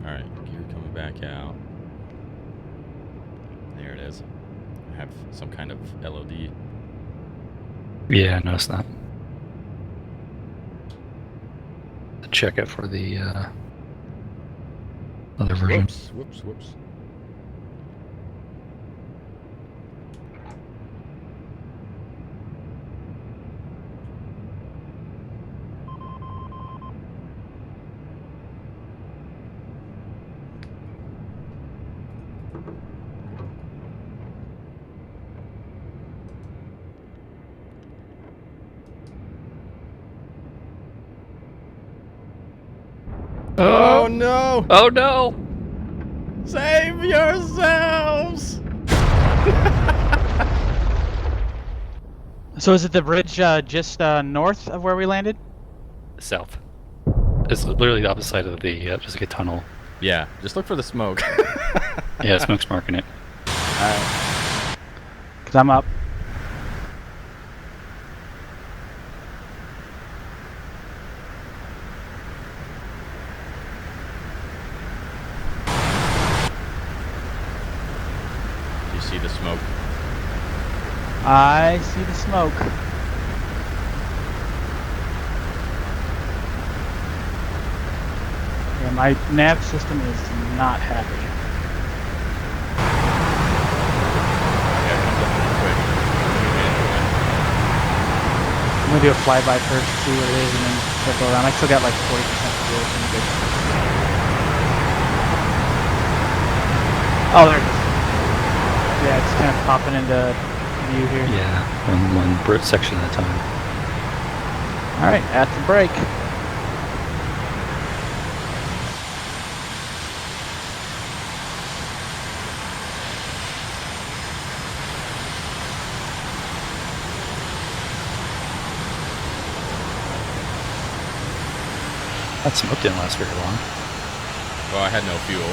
Alright, gear coming back out. There it is. I have some kind of LOD. Yeah, no, it's not. Check it for the other version. Whoops, whoops, whoops. Oh no! Oh no! Save yourselves! So is it the bridge just north of where we landed? South. It's literally the opposite side of the just like a tunnel. Yeah, just look for the smoke. Yeah, smoke's marking it. Alright. Because I'm up. You see the smoke? I see the smoke. Yeah, my nav system is not happy. Yeah, it comes up real quick. I'm gonna do a flyby first, see what it is, and then circle around. I still got like 40% fuel. So I'm good. Oh, there it is. Yeah, it's kind of popping into view here. Yeah, one section at a time. All right, at the break. That smoke didn't last very long. Well, I had no fuel.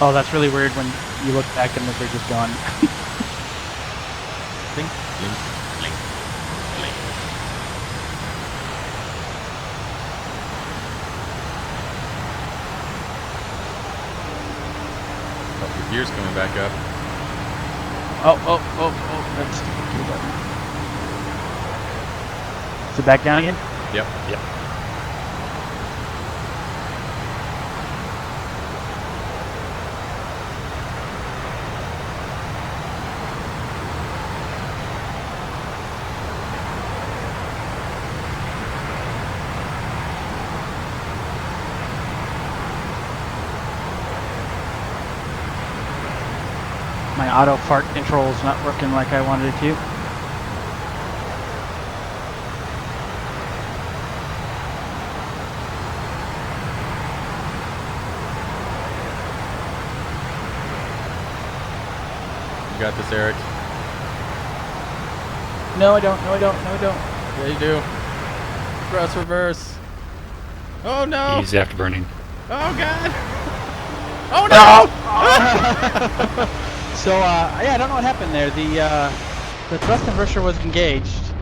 Oh, that's really weird when you look back and the bridge is gone. Blink, blink, blink, blink. Oh, your gear's coming back up. Oh, that's stupid key button. Is it back down again? Yep. Yep. My auto fart control is not working like I wanted it to. You got this, Eric. No, I don't. No, I don't. No, I don't. Yeah, you do. Thrust reverse. Oh no! Easy afterburning. Oh god! Oh no! So, yeah, I don't know what happened there. The thrust inverter was engaged,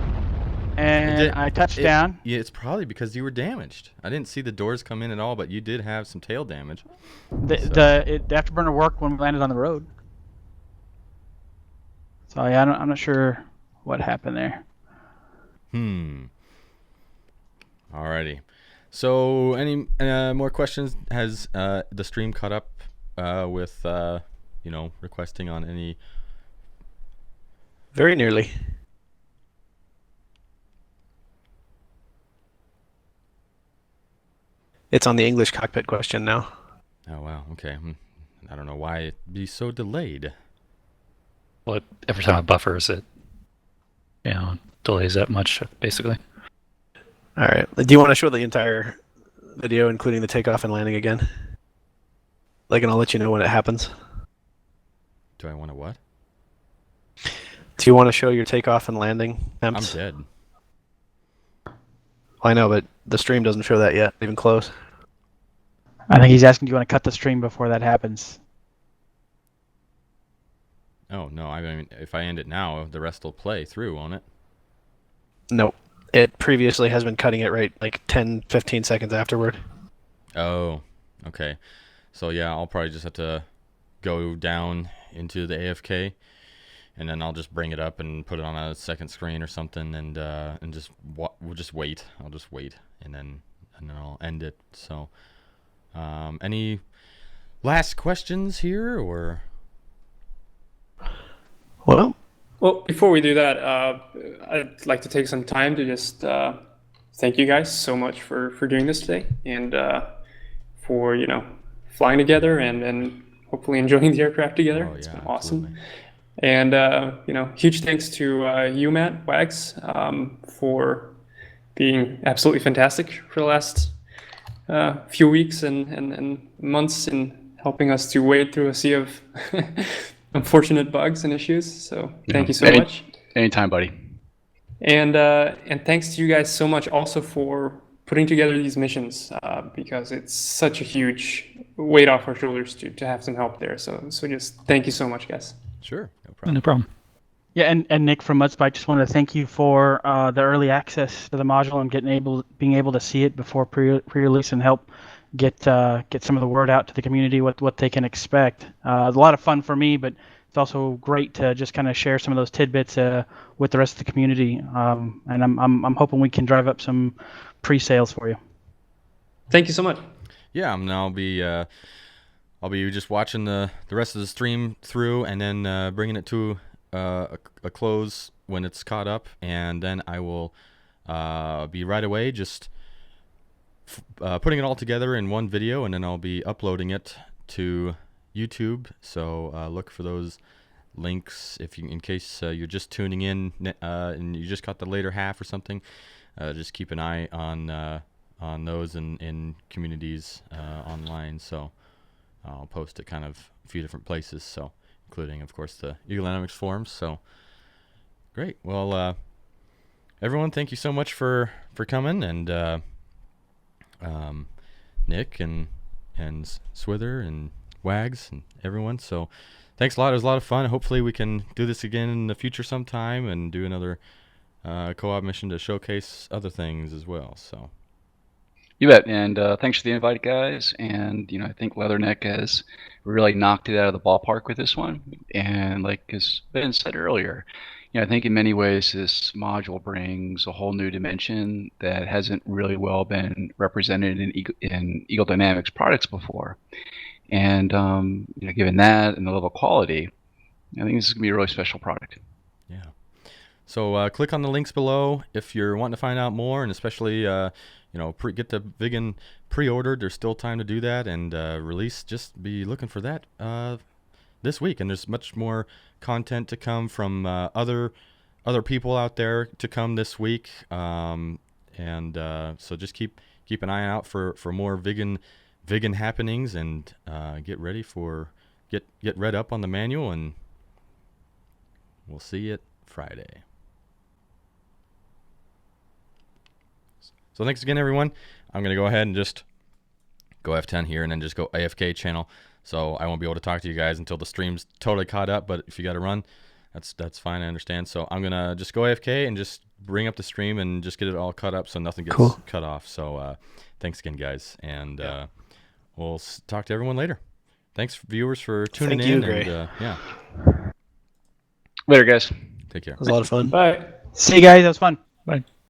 and I touched down. Yeah, it's probably because you were damaged. I didn't see the doors come in at all, but you did have some tail damage. The afterburner worked when we landed on the road. So yeah, I'm not sure what happened there. Alrighty. So, any more questions? Has the stream caught up with requesting on any? Very nearly. It's on the English cockpit question now. Oh wow. Okay. I don't know why it'd be so delayed. Well, every time it buffers, it delays that much, basically. All right. Do you want to show the entire video, including the takeoff and landing again? And I'll let you know when it happens. Do I want to what? Do you want to show your takeoff and landing attempts? I'm dead. Well, I know, but the stream doesn't show that yet, even close. I think he's asking, do you want to cut the stream before that happens? Oh no! I mean, if I end it now, the rest will play through, won't it? Nope. It previously has been cutting it right 10, 15 seconds afterward. Oh, okay. So yeah, I'll probably just have to go down into the AFK, and then I'll just bring it up and put it on a second screen or something, and we'll just wait. I'll just wait, and then I'll end it. So, any last questions here, or? Well, before we do that, I'd like to take some time to just thank you guys so much for doing this today, and for flying together and hopefully enjoying the aircraft together. It's been awesome. Absolutely. And huge thanks to you, Matt Wags, for being absolutely fantastic for the last few weeks and months in helping us to wade through a sea of unfortunate bugs and issues. So thank you so much. Anytime, buddy. And thanks to you guys so much also for putting together these missions, because it's such a huge weight off our shoulders to have some help there. So just thank you so much, guys. Sure, no problem. No problem. Yeah, and Nick from Mudspike, just wanted to thank you for the early access to the module and being able to see it before pre-release and help get some of the word out to the community what they can expect. A lot of fun for me, but it's also great to just kind of share some of those tidbits with the rest of the community. And I'm hoping we can drive up some pre-sales for you. Thank you so much. Yeah, I'll be just watching the rest of the stream through, and then bringing it to a close when it's caught up, and then I will be right away, just putting it all together in one video, and then I'll be uploading it to YouTube. So look for those links in case you're just tuning in and you just caught the later half or something. Just keep an eye on those in communities online. So I'll post it kind of a few different places, so including, of course, the Eagle Dynamics forums. So great. Well, everyone, thank you so much for coming, and Nick and Swither and Wags and everyone. So thanks a lot. It was a lot of fun. Hopefully we can do this again in the future sometime and do another co-op mission to showcase other things as well. So You bet, and thanks for the invite, guys. And I think Leatherneck has really knocked it out of the ballpark with this one. And like has been said earlier, I think in many ways this module brings a whole new dimension that hasn't really well been represented in Eagle Dynamics products before. And given that and the level of quality, I think this is gonna be a really special product. yeah. So click on the links below if you're wanting to find out more, and especially get the Viggen pre-ordered. There's still time to do that, and release. Just be looking for that this week. And there's much more content to come from other people out there to come this week. So just keep an eye out for more Viggen happenings, and get ready for get read up on the manual, and we'll see you Friday. So thanks again, everyone. I'm going to go ahead and just go F10 here and then just go AFK channel. So I won't be able to talk to you guys until the stream's totally caught up, but if you got to run, that's fine, I understand. So I'm going to just go AFK and just bring up the stream and just get it all caught up so nothing gets cut off. So thanks again, guys, and we'll talk to everyone later. Thanks, viewers, for tuning in. Gray. And, Later, guys. take care. It was a lot of fun. Bye. See you guys. That was fun. Bye.